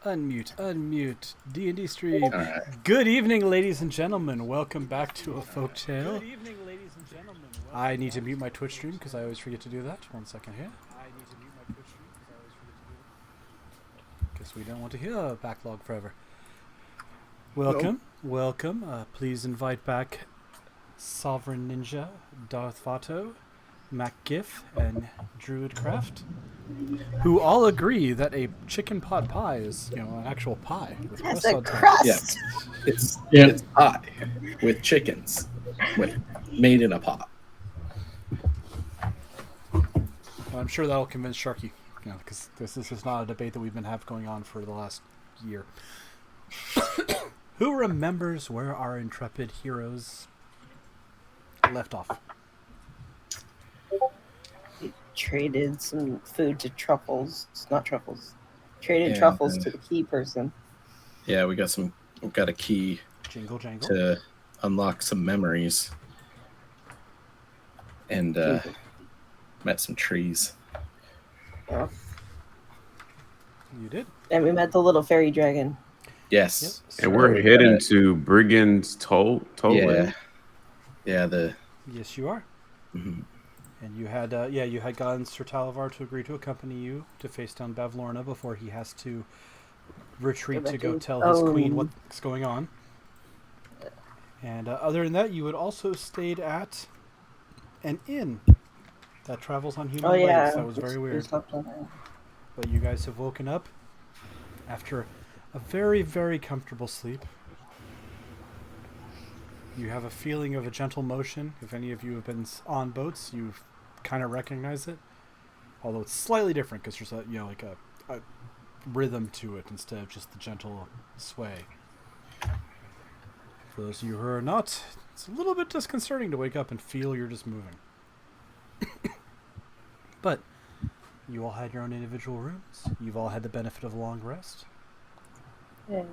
Unmute. D&D stream. All right. Good evening, ladies and gentlemen. Welcome back to a Folktale. I need to mute my Twitch stream because I always forget to do that. 1 second here. Because we don't want to hear a backlog forever. Welcome. Please invite back Sovereign Ninja, Darth Vato, MacGiff, and Druidcraft, who all agree that a chicken pot pie is, an actual pie with That's crust a on top. crust. Yeah. It's pie with chickens, made in a pot. I'm sure that'll convince Sharky, because this is not a debate that we've been going on for the last year. Who remembers where our intrepid heroes left off? Traded some food to truffles. Not truffles. Traded truffles to the key person. Yeah, we've got a key Jingle jangle. to unlock some memories. And met some trees. Yeah. You did? And we met the little fairy dragon. Yes. Yep. And we're heading to Brigand's Toll. Yeah. Yes, you are. Mm-hmm. And you had gotten Sir Talavar to agree to accompany you to face down Bavlorna before he has to retreat to go tell his queen what's going on. And other than that, you had also stayed at an inn that travels on human legs. That was very weird. But you guys have woken up after a very, very comfortable sleep. You have a feeling of a gentle motion. If any of you have been on boats, you kind of recognize it. Although it's slightly different because there's a rhythm to it instead of just the gentle sway. For those of you who are not, it's a little bit disconcerting to wake up and feel you're just moving. But you all had your own individual rooms. You've all had the benefit of a long rest. Yeah.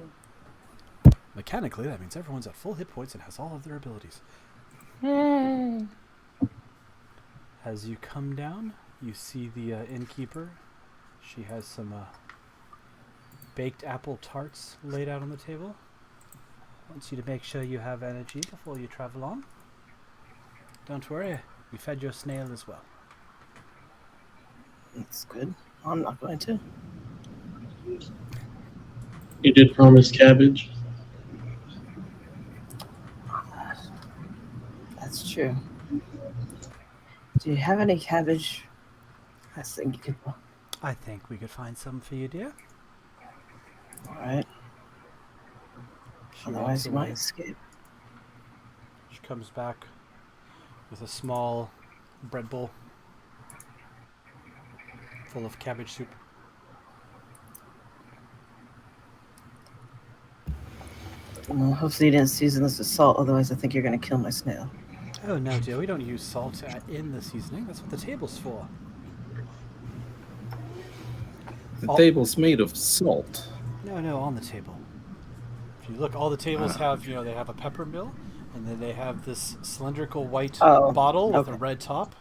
Mechanically, that means everyone's at full hit points and has all of their abilities. As you come down, you see the innkeeper. She has some baked apple tarts laid out on the table. Wants you to make sure you have energy before you travel on. Don't worry, we fed your snail as well. That's good. I'm not going to. You did promise cabbage. That's true. Do you have any cabbage? I think you could. I think we could find some for you, dear. All right. She Otherwise, walks you away. might escape. She comes back with a small bread bowl full of cabbage soup. Well, hopefully you didn't season this with salt. Otherwise, I think you're going to kill my snail. Oh no, dear, we don't use salt in the seasoning. That's what the table's for. The table's made of salt. No, on the table. If you look, all the tables have, they have a pepper mill, and then they have this cylindrical white bottle with a red top.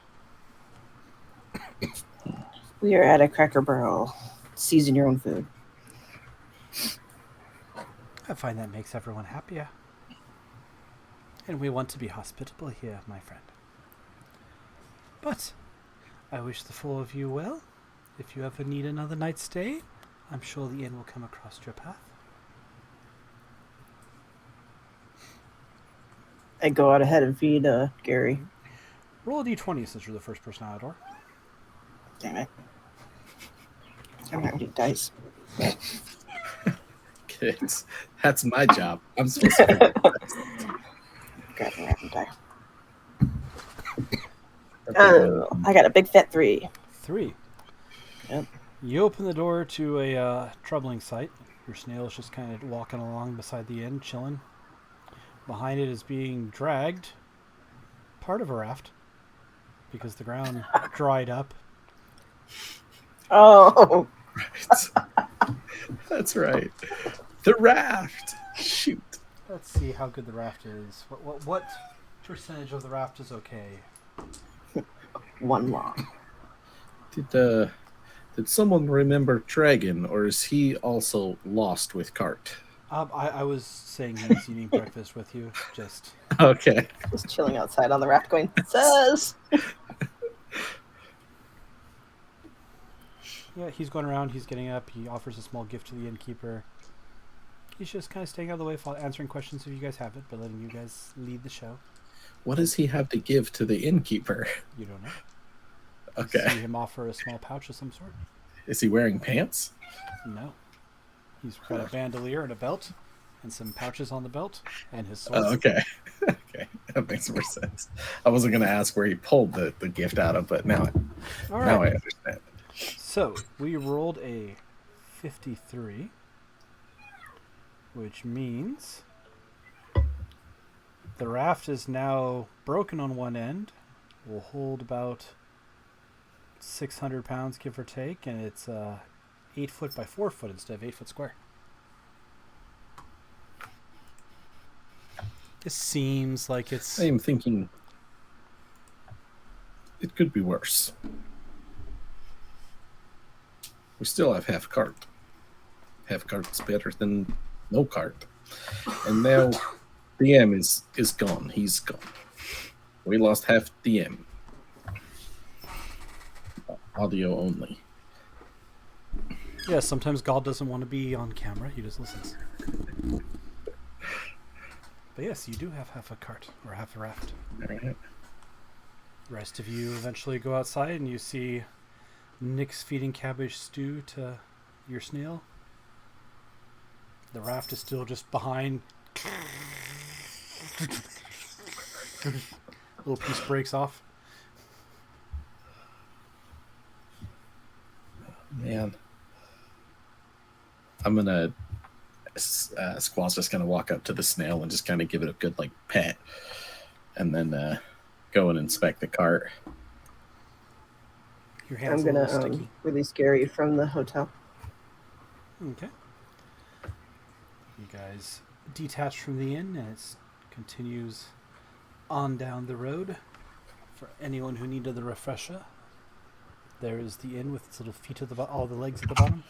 We are at a Cracker Barrel. Season your own food. I find that makes everyone happier. And we want to be hospitable here, my friend. But I wish the four of you well. If you ever need another night's stay, I'm sure the inn will come across your path. I go out ahead and feed Gary. Roll a d20 since you're the first person out the door. Damn it. I'm not going to do dice. Kids, that's my job. I'm supposed to. Grab a random die. I got a big fat 3. 3. Yep. You open the door to a troubling sight. Your snail is just kind of walking along beside the inn, chilling. Behind it is being dragged part of a raft because the ground dried up. Oh. Right. That's right. The raft. Shoot. Let's see how good the raft is. What percentage of the raft is okay? 1 log. Did someone remember Dragon, or is he also lost with cart? I was saying he's eating breakfast with you. Just Okay. Just chilling outside on the raft going, says. yeah, he's going around. He's getting up. He offers a small gift to the innkeeper. He's just kind of staying out of the way, answering questions if you guys have it, but letting you guys lead the show. What does he have to give to the innkeeper? You don't know. Okay. You see him offer a small pouch of some sort? Is he wearing pants? No. He's got a bandolier and a belt, and some pouches on the belt, and his sword. Oh, okay. Okay. That makes more sense. I wasn't going to ask where he pulled the gift out of, but now All now I right. understand. So, we rolled a 53, which means the raft is now broken on one end. Will hold about 600 pounds, give or take, and it's 8 foot by 4 foot instead of 8 foot square. This seems like it's... I am thinking it could be worse. We still have half cart. Half cart's better than no cart. And now DM is gone. He's gone. We lost half DM. Audio only. Yeah, sometimes God doesn't want to be on camera. He just listens. But yes, you do have half a cart, or half a raft. All right. The rest of you eventually go outside and you see Nick's feeding cabbage stew to your snail. The raft is still just behind. Little piece breaks off. Man. I'm gonna Squall's just gonna walk up to the snail and just kind of give it a good pet, and then go and inspect the cart. Your hands I'm a gonna little sticky. release Gary from the hotel. Okay. You guys detach from the inn and it continues on down the road. For anyone who needed the refresher, there is the inn with its little feet at all the legs at the bottom.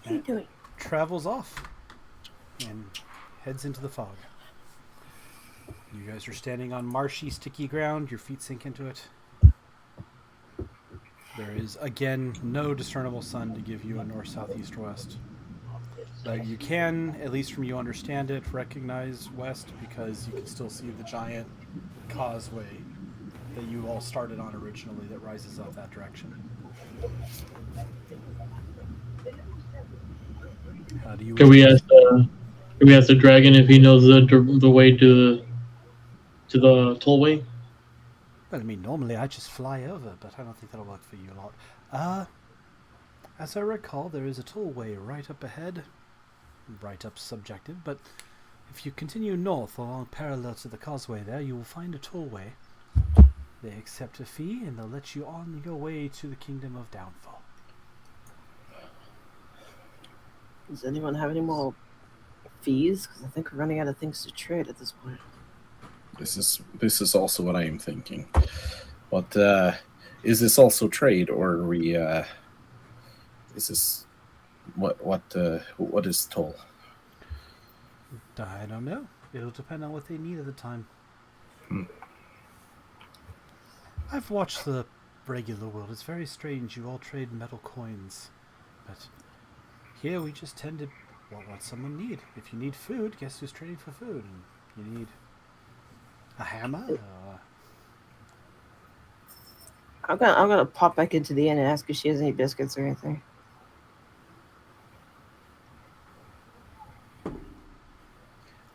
What are you doing? Travels off and heads into the fog. You guys are standing on marshy, sticky ground. Your feet sink into it. There is, again, no discernible sun to give you a north, south, east, or west. But you can, at least from you understand it, recognize west because you can still see the giant causeway that you all started on originally that rises up that direction. How do you... Can we ask the dragon if he knows the way to the tollway? Well, I mean, normally I just fly over, but I don't think that'll work for you a lot. As I recall, there is a tollway right up ahead. Right up's subjective, but if you continue north along parallel to the causeway there, you will find a tollway. They accept a fee, and they'll let you on your way to the Kingdom of Downfall. Does anyone have any more fees? Because I think we're running out of things to trade at this point. This is also what I am thinking. But is this also trade, or are we? Is this what is toll? I don't know. It'll depend on what they need at the time. I've watched the regular world. It's very strange. You all trade metal coins, but here we just tend to what someone need. If you need food, guess who's trading for food? And you need a hammer. I'm gonna pop back into the inn and ask if she has any biscuits or anything.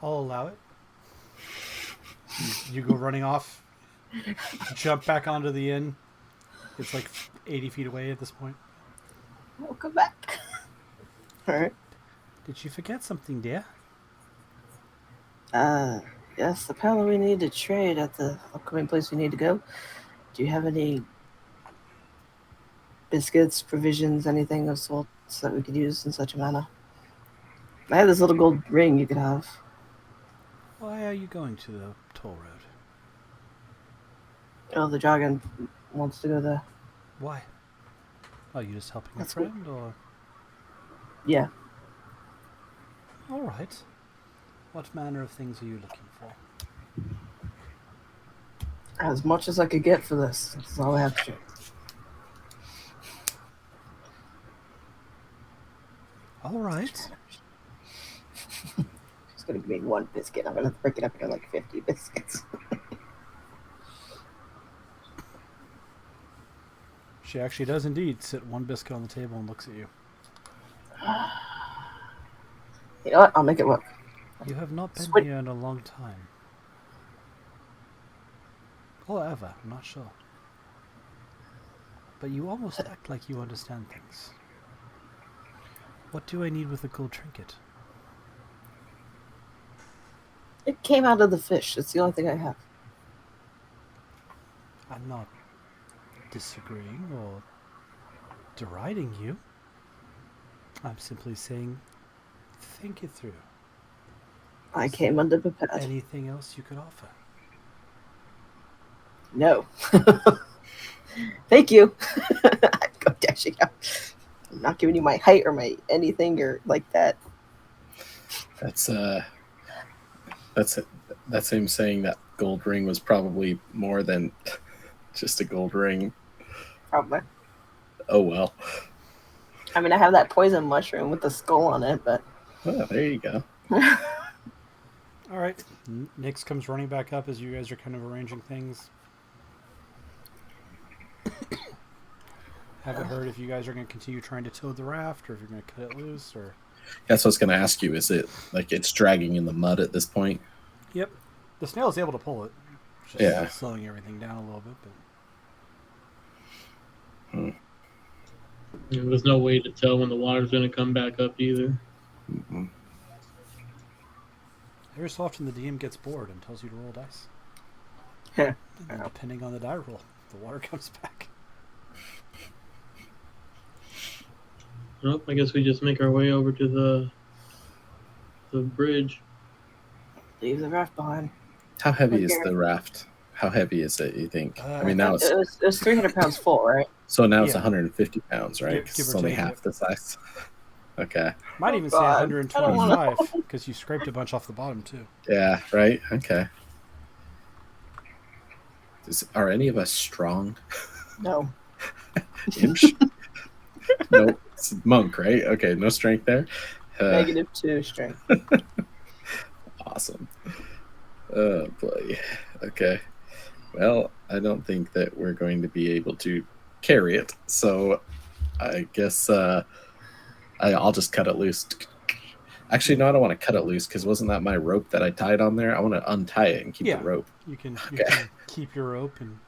I'll allow it. You go running off, jump back onto the inn. It's like 80 feet away at this point. We'll come back. All right. Did you forget something, dear? Yes, the pallet we need to trade at the upcoming place we need to go. Do you have any biscuits, provisions, anything of sorts that we could use in such a manner? I have this little gold ring you could have. Why are you going to the toll road? Oh, the dragon wants to go there. Why? Are you just helping a That's friend, or? Yeah. All right. What manner of things are you looking for? As much as I could get for this. That's all I have to do. All right. She's gonna give me one biscuit. I'm gonna break it up into like 50 biscuits. She actually does indeed sit one biscuit on the table and looks at you. You know what? I'll make it work. You have not been Sweet. here in a long time. Or ever, I'm not sure. But you almost act like you understand things. What do I need with a gold trinket? It came out of the fish. It's the only thing I have. I'm not disagreeing or deriding you. I'm simply saying, think it through. I came underprepared. Anything else you could offer? No. Thank you. I go dashing out. I'm not giving you my height or my anything or like that. That's him saying that gold ring was probably more than just a gold ring. Probably. Oh well. I mean, I have that poison mushroom with the skull on it, but Well, there you go. All right. Nyx comes running back up as you guys are kind of arranging things. Haven't heard if you guys are going to continue trying to tow the raft, or if you're going to cut it loose, or. That's what I was going to ask you. Is it like it's dragging in the mud at this point? Yep. The snail is able to pull it. It's just Yeah. slowing everything down a little bit, but. There's no way to tell when the water's going to come back up either. Mm-mm. Every so often the DM gets bored and tells you to roll dice. Yeah. And then depending on the die roll, the water comes back. Nope, I guess we just make our way over to the bridge. leave the raft behind. How heavy is Okay. the raft? How heavy is it, you think? I I mean, now it's It was 300 pounds full, right? so now it's Yeah. 150 pounds, right? Give- 'Cause give it's or only take, half yep. the size. Okay. Might Oh, even say God. I don't 125 because you scraped a bunch off the bottom too. Yeah. Right. Okay. Are any of us strong? No. Imsh? No. It's monk, right? Okay. No strength there. -2 strength. Awesome. Oh boy. Okay. Well, I don't think that we're going to be able to carry it, so I guess I'll just cut it loose. Actually, no, I don't want to cut it loose because wasn't that my rope that I tied on there? I want to untie it and keep Yeah. the rope. You can Okay. keep your rope and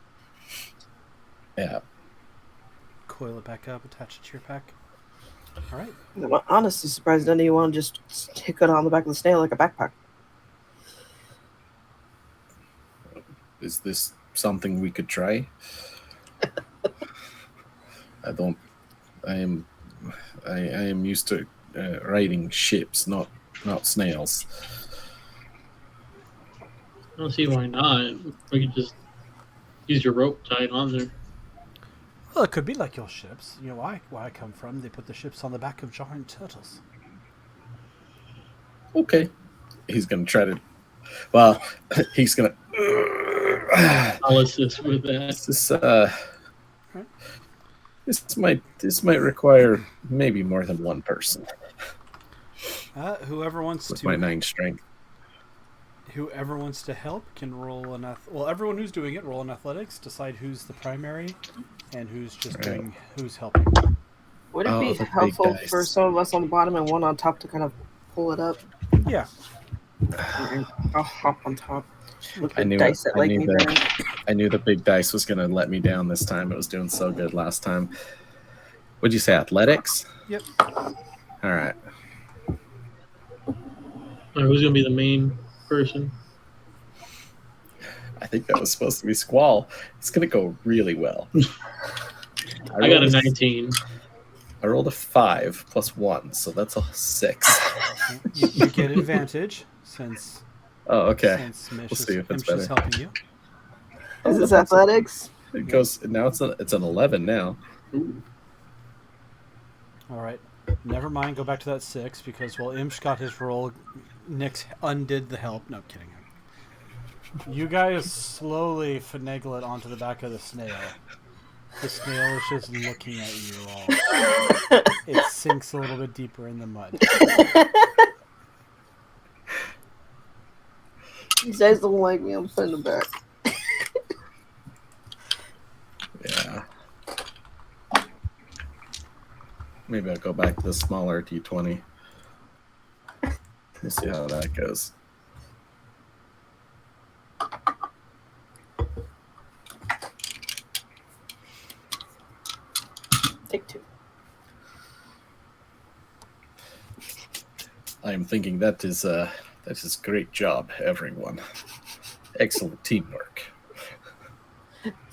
Yeah. coil it back up, attach it to your pack. All right. I'm honestly surprised none of you want to just stick it on the back of the snail like a backpack. Is this something we could try? I am used to riding ships, not snails. I don't see why not. We could just use your rope tied on there. Well, it could be like your ships. You know why I come from? They put the ships on the back of giant turtles. Okay. He's gonna try to. Well, he's gonna. I'll assist with that. This might require maybe more than one person Whoever wants with to my 9 strength. Whoever wants to help can roll an well, everyone who's doing it roll an athletics, decide who's the primary and who's just Right. doing who's helping. Would it Oh, be the big helpful dice. for some of us on the bottom and one on top to kind of pull it up? Yeah. And I'll hop on top. With I the knew dice it. that like me down. I knew the big dice was gonna let me down this time. It was doing so good last time. What'd you say? Athletics? Yep. All right. Alright, who's gonna be the main person? I think that was supposed to be Squall. It's gonna go really well. I got a 19. I rolled a 5 plus 1, so that's a 6. You get advantage since Oh, okay. since Mish We'll see if it's is better. helping you. Is this athletics? It goes now. It's an 11 now. All right. Never mind. Go back to that 6 because while Imsh got his roll, Nyx undid the help. No kidding. You guys slowly finagle it onto the back of the snail. The snail is just looking at you all. It sinks a little bit deeper in the mud. These guys don't like me. I'm putting them back. Yeah. Maybe I'll go back to the smaller D20. We'll see how that goes. Take 2. I am thinking that is great job, everyone. Excellent teamwork.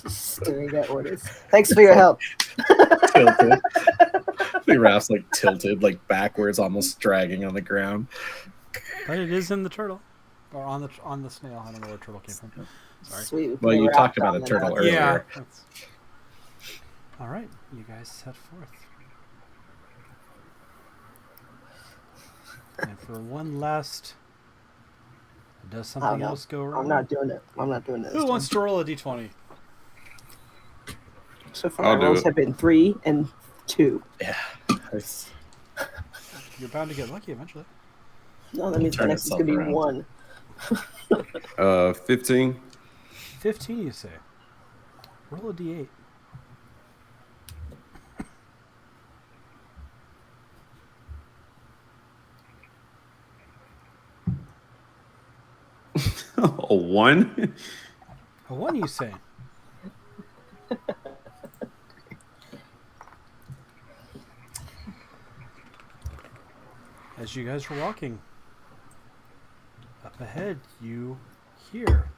Just staring at orders. Thanks for your help. Tilted. The raft's like tilted, like backwards, almost dragging on the ground. But it is in the turtle. Or on the snail. I don't know where turtle came from. Sorry. Sweet. Well, you Raft talked about on a the turtle map. earlier. Yeah. All right. You guys set forth. And for one last... Does something else go wrong? I'm not doing it. I'm not doing it. Who wants to roll a d20? So far, I'll my do rolls it. have been 3 and 2. Yeah. You're bound to get lucky eventually. No, that means the Turn next is itself going to be around. 1. 15. 15, you say. Roll a d8. A 1? A 1, you say. As you guys are walking up ahead, you hear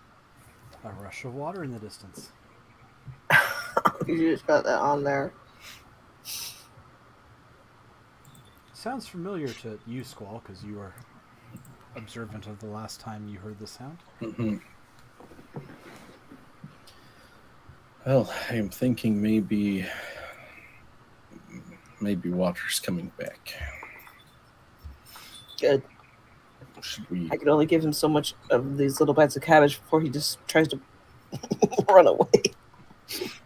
a rush of water in the distance. You just got that on there. Sounds familiar to you, Squall, because you were observant of the last time you heard the sound. Mm-hmm. Well, I am thinking maybe water's coming back. Good. Should we? I could only give him so much of these little bites of cabbage before he just tries to run away. This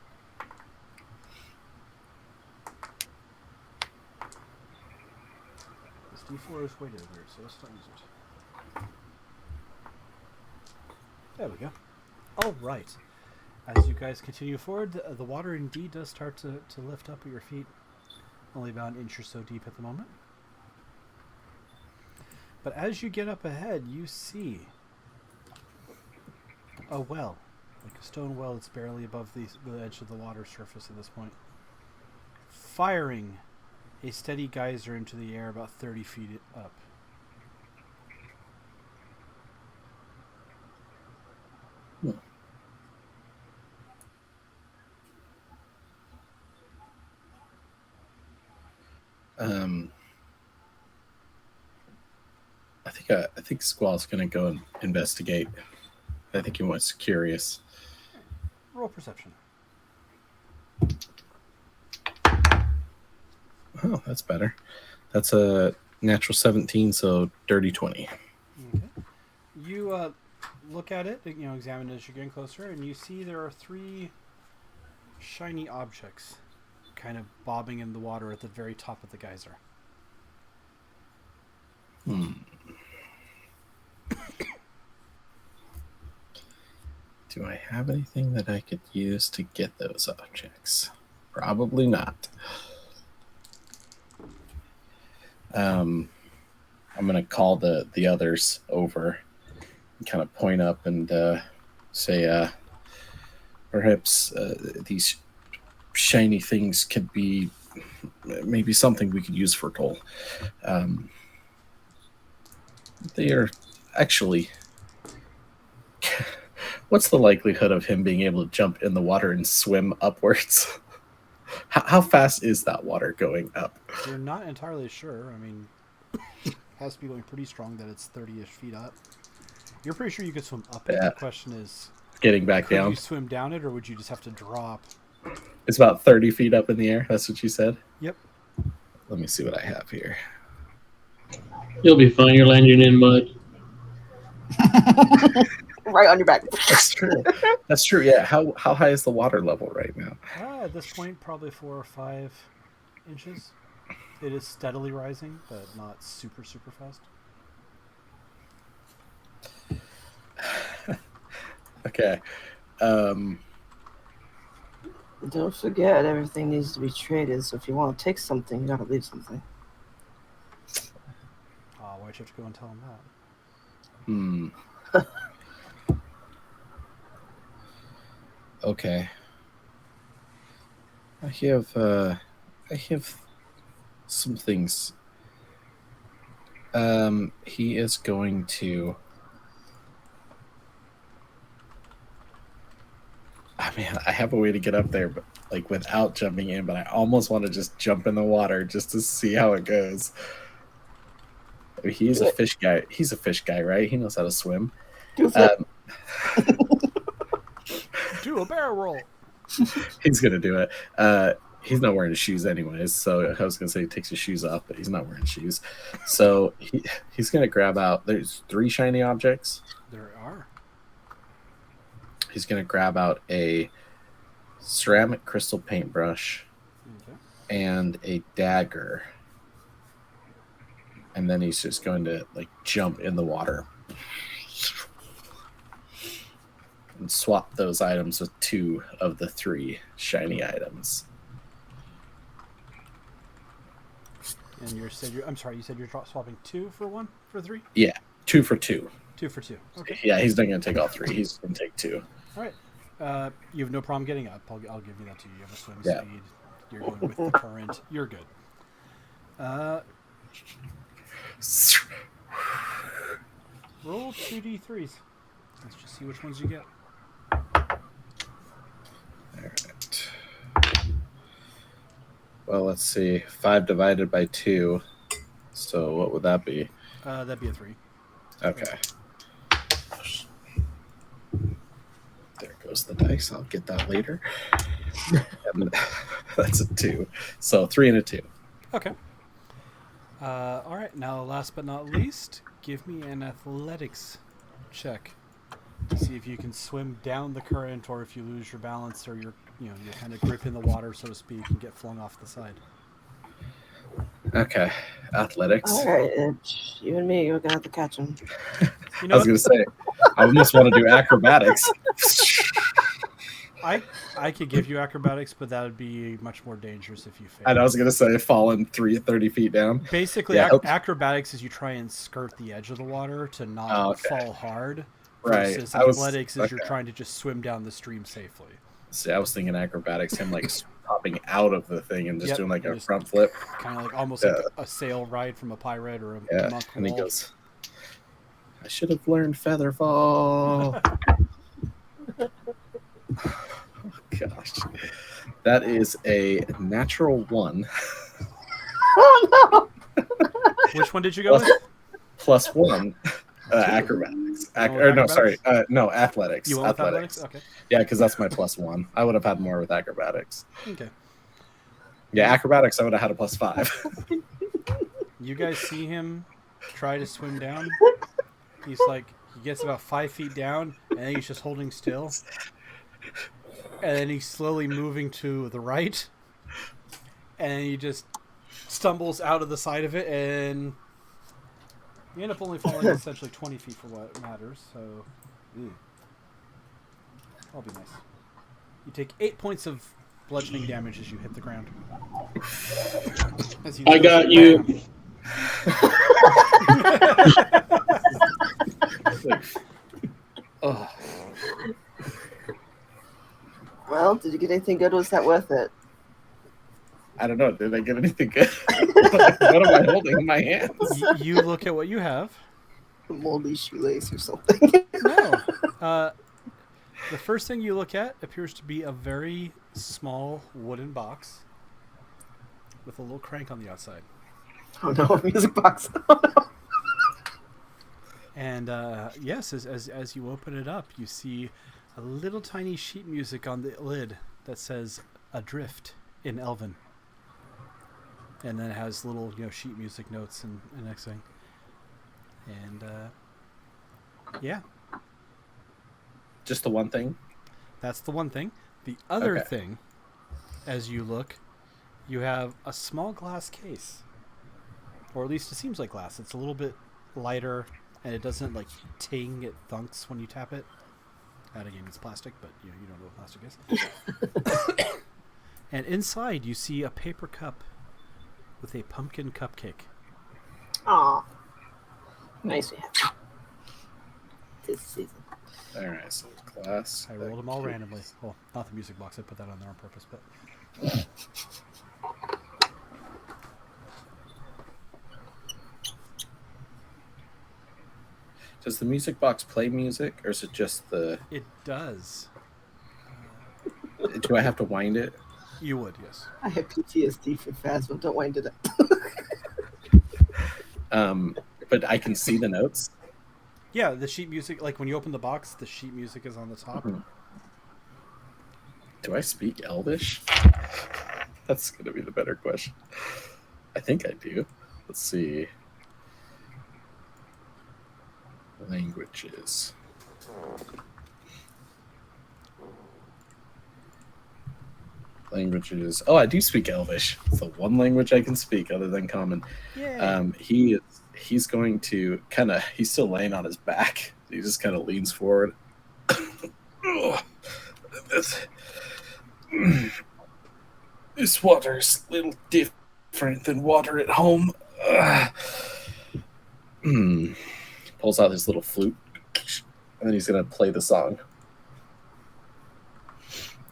D4 is way too weird, so let's not use it. There we go. All right. As you guys continue forward, the water indeed does start to lift up at your feet. Only about an inch or so deep at the moment. But as you get up ahead, you see a well. Like a stone well that's barely above the edge of the water surface at this point. Firing a steady geyser into the air about 30 feet up. I think Squall's gonna go and investigate. I think he was curious. Roll perception. Oh, that's better. That's a natural 17, so dirty 20. Okay. You look at it, examine it as you're getting closer, and you see there are 3 shiny objects kind of bobbing in the water at the very top of the geyser. Do I have anything that I could use to get those objects? Probably not. I'm going to call the others over and kind of point up and say, perhaps these shiny things could be maybe something we could use for toll. They are actually... What's the likelihood of him being able to jump in the water and swim upwards? How fast is that water going up? You're not entirely sure. I mean, it has to be going pretty strong that it's 30-ish feet up. You're pretty sure you could swim up it. Yeah. The question is getting back Could down. you swim down it, or would you just have to drop? It's about 30 feet up in the air. That's what you said? Yep. Let me see what I have here. You'll be fine. You're landing in mud. Right on your back. That's true. That's true. Yeah. How high is the water level right now? At this point, probably 4 or 5 inches. It is steadily rising, but not super, super fast. Okay. Don't forget, everything needs to be traded. So if you want to take something, you got to leave something. Why'd you have to go and tell him that? Okay. I have some things. He is going to. I mean, I have a way to get up there, but like without jumping in. But I almost want to just jump in the water just to see how it goes. I mean, he's a fish guy. He's a fish guy, right? He knows how to swim. Do a flip. Do a barrel roll. He's gonna do it. He's not wearing his shoes anyways, so I was gonna say he takes his shoes off, but he's not wearing shoes. So he's gonna grab out. There's 3 shiny objects. There are. He's gonna grab out a ceramic crystal paintbrush Okay. and a dagger, and then he's just going to like jump in the water and swap those items with 2 of the 3 shiny items. And you said you're swapping 2 for 1 for 3? Yeah, 2 for 2. 2 for 2. Okay. Yeah, he's not going to take all 3. He's going to take 2. All right. You have no problem getting up. I'll give you that to you. You have a swim Yeah. speed. You're going with the current. You're good. Roll 2d3s. Let's just see which ones you get. All right. Well, let's see. 5 divided by 2. So what would that be? That'd be a 3. Okay. There goes the dice. I'll get that later. And that's a 2. So 3 and a 2. Okay. All right. Now, last but not least, give me an athletics check to see if you can swim down the current, or if you lose your balance, or you kind of grip in the water, so to speak, and get flung off the side. Okay. Athletics. All right, Itch. You and me, we're going to have to catch him. You I know, was going to say, I almost want to do acrobatics. I could give you acrobatics, but that would be much more dangerous if you fail. And I was going to say, falling 30 feet down. Basically, Yeah. acrobatics is you try and skirt the edge of the water to not fall hard. Right. Versus athletics is you're trying to just swim down the stream safely. See, I was thinking acrobatics, him like popping out of the thing and just Yep, doing like a just front flip. Kind of like almost like a sail ride from a pirate or a Yeah. monk. And he roll. goes, I should have learned Featherfall. Oh, gosh. That is a natural 1. Oh, no! Which one did you go with? Plus 1. Acrobatics. You went with Sorry. acrobatics? No, athletics. You went with athletics? Okay. Yeah, because that's my plus 1. I would have had more with acrobatics. Okay. Yeah, acrobatics, I would have had a plus 5. You guys see him try to swim down? He gets about 5 feet down, and then he's just holding still. And then he's slowly moving to the right. And he just stumbles out of the side of it, and you end up only falling essentially 20 feet for what matters, so that'll be nice. You take 8 points of bludgeoning damage as you hit the ground. I got you. Oh. Well, did you get anything good? Was that worth it? I don't know. Did I get anything good? What am I holding in my hands? You look at what you have. A moldy shoelace or something. No. The first thing you look at appears to be a very small wooden box with a little crank on the outside. Oh no, a music box. Oh, no. And yes, as you open it up, you see a little tiny sheet music on the lid that says "Adrift" in Elven, and then it has little sheet music notes and next thing, and yeah, Just the one thing. that's the one thing. The other Okay. thing, as you look, you have a small glass case, or at least it seems like glass. It's a little bit lighter, and it doesn't like ting. It thunks when you tap it. Out again, it's plastic, but you don't know what plastic is. And inside, you see a paper cup with a pumpkin cupcake. Aw. Nice we have this season. All right, so glass. I rolled them all randomly. Well, not the music box. I put that on there on purpose, but Does the music box play music, or is it just the? it does. Do I have to wind it? You would, yes. I have PTSD for Phasma. Don't wind it up. But I can see the notes. Yeah, the sheet music, like when you open the box, the sheet music is on the top. Mhm. Do I speak Elvish? That's going to be the better question. I think I do. Let's see. Languages. Languages. Oh, I do speak Elvish. It's the one language I can speak other than Common. Yay! He's going to he's still laying on his back. He just kind of leans forward. This water's a little different than water at home. Pulls out his little flute, and then he's gonna play the song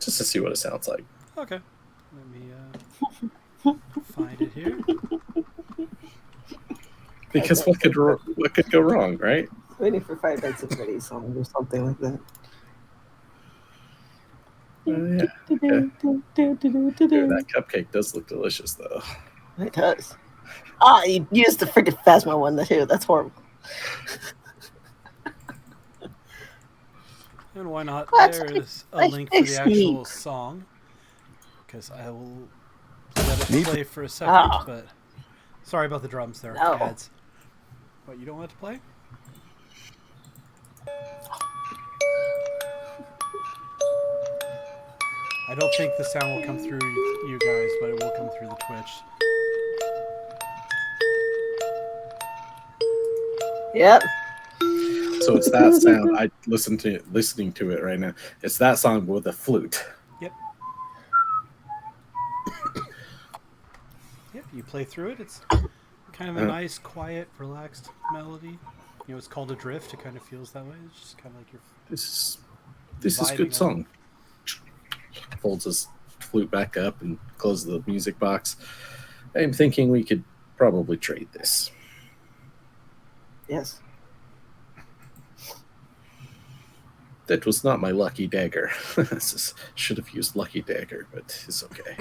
just to see what it sounds like. Okay. Let me find it here. Because what could go wrong, right? Waiting for 5 Nights at Freddy's song or something like that. Yeah. That cupcake does look delicious, though. It does. Ah, you used the freaking Phasma one too. That's horrible. And why not? What? There's a link for the actual song. Because I will let it play for a second, Ah. but sorry about the drums there. No. Ads. What, you don't want it to play? I don't think the sound will come through you guys, but it will come through the Twitch. Yep. So it's that sound. I listening to it right now. It's that song with a flute. Yep. Yep, you play through it. It's kind of a nice, quiet, relaxed melody. It's called Adrift. It kind of feels that way. It's just kind of like you're This is vibing good out. song. Folds his flute back up and closes the music box. I'm thinking we could probably trade this. Yes. That was not my lucky dagger. Should have used lucky dagger, but it's okay.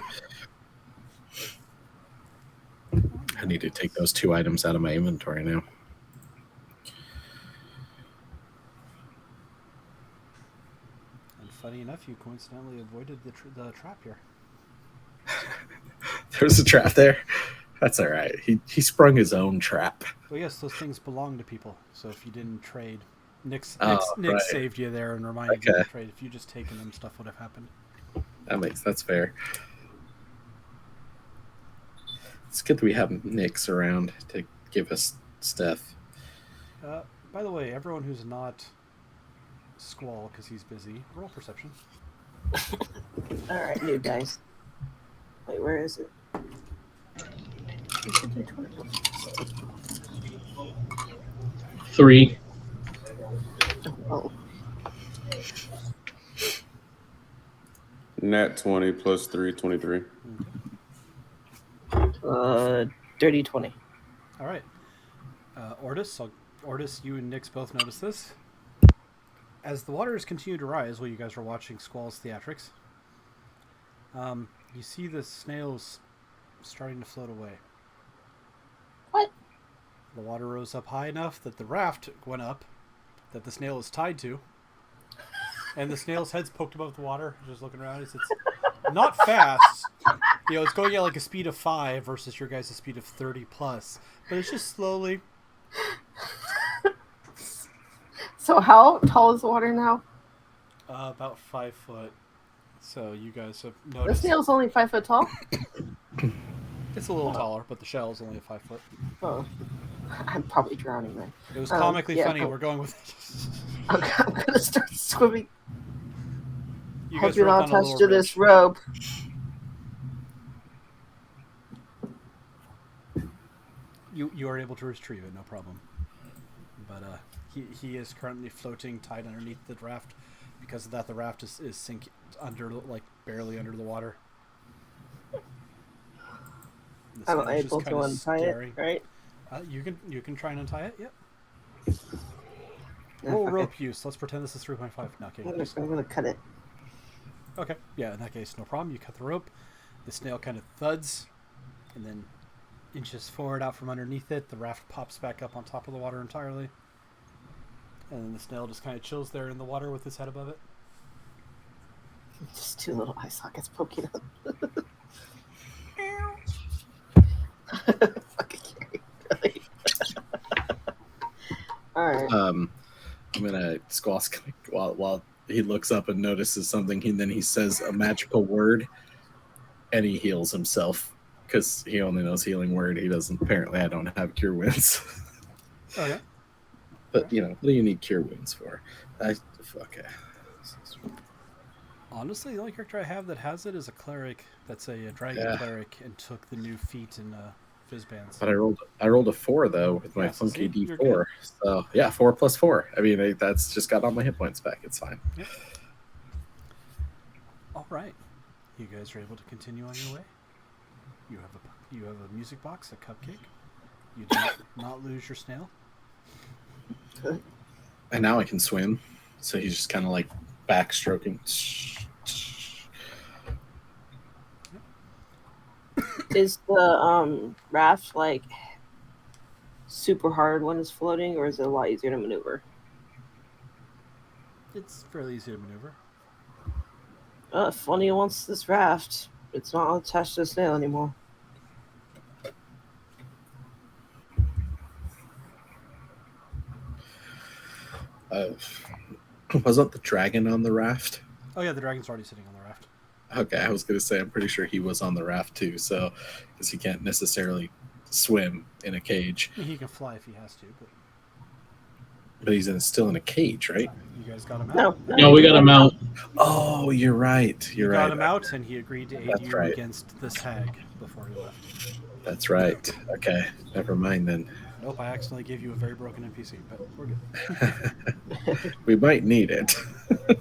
I need to take those 2 items out of my inventory now. And funny enough, you coincidentally avoided the trap here. There's a trap there. That's all right. He sprung his own trap. Well, yes, those things belong to people. So if you didn't trade, Nick Oh, right. saved you there and reminded you Okay. to trade. If you just taken them, stuff would have happened. That's fair. It's good that we have Nyx around to give us stuff. By the way, everyone who's not Squall because he's busy, roll perception. All right, new dice. Wait, where is it? 3. Oh, Nat 20 plus 3, 23. dirty 20. All right. Ordis, you and Nix both notice this. As the waters continue to rise while you guys are watching Squall's theatrics, you see the snails starting to float away. What? The water rose up high enough that the raft went up, that the snail is tied to. And the snail's head's poked above the water, just looking around. It's not fast. It's going at like a speed of 5 versus your guys' speed of 30 plus. But it's just slowly. So how tall is the water now? About 5 foot. So you guys have The noticed. snail's only 5 foot tall? It's a little taller, but the shell is only a 5 foot. Oh, I'm probably drowning then. It was comically yeah, funny. but- We're going with it. I'm gonna start swimming. You Hope guys you're rope not on a attached little to this ridge. rope. You are able to retrieve it, no problem. But he is currently floating tight underneath the raft. Because of that, the raft is sinking under, like, barely under the water. The I'm snail is just able to kinda untie staring. it, right? You can try and untie it. Yep. Yeah, Roll fuck rope use. Let's pretend this is 3.5. No, okay. I'm gonna cut it. Okay. Yeah. In that case, no problem. You cut the rope. The snail kind of thuds, and then inches forward out from underneath it. The raft pops back up on top of the water entirely, and then the snail just kind of chills there in the water with his head above it. Just 2 little eye sockets poking up. Fucking Carrie. Alright. I'm gonna Squall's gonna while he looks up and notices something, and then he says a magical word, and he heals himself because he only knows healing word. He doesn't. Apparently, I don't have cure wounds. Oh yeah. But what do you need cure wounds for? Okay. Honestly, the only character I have that has it is a cleric. That's a dragon Yeah. cleric and took the new feat in Fizzbands. But I rolled a 4 though with my Yeah, so funky see, you're D4. So yeah, 4 plus 4. I mean, that's just got all my hit points back. It's fine. Yep. All right, you guys are able to continue on your way. You have a music box, a cupcake. You do not lose your snail. And now I can swim. So he's just kind of like backstroking. Is the raft like super hard when it's floating, or is it a lot easier to maneuver? It's fairly easy to maneuver. Funny wants this raft. It's not attached to the snail anymore. Wasn't the dragon on the raft? Oh yeah, the dragon's already sitting on the raft. Okay, I was going to say, I'm pretty sure he was on the raft too, so because he can't necessarily swim in a cage, I mean, he can fly if he has to, but he's still in a cage, right? you guys got him out. No. No, we got him out. Oh, you're right. You You're got right. him out, and he agreed to aid That's you right. against this hag before he left. That's right. Okay, never mind then. Nope, I accidentally gave you a very broken NPC, but we're good. We might need it. Alright,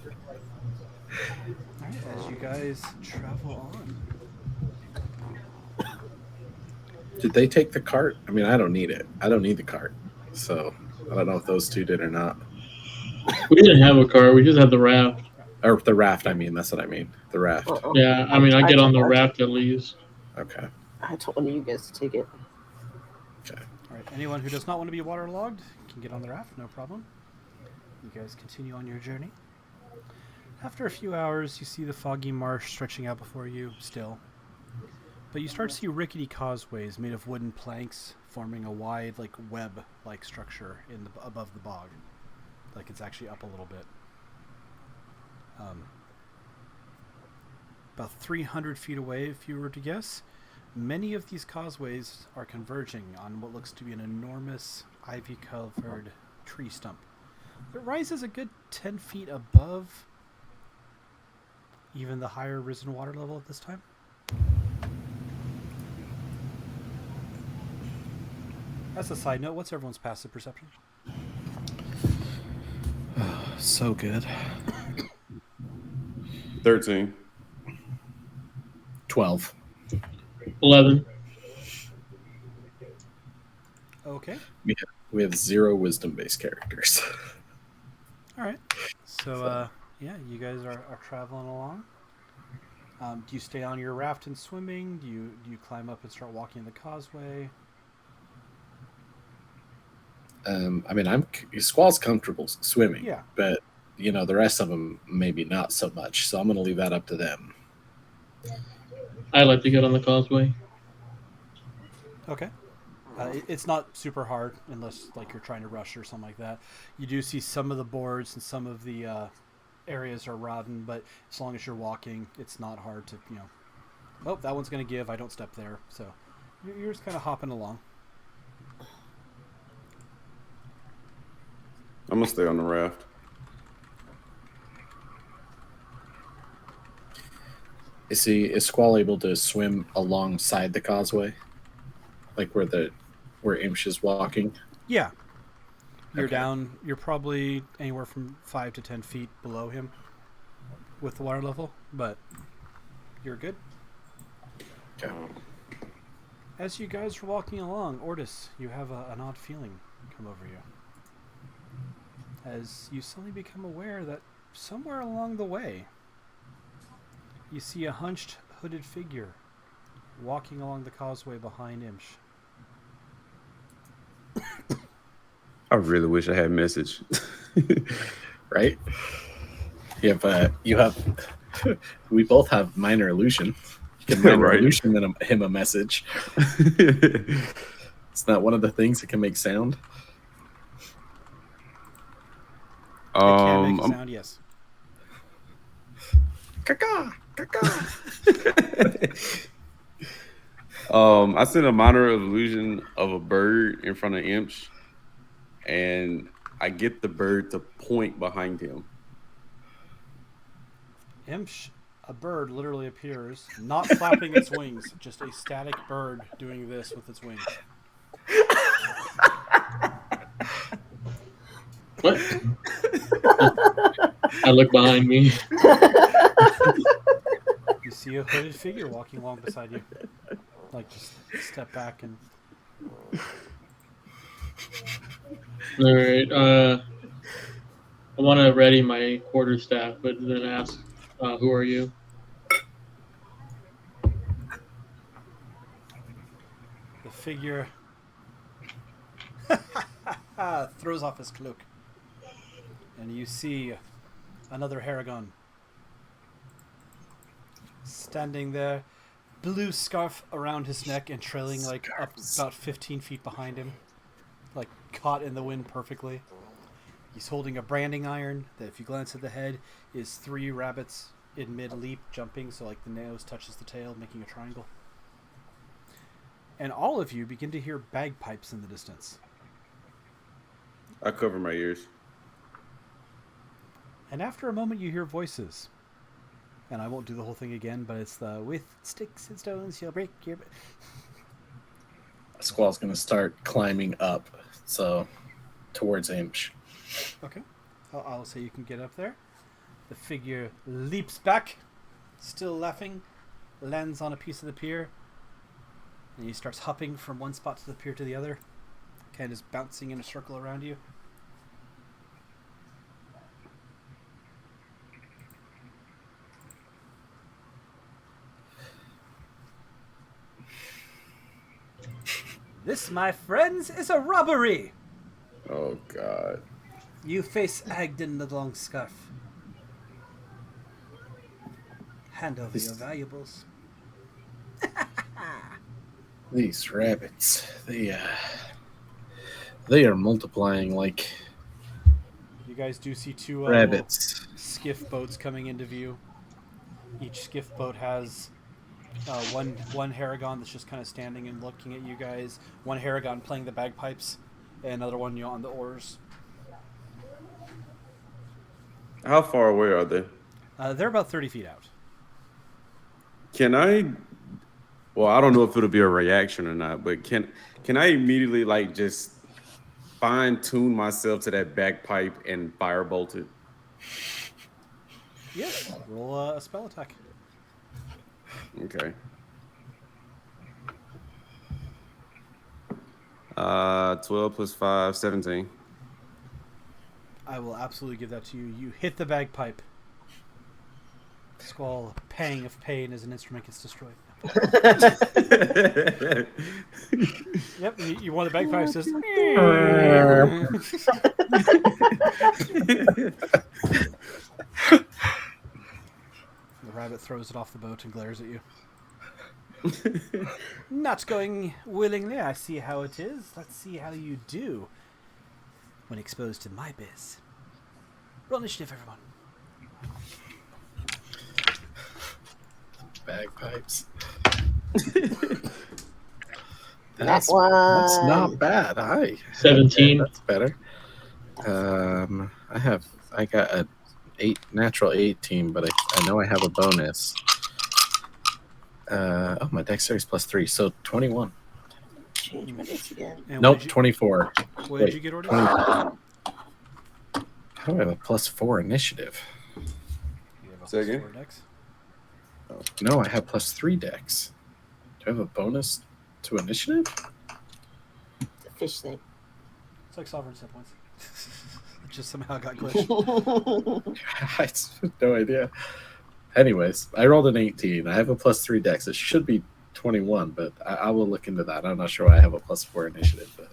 as you guys travel on. Did they take the cart? I mean, I don't need it. I don't need the cart. So I don't know if those two did or not. We didn't have a car. We just had the raft. Or the raft, I mean. That's what I mean. The raft. Yeah, I mean, I get on the raft at least. Okay. I told one of you guys to take it. Okay. Alright, anyone who does not want to be waterlogged can get on the raft, no problem. You guys continue on your journey. After a few hours, you see the foggy marsh stretching out before you, still. But you start to see rickety causeways made of wooden planks forming a wide, like, web-like structure above the bog. Like it's actually up a little bit. About 300 feet away, if you were to guess, many of these causeways are converging on what looks to be an enormous ivy-covered tree stump. It rises a good 10 feet above even the higher risen water level at this time. As a side note, what's everyone's passive perception? So good. 13. 12. 11. Okay. We have 0 wisdom-based characters. All right. So, yeah, you guys are traveling along. Do you stay on your raft and swimming? Do you climb up and start walking the causeway? I mean, Squall's comfortable swimming. Yeah. But the rest of them maybe not so much. So I'm going to leave that up to them. I like to get on the causeway. Okay. It's not super hard unless like you're trying to rush or something like that. You do see some of the boards and some of the areas are rotten, but as long as you're walking, it's not hard to, oh, that one's going to give. I don't step there. So you're just kind of hopping along. I'm gonna stay on the raft. Is Squall able to swim alongside the causeway? Like where Imsh is walking? Yeah. You're Okay. down, you're probably anywhere from 5 to 10 feet below him with the water level, but you're good. Okay. As you guys are walking along, Ortis, you have an odd feeling come over you. As you suddenly become aware that somewhere along the way, you see a hunched, hooded figure walking along the causeway behind Imsh. I really wish I had message. Right? You have we both have minor illusion. You can minor Right. illusion him a message. It's not one of the things that can make sound. It can make a I'm- sound, yes. Caca, caca. I sent a minor illusion of a bird in front of Imsh, and I get the bird to point behind him. Imsh, a bird literally appears, not flapping its wings, just a static bird doing this with its wings. What? I look behind me. You see a hooded figure walking along beside you. Like, just step back and... All right. I want to ready my quarterstaff, but then ask, "Who are you?" The figure throws off his cloak. And you see another Haragon standing there, blue scarf around his neck and trailing like up about 15 feet behind him, like caught in the wind perfectly. He's holding a branding iron that, if you glance at the head, is 3 rabbits in mid-leap jumping, so like the nose touches the tail, making a triangle. And all of you begin to hear bagpipes in the distance. I cover my ears. And after a moment, you hear voices. And I won't do the whole thing again, but it's the with sticks and stones you'll break your... Squall's gonna start climbing up, so towards Imsh. Okay. I'll say you can get up there. The figure leaps back, still laughing, lands on a piece of the pier, and he starts hopping from one spot to the pier to the other, kind of just bouncing in a circle around you. This, my friends, is a robbery! Oh God. You face Agden the long scarf. Hand over your valuables. These rabbits, they are multiplying like You guys do see 2 rabbits. skiff boats coming into view. Each skiff boat has one Haragon that's just kind of standing and looking at you guys. One Haragon playing the bagpipes, and another one on the oars. How far away are they? They're about 30 feet out. Can I? Well, I don't know if it'll be a reaction or not, but can I immediately like just fine tune myself to that bagpipe and firebolt it? Yes. Roll a spell attack. Okay. 12 plus 5, 17. I will absolutely give that to you. You hit the bagpipe. Squall, a pang of pain as an instrument gets destroyed. Yep, you want the bagpipes. Just... The rabbit throws it off the boat and glares at you. Not going willingly, I see how it is. Let's see how you do when exposed to my biz. Roll initiative, everyone. Bagpipes. That That's not bad. Hi. 17. That's better. I got a natural 18, but I know I have a bonus. My dexterity is +3, so 21. Change my dice again. And Nope, 24. What did you get, Ordis? 20. How do I have a +4 initiative? You have a Say again? +4 dex. No, I have +3 dex. Do I have a bonus to initiative? The fish thing. It's like sovereign set points. It just somehow got glitched. I have no idea. Anyways, I rolled an 18. I have a +3 dex. It should be 21, but I will look into that. I'm not sure why I have a +4 initiative, but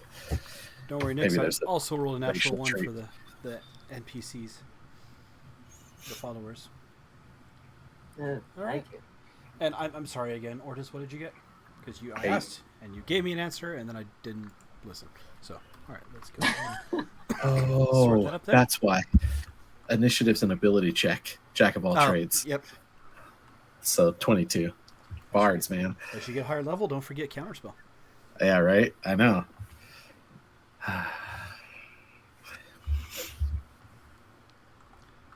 Don't worry, maybe Nick. I there's a also rolled a natural racial 1 trait. for the NPCs, the followers. All right. Thank you. And I'm sorry again, Ordis. What did you get? Because I 8. asked and you gave me an answer, and then I didn't listen. So, all right, let's go. Sort Oh, that up there? that's why. Initiative's an ability check. Jack of all trades. Yep. So 22. Bards, man. As you get higher level, don't forget counterspell. Yeah, right? I know.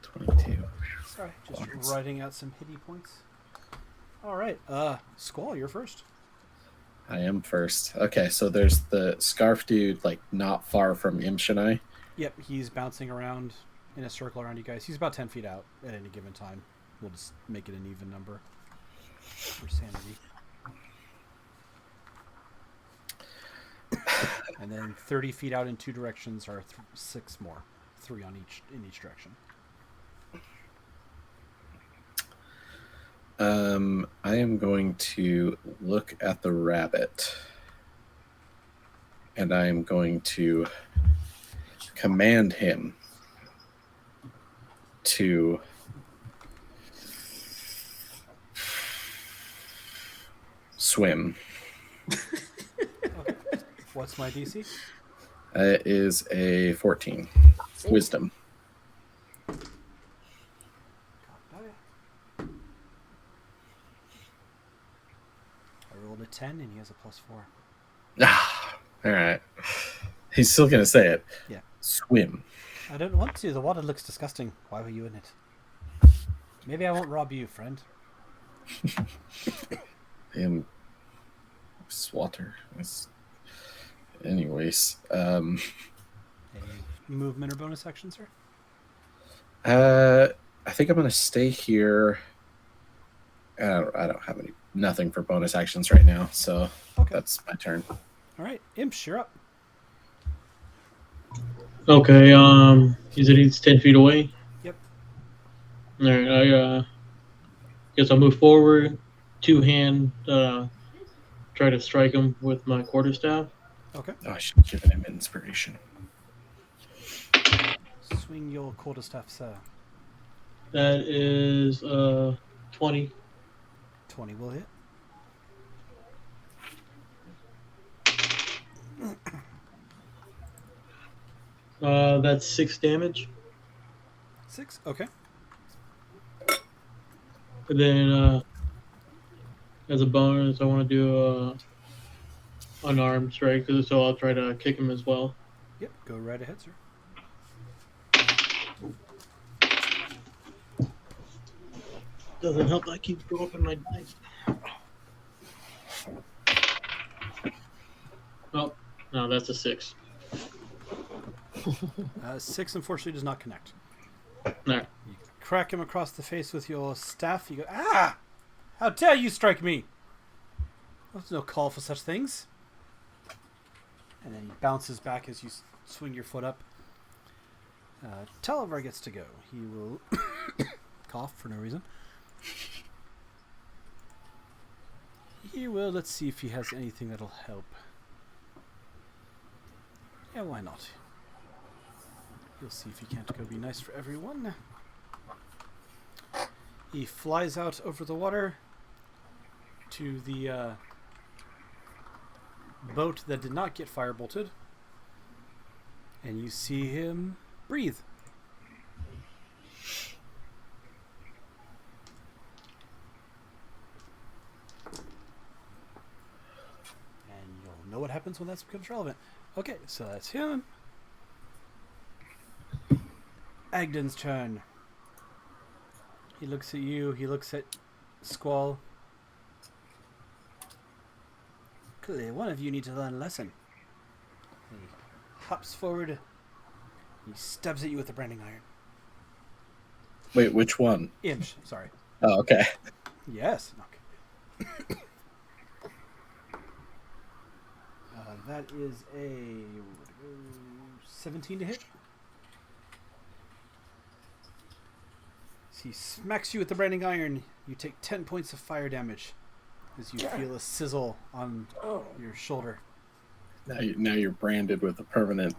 22. Sorry, just Bards. writing out some hitty points. All right, Squall, you're first. I am first. Okay, so there's the scarf dude, like, not far from Imshanai. Yep, he's bouncing around in a circle around you guys. He's about 10 feet out at any given time. We'll just make it an even number for sanity. And then 30 feet out in two directions are 6 more. 3 on in each direction. I am going to look at the rabbit. And I am going to command him to swim. Okay. What's my DC? It is a 14. Wisdom. I rolled a 10 and he has a +4. Ah, all right. He's still going to say it. Yeah. Swim. I don't want to. The water looks disgusting. Why were you in it? Maybe I won't rob you, friend. And swatter. Anyways. Any movement or bonus action, sir? I think I'm going to stay here. I don't have nothing for bonus actions right now, so Okay. that's my turn. All right, Imps, you're up. Okay, you said he's 10 feet away? Yep. Alright, I guess I'll move forward, two-hand, try to strike him with my quarterstaff. Okay. Oh, I should have given him inspiration. Swing your quarterstaff, sir. That is 20. 20 will hit. That's 6 damage. 6? Okay. And then, as a bonus, I want to do unarmed strike, so I'll try to kick him as well. Yep, go right ahead, sir. Doesn't help that I keep dropping my dice. Oh, no, that's a 6. 6 unfortunately does not connect. No. You crack him across the face with your staff. You go, ah! How dare you strike me! There's no call for such things. And then he bounces back as you swing your foot up. Talivar gets to go. He will cough for no reason. He will. Let's see if he has anything that'll help. Yeah, why not? He'll see if he can't go be nice for everyone. He flies out over the water to the boat that did not get firebolted. And you see him breathe. And you'll know what happens when that becomes relevant. Okay, so that's him. Agden's turn. He looks at you. He looks at Squall. Clearly, one of you need to learn a lesson. He hops forward. He stabs at you with the branding iron. Wait, which one? Imsh, sorry. Oh, okay. Yes. Okay. That is a 17 to hit. He smacks you with the branding iron. You take 10 points of fire damage as you feel a sizzle on your shoulder. Now you're branded with a permanent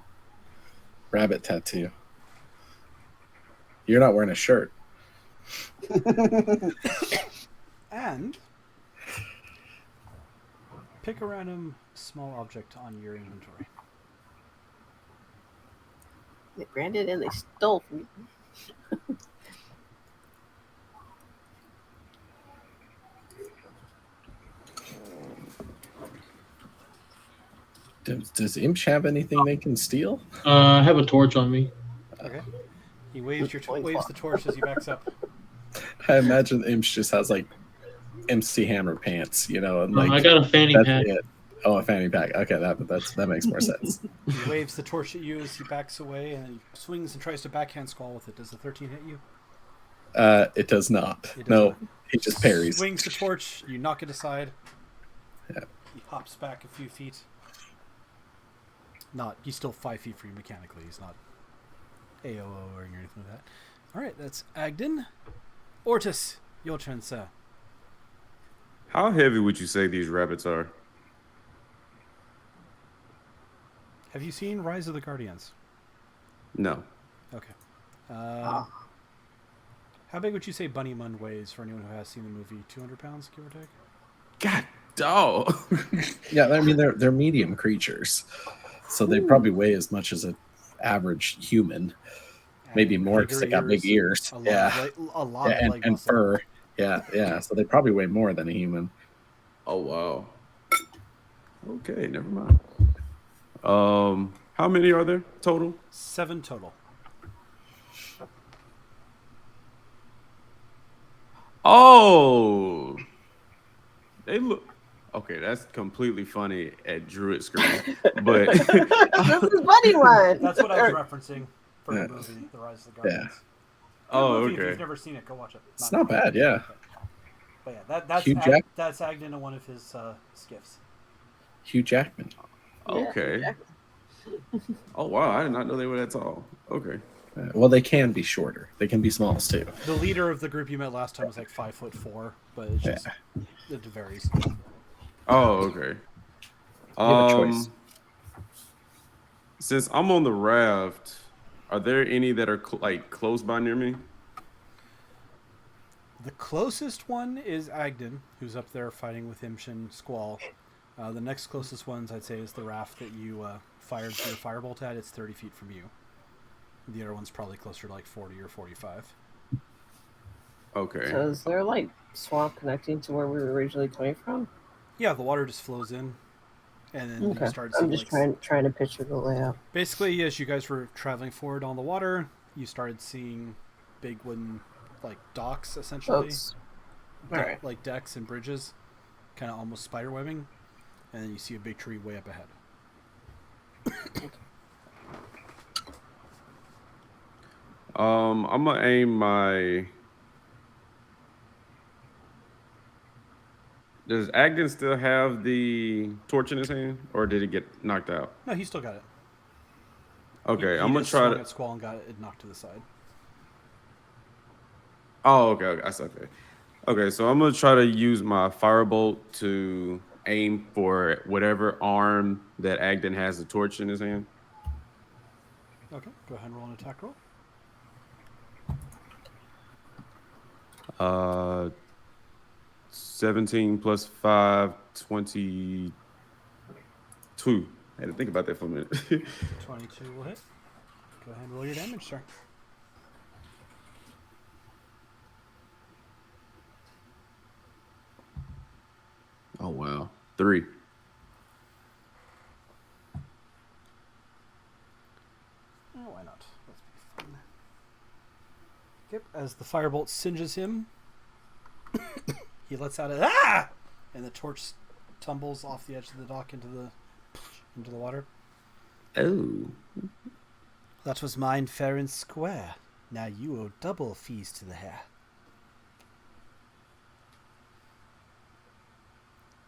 rabbit tattoo. You're not wearing a shirt. And pick a random small object on your inventory. They branded and they stole from you. Does Imsh have anything they can steal? I have a torch on me. Okay. He waves waves the torch as he backs up. I imagine Imsh just has like MC Hammer pants, and like I got a fanny that's pack. it. Oh, a fanny pack. Okay, that makes more sense. He waves the torch at you as he backs away, and he swings and tries to backhand Squall with it. Does the 13 hit you? It does not. It does No, not. he just parries. Swings the torch. You knock it aside. Yeah. He hops back a few feet. He's still 5 feet for you mechanically. He's not AOO or anything like that. All right, that's Agden. Ortis, your turn, sir. How heavy would you say these rabbits are? Have you seen Rise of the Guardians? No. Okay. How big would you say Bunny Mun weighs for anyone who has seen the movie? 200 pounds, give or take? God, dog. Yeah, I mean they're medium creatures, so they probably weigh as much as an average human, maybe more because they got big ears. A lot Yeah, of leg and muscle. fur. Yeah. So they probably weigh more than a human. Oh wow. Okay, never mind. How many are there total? 7 total. Oh, they look. Okay, that's completely funny at Druid screen, but This is Bunny one. That's what I was referencing for the movie, The Rise of the Guardians. oh, Movie, If okay. you've never seen it, go watch it. It's not bad. Yeah. But yeah, that's Hugh Jack- that's Agden in one of his skiffs. Hugh Jackman. Okay. Oh wow, I did not know they were that tall. Okay. Well, they can be shorter. They can be smalls too. The leader of the group you met last time was like 5'4", but it's just it varies. Oh, okay. You have a choice. Since I'm on the raft, are there any that are close by near me? The closest one is Agden, who's up there fighting with Imshin Squall. The next closest ones, I'd say, is the raft that you fired your firebolt at. It's 30 feet from you. The other one's probably closer to like 40 or 45. Okay. So is there like swamp connecting to where we were originally coming from? Yeah, the water just flows in, and then you start I'm seeing just like, trying to picture the layout. basically, as you guys were traveling forward on the water, you started seeing big wooden like docks, essentially, Boats. Alright. like decks and bridges, kind of almost spider webbing, and then you see a big tree way up ahead. I'm gonna aim my. Does Agden still have the torch in his hand, or did it get knocked out? No, he still got it. Okay, He I'm gonna just try swung to. at Squall and got it knocked to the side. Oh, okay, that's okay. Okay, so I'm gonna try to use my firebolt to aim for whatever arm that Agden has the torch in his hand. Okay, go ahead and roll an attack roll. 17 plus 5, 22. I had to think about that for a minute. 22 will hit. Go ahead and roll your damage, sir. Oh wow, 3. Oh, why not? Let's be fun. Yep, as the firebolt singes him, he lets out a ah, and the torch tumbles off the edge of the dock into the water. Oh. That was mine fair and square. Now you owe double fees to the hare.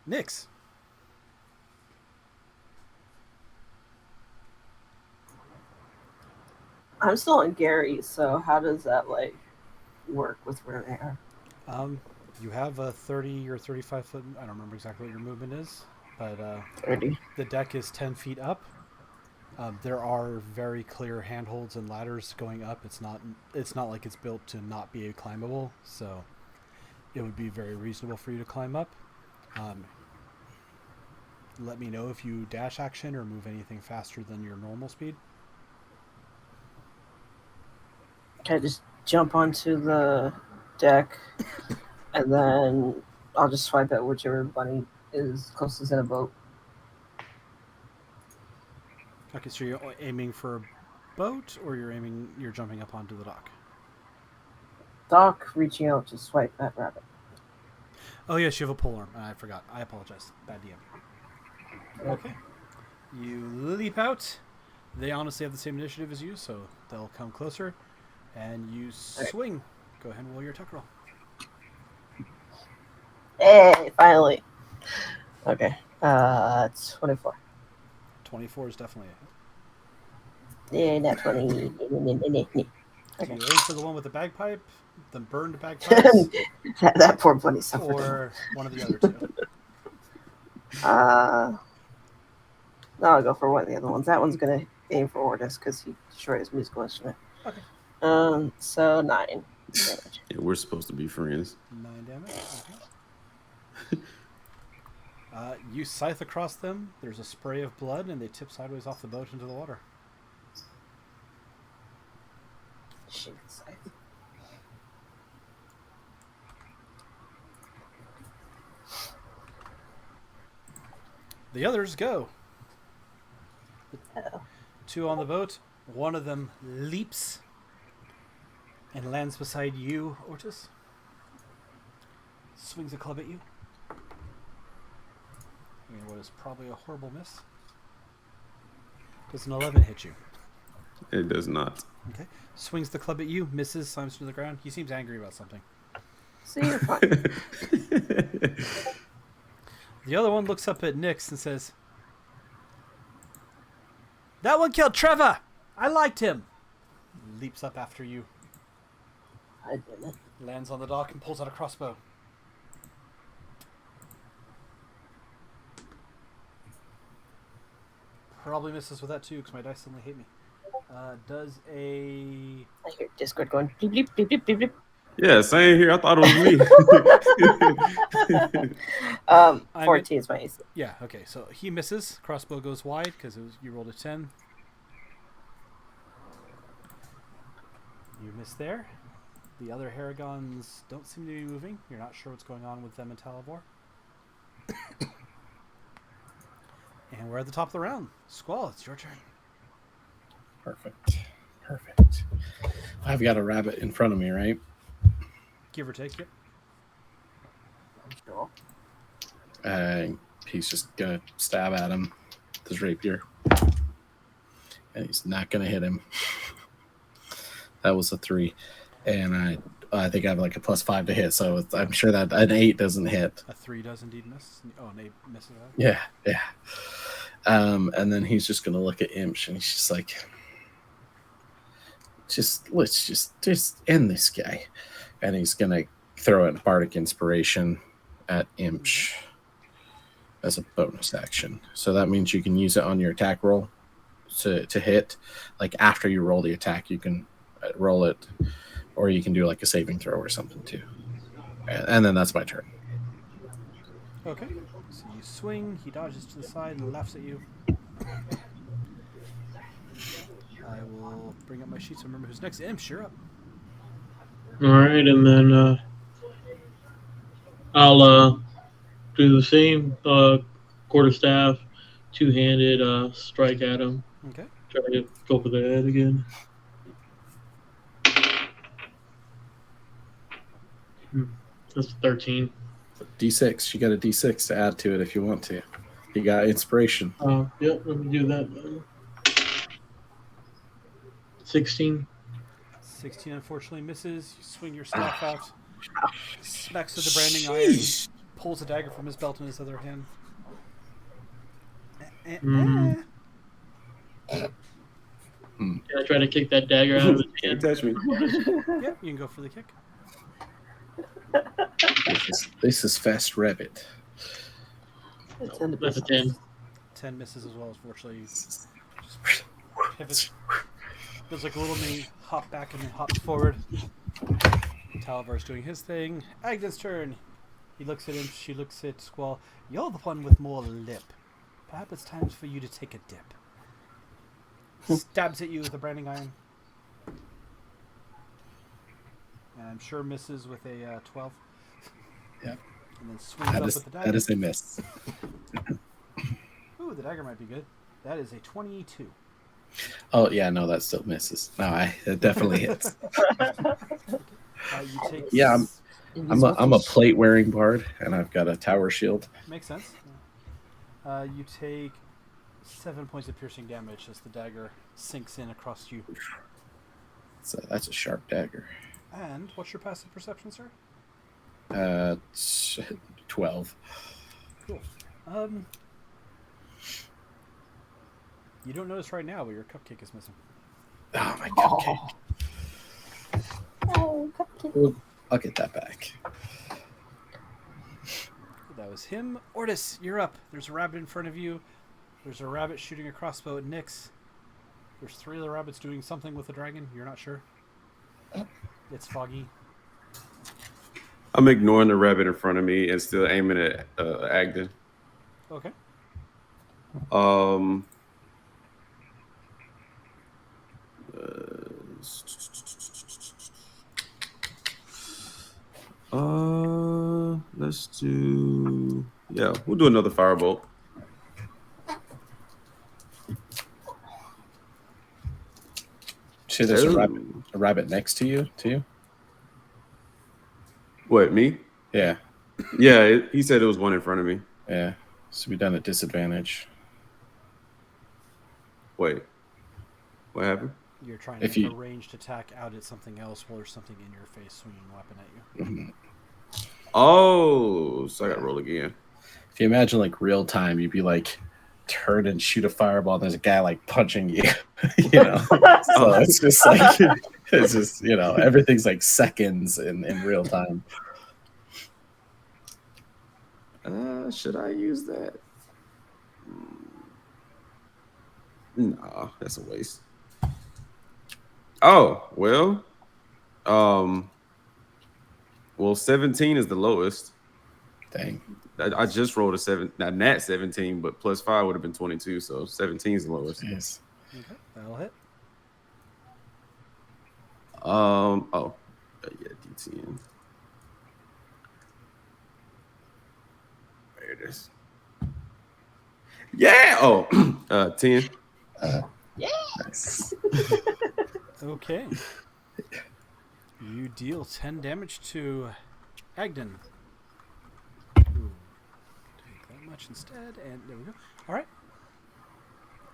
Nix. I'm still on Gary, so how does that like work with Rare? You have a 30 or 35 foot. I don't remember exactly what your movement is, but 30. the deck is 10 feet up. There are very clear handholds and ladders going up. It's not like it's built to not be climbable, so it would be very reasonable for you to climb up. Let me know if you dash action or move anything faster than your normal speed. Can I just jump onto the deck and then I'll just swipe at whichever bunny is closest in a boat? Okay, so you're aiming for a boat, or you're jumping up onto the dock? Doc reaching out to swipe at rabbit. Oh yes, you have a polearm. I forgot. I apologize. Bad DM. Okay. You leap out. They honestly have the same initiative as you, so they'll come closer. And you swing. Go ahead and roll your attack roll. Hey, finally. Okay. 24. 24 is definitely a hit. Yeah, not 20. So you aim for the one with the bagpipe, the burned bagpipes, that poor bunny suffered. or one of the other two. No, I'll go for one of the other ones. That one's gonna aim for Ordis because he destroyed his musical instrument. Okay. So 9 damage. Yeah, we're supposed to be friends. 9 damage. Okay. You scythe across them. There's a spray of blood, and they tip sideways off the boat into the water. Shit, scythe. The others go. Oh. 2 on the boat. One of them leaps and lands beside you, Ortis. Swings a club at you. And what is probably a horrible miss. Does an 11 hit you? It does not. Okay. Swings the club at you, misses, slams to the ground. He seems angry about something. See, you're fine. The other one looks up at Nyx and says, "That one killed Trevor! I liked him!" Leaps up after you, I didn't. lands on the dock, and pulls out a crossbow. Probably misses with that too, because my dice suddenly hate me. Does a... I hear Discord going bleep bleep bleep bleep bleep bleep. Yeah, same here. I thought it was me. 14 is my AC. Yeah, okay, so he misses. Crossbow goes wide, because you rolled a 10. You missed there. The other Haragons don't seem to be moving. You're not sure what's going on with them and Talavor. And we're at the top of the round. Squall, it's your turn. Perfect. I've got a rabbit in front of me, right? Give or take, yep. Sure. He's just gonna stab at him with his rapier, and he's not gonna hit him. That was a 3, and I think I have like a +5 to hit, so I'm sure that an 8 doesn't hit. A 3 does indeed miss. Oh, an 8 misses that. Yeah. And then he's just gonna look at Imsh, and he's just like, let's just end this guy. And he's gonna throw in Bardic Inspiration at Imsh as a bonus action. So that means you can use it on your attack roll to hit. Like after you roll the attack, you can roll it, or you can do like a saving throw or something too. And then that's my turn. Okay. So you swing, he dodges to the side and laughs at you. I will bring up my sheets and remember who's next. Imsh, you're up. All right, and then I'll do the same quarterstaff, two-handed strike at him. Okay. Try to go for the head again. That's 13. D6. You got a D6 to add to it if you want to. You got inspiration. Yep, let me do that then. 16. 16 unfortunately misses. You swing your staff out, smacks with the branding iron, pulls a dagger from his belt in his other hand. Can I try to kick that dagger out of his Can't hand? touch me. Yep, you can go for the kick. This is Fast Rabbit. That's a 10. 10 misses as well, unfortunately. Just pivots. Does like a little mini hop back and then hops forward. Talavar's doing his thing. Agnes' turn. He looks at him. She looks at Squall. You're the one with more lip. Perhaps it's time for you to take a dip. Stabs at you with a branding iron. And I'm sure misses with a 12. Yep. And then swings up with the dagger. That is a miss. Ooh, the dagger might be good. That is a 22. Oh yeah, no, that still misses. No, it definitely hits. You take Yeah, I'm a plate wearing bard, and I've got a tower shield. Makes sense. You take 7 points of piercing damage as the dagger sinks in across you. So that's a sharp dagger. And what's your passive perception, sir? 12. Cool. You don't notice right now, but your cupcake is missing. Oh my cupcake. Oh, cupcake. I'll get that back. That was him. Ortis, you're up. There's a rabbit in front of you. There's a rabbit shooting a crossbow at Nyx. There's 3 other rabbits doing something with a dragon. You're not sure. It's foggy. I'm ignoring the rabbit in front of me and still aiming at Agden. Okay. Let's do. Yeah, we'll do another firebolt. See, there's a rabbit next to you, too. What, me? Yeah, Yeah, he said it was one in front of me. yeah. So we done at disadvantage. Wait, what happened? You're trying to make a ranged attack out at something else while there's something in your face swinging a weapon at you. Oh, so I gotta roll again. If you imagine like real time, you'd be like turn and shoot a fireball. And there's a guy like punching you, you know. So it's just like it's just everything's like seconds in real time. Should I use that? Nah, that's a waste. Oh, well. Well, 17 is the lowest. Dang. I just rolled a nat 17, but plus 5 would have been 22, so 17 is the lowest. Yes. Okay, that'll hit. Yeah, D10. There it is. Yeah. Oh, 10. Nice. Okay. You deal 10 damage to Agden. Ooh, take that much instead, and there we go. All right.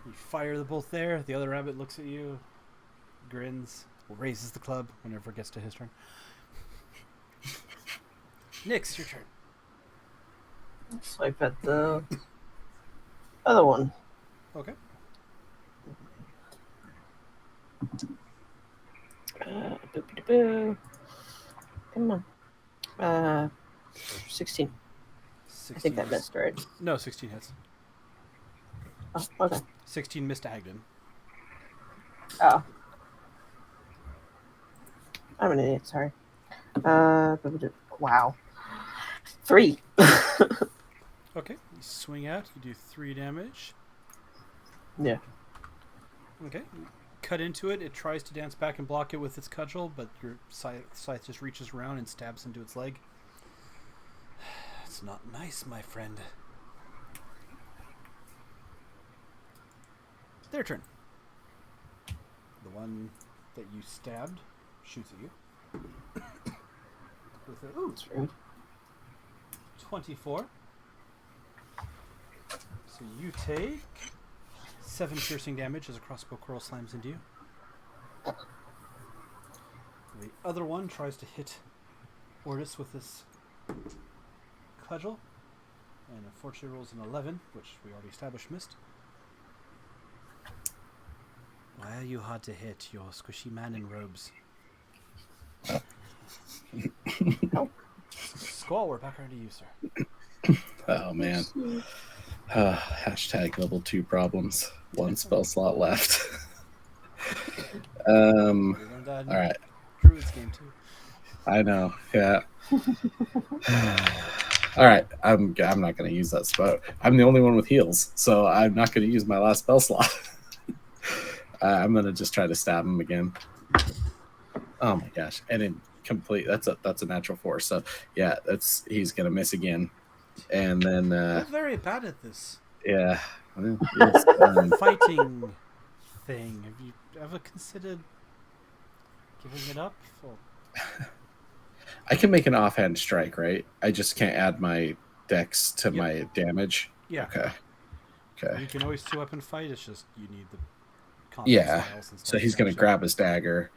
You fire the bolt there. The other rabbit looks at you, grins, raises the club whenever it gets to his turn. Nyx, your turn. Swipe at the other one. Okay. Boop-de-boo. Come on. Uh, 16. 16 I think that is- missed, right? No, 16 hits. Oh, okay. 16 missed Agden. Oh. I'm an idiot, sorry. Wow. 3. Okay, you swing out. You do 3 damage. Yeah. Okay, you cut into it. It tries to dance back and block it with its cudgel, but your scythe just reaches around and stabs into its leg. It's not nice, my friend. Their turn. The one that you stabbed shoots at you. With a, That's rude. 24. So you take 7 piercing damage as a crossbow quarrel slams into you. The other one tries to hit Ordis with this cudgel, and unfortunately rolls an 11, which we already established missed. Why are you hard to hit, you squishy man in robes? Squall, we're back around to you, sir. Oh man. Hashtag level 2 problems. 1 spell slot left. You're gonna die in All right. Druid's game too. I know. Yeah. All right. I'm not going to use that spell. I'm the only one with heals, so I'm not going to use my last spell slot. I'm going to just try to stab him again. Oh my gosh! I didn't complete. That's a natural 4. So yeah, he's going to miss again, and then You're very bad at this yeah. Well, yes, fighting thing. Have you ever considered giving it up? Or... I can make an offhand strike, right? I just can't add my dex to Yep. my damage. Yeah. Okay. You can always 2-weapon fight. It's just you need the combat Yeah. styles and stuff. So he's going to actually- grab his dagger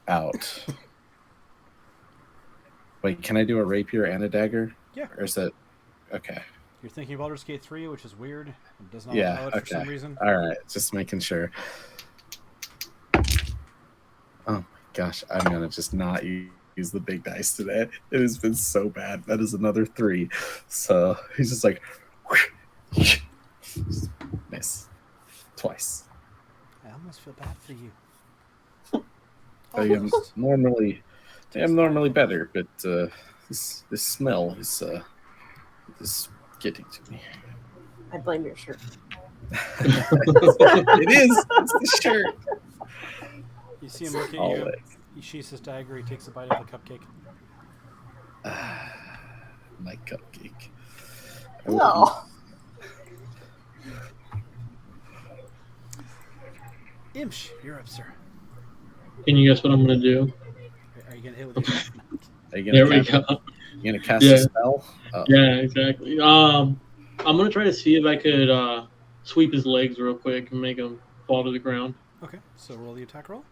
out. Wait, can I do a rapier and a dagger? Yeah. Or is that okay? You're thinking Baldur's Gate 3, which is weird. It does not Yeah, allow it for okay. some reason. All right, just making sure. Oh my gosh, I'm gonna just not use the big dice today. It has been so bad. That is another 3. So he's just like miss twice. I almost feel bad for you. I am Almost. normally better, but this smell is getting to me. I blame your shirt. It is. It's the shirt. You see him look at you. Always. He sheaths his dagger. He takes a bite of the cupcake. My cupcake. No. Imsh, you're up, sir. Can you guess what I'm gonna do? Are you gonna hit with your Are you There gonna we cast, go. you gonna cast Yeah. a spell? Oh. Yeah, exactly. I'm gonna try to see if I could sweep his legs real quick and make him fall to the ground. Okay, so roll the attack roll.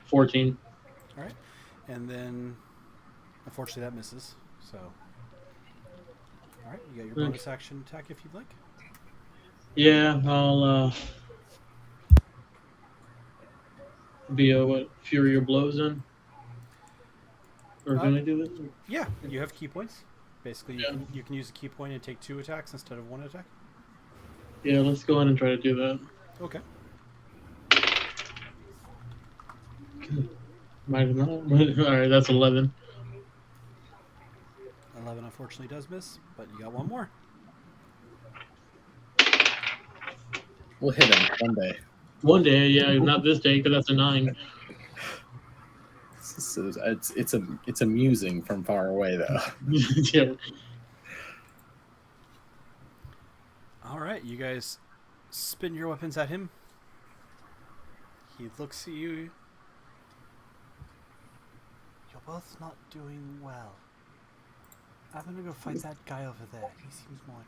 14. All right, and then unfortunately that misses. So, all right, you got your bonus action attack if you'd like. Yeah, I'll be a Fury of Blows then. Or can I do this? Yeah, you have key points. Basically, Yeah. you can use a key point and take 2 attacks instead of 1 attack. Yeah, let's go ahead and try to do that. Okay. Might have not. Alright, that's 11. 11 unfortunately does miss, but you got 1 more. We'll hit him one day. One day, yeah, not this day, because that's a 9. It's amusing from far away though. Yeah. All right, you guys spin your weapons at him. He looks at you. You're both not doing well. I'm gonna go fight that guy over there. He seems more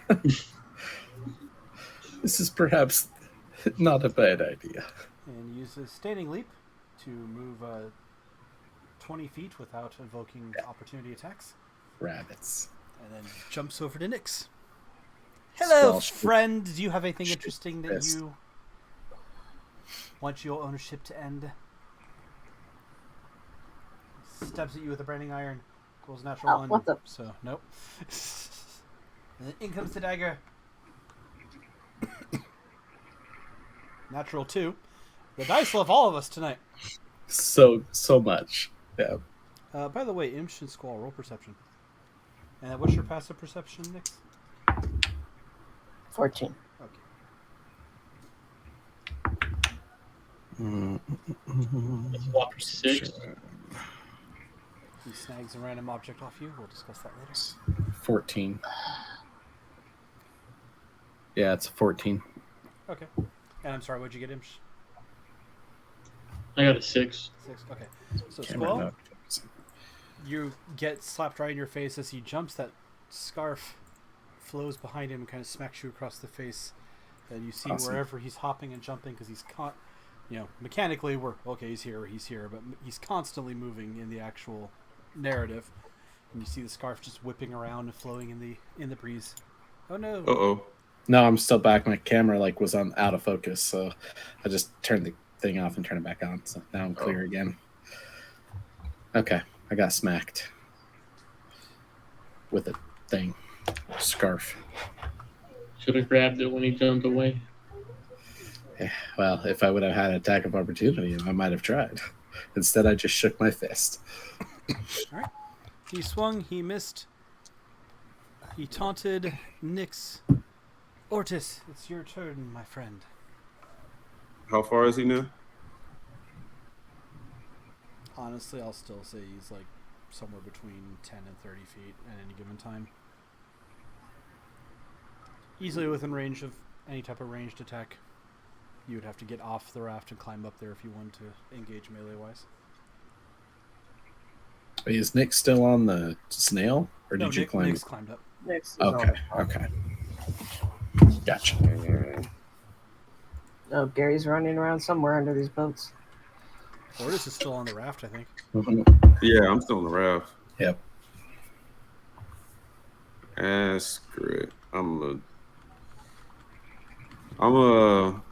interesting. This is perhaps not a bad idea. And use a standing leap to move 20 feet without invoking opportunity attacks. Rabbits. And then jumps over to Nyx. Hello, Squall. friend. Do you have anything interesting that Yes. you want your ownership to end? Steps at you with a branding iron. Rolls natural Oh, one. what the- So nope. And then in comes the dagger. Natural 2. The dice love all of us tonight. So much. Yeah. By the way, Imps and Squall, roll perception. And what's your passive perception, Nick? 14. Okay. That's whopping 6. He snags a random object off you. We'll discuss that later. 14. Yeah, it's a 14. Okay. And I'm sorry, what'd you get, Imps? I got a 6. 6. Okay. So Can't Squall, remember. you get slapped right in your face as he jumps. That scarf flows behind him and kind of smacks you across the face. And you see Awesome. wherever he's hopping and jumping because he's caught. Mechanically we're okay. He's here, but he's constantly moving in the actual narrative. And you see the scarf just whipping around and flowing in the breeze. Oh no! Uh-oh. No, I'm still back. My camera was on out of focus, so I just turned the thing off and turned it back on. So now I'm clear again. Okay, I got smacked with a thing, scarf. Should have grabbed it when he jumped away. Yeah, well, if I would have had an attack of opportunity, I might have tried. Instead, I just shook my fist. All right. He swung. He missed. He taunted Nyx. Ortis, it's your turn, my friend. How far is he now? Honestly, I'll still say he's like somewhere between 10 and 30 feet at any given time. Easily within range of any type of ranged attack. You would have to get off the raft and climb up there if you wanted to engage melee-wise. Wait, is Nick still on the snail, or No, did you climb? Nyx climbed up. Next is Okay, okay. Gotcha. Oh, Gary's running around somewhere under these boats. Ortis is still on the raft, I think. Yeah, I'm still on the raft. Yep. Screw it. I'm gonna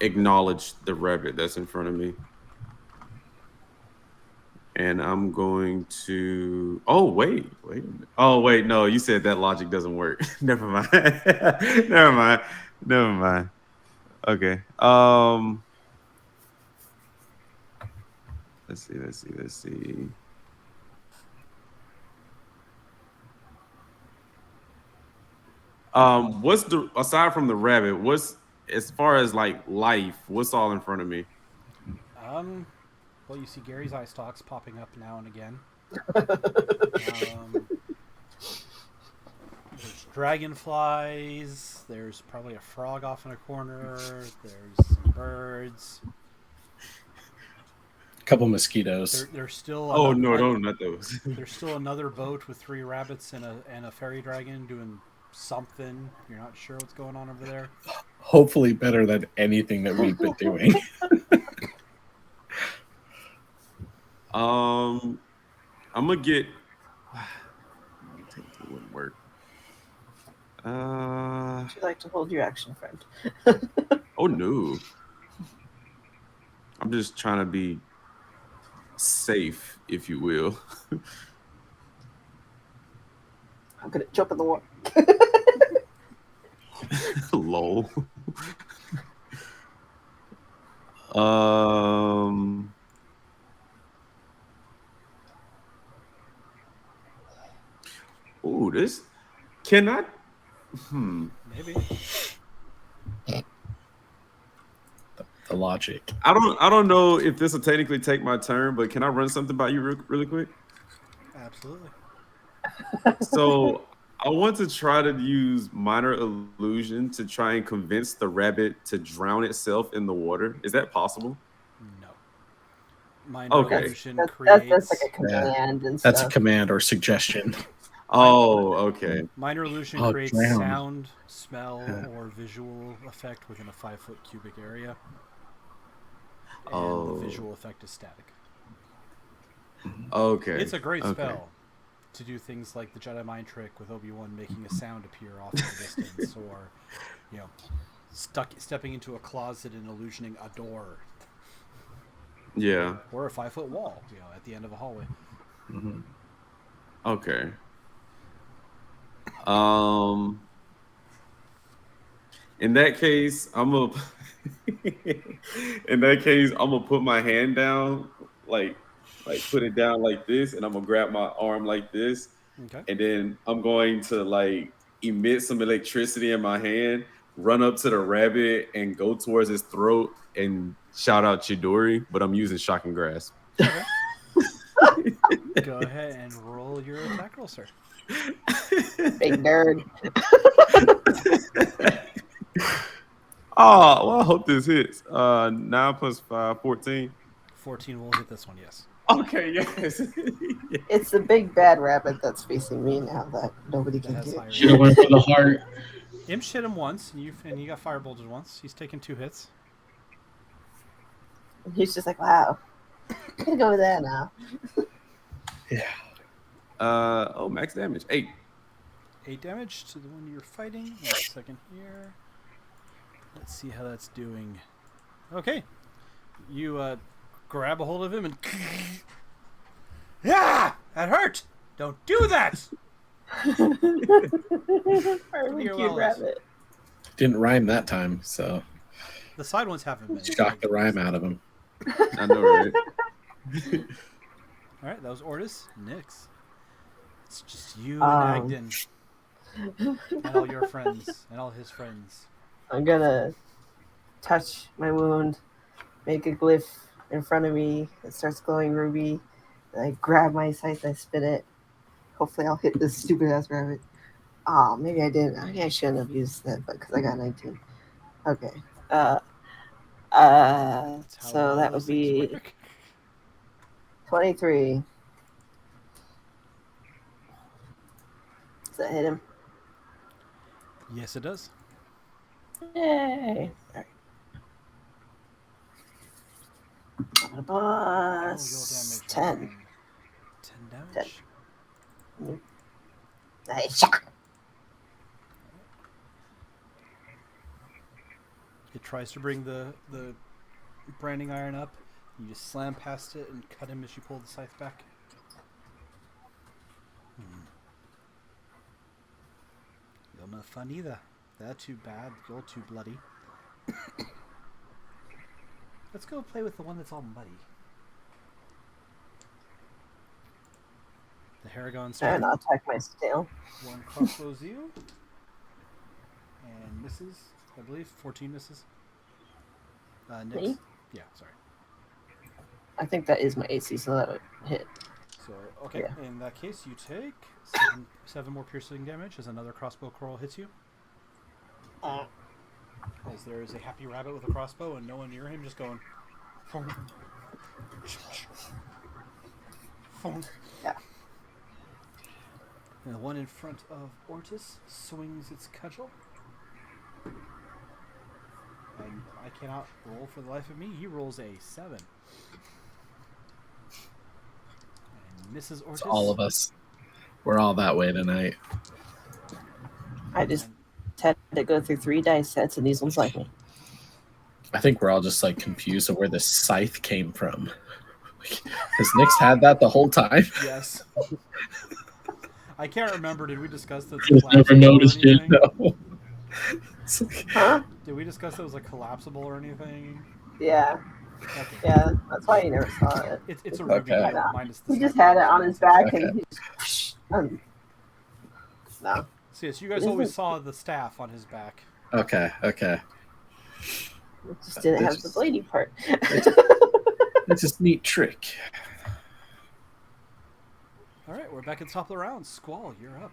acknowledge the rabbit that's in front of me. And I'm going to. Oh wait. Oh wait, no. You said that logic doesn't work. Never mind. Never mind. Okay. Let's see. What's aside from the rabbit? What's as far as like life? What's all in front of me? Well, you see Gary's eye stalks popping up now and again. There's dragonflies. There's probably a frog off in a corner. There's some birds. A couple mosquitoes. There's still. Oh no, not those. There's still another boat with 3 rabbits and a fairy dragon doing something. You're not sure what's going on over there. Hopefully better than anything that we've been doing. I'm gonna get. It wouldn't work. Would you like to hold your action, friend? Oh no. I'm just trying to be safe, if you will. I'm gonna jump in the water. Lol. Ooh, this cannot. Maybe. The logic. I don't know if this will technically take my turn, but can I run something by you really quick? Absolutely. So I want to try to use minor illusion to try and convince the rabbit to drown itself in the water. Is that possible? No. Minor Okay. illusion That's creates. like a command and That's stuff. a command or suggestion. Oh, okay. Minor illusion Oh, creates drown. sound, smell, or visual effect within a 5-foot cubic area. And Oh. the visual effect is static. Okay. It's a great Okay. spell to do things like the Jedi mind trick with Obi-Wan making a sound appear off in the distance, or stepping into a closet and illusioning a door, Yeah. or a 5-foot wall, at the end of a hallway. Mm-hmm. Okay. In that case, in that case, I'm gonna put my hand down, like put it down like this, and I'm gonna grab my arm like this, Okay. and then I'm going to like emit some electricity in my hand, run up to the rabbit, and go towards his throat and shout out Chidori, but I'm using shocking grasp. Okay. Go ahead and roll your attack roll, sir. Big nerd. Oh, well, I hope this hits. 9 plus 5, 14. 14 will hit this one, yes. Okay, yes. It's the big bad rabbit that's facing me now that nobody That can has get. higher Should have went for the heart. Imp hit him once, and he got firebolted once. He's taken 2 hits. And he's just like, wow. I'm gonna go with that now. Max damage 8. 8 damage to the one you're fighting. 1 second here. Let's see how that's doing. Okay. You grab a hold of him and... Yeah! That hurt! Don't do that! Really You're cute well rabbit. Didn't rhyme that time, so The side ones haven't been. shocked the rhyme out of him. I know, right? Alright, that was Ortis. Nyx. It's just you and Agden. And all your friends. And all his friends. I'm gonna touch my wound, make a glyph in front of me that starts glowing ruby. And I grab my scythe, I spin it. Hopefully, I'll hit this stupid ass rabbit. Oh, maybe I didn't. Maybe I shouldn't have used that, but because I got 19. Okay. That's how So all that those would things be work. 23. Does that hit him? Yes, it does. Yay! Alright. Roll your Plus damage. 10. 10 damage. Nice. It tries to bring the branding iron up. You just slam past it and cut him as you pull the scythe back. You're not fun either. They're too bad. You're too bloody. Let's go play with the one that's all muddy. The Haragon's turn. And I'll attack my tail. One crossbows you. And misses, I believe. 14 misses. Nyx. Me? Yeah, sorry. I think that is my AC, so that would hit. So, okay, Yeah. in that case, you take 7 more piercing damage as another crossbow quarrel hits you. As there is a happy rabbit with a crossbow and no one near him just going... Phone. Phone. Yeah. And the one in front of Ortis swings its cudgel. And I cannot roll for the life of me. He rolls a 7. And misses Ortis. It's all of us. We're all that way tonight. I just had to go through 3 dice sets, and these ones like me. I think we're all just like confused of where the scythe came from. Has Nyx had that the whole time? Yes. I can't remember. Did we discuss that? Just never noticed it. No. It's like, Huh? Did we discuss it was like collapsible or anything? Yeah. Okay. Yeah, that's why you never saw it. It's a ruby Okay. minus the He just sniper. had it on his back, Okay. and he just... No. So yes, you guys always saw the staff on his back. okay. It just didn't have the bladey part. It's just a neat trick. All right, we're back at the top of the round. Squall, you're up.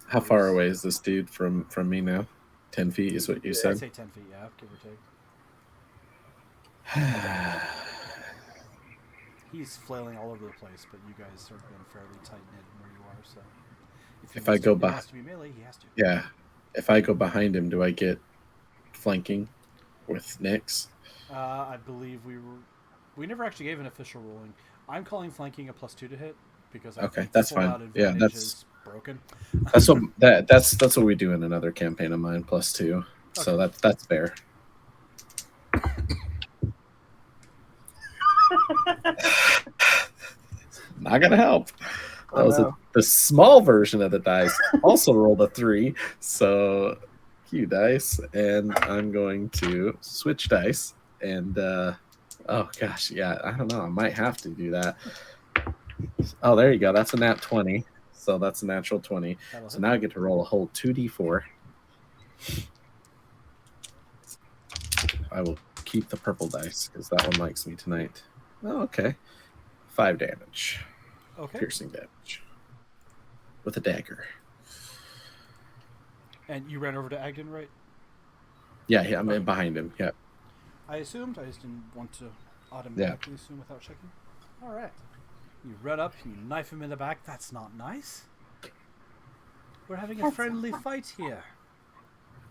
How far away is this dude from me now? 10 feet is what you I'd said? say 10 feet, yeah, give or take. He's flailing all over the place, but you guys are being fairly tight knit where you are. So If I go he back- has to be melee, he has to. Yeah. If I go behind him, do I get flanking with Nyx? I believe we never actually gave an official ruling. I'm calling flanking a +2 to hit because I Okay, think that's the fine. full-out Yeah, advantage that's- is broken. That's what that's what we do in another campaign of mine, +2. So Okay. that's fair. Not gonna help. That Oh, was no. the small version of the dice. Also rolled a 3. So cue dice, and I'm going to switch dice. And oh gosh, yeah, I don't know. I might have to do that. Oh, there you go. That's a nat 20. So that's a natural 20. That'll So hit. now I get to roll a whole 2d4. I will keep the purple dice because that one likes me tonight. Oh, okay. 5 damage. Okay. Piercing damage. With a dagger. And you ran over to Agden, right? Yeah, I'm in behind him. Yeah. I assumed. I just didn't want to automatically assume without checking. All right. You run up and you knife him in the back. That's not nice. We're having a That's friendly fight here.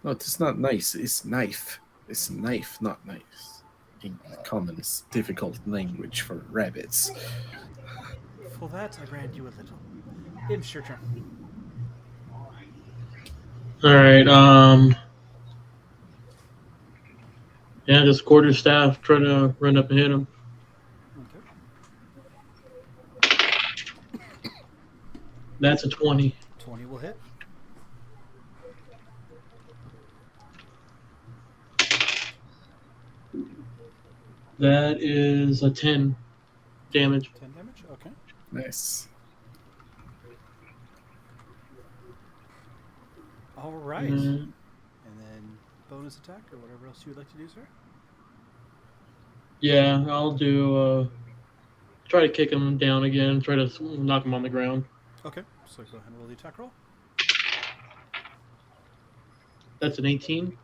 No, it's not nice. It's knife. It's knife, not nice. In common is difficult language for rabbits. For that, I grant you a little. Imps, your turn. All right. Yeah, this quarterstaff try to run up and hit him. Okay. That's a 20. 20 will hit. That is a 10 damage. 10 damage? Okay. Nice. All right. And then bonus attack or whatever else you would like to do, sir? Yeah, I'll do. Try to kick him down again. Try to knock him on the ground. Okay. So go ahead and roll the attack roll. That's an 18.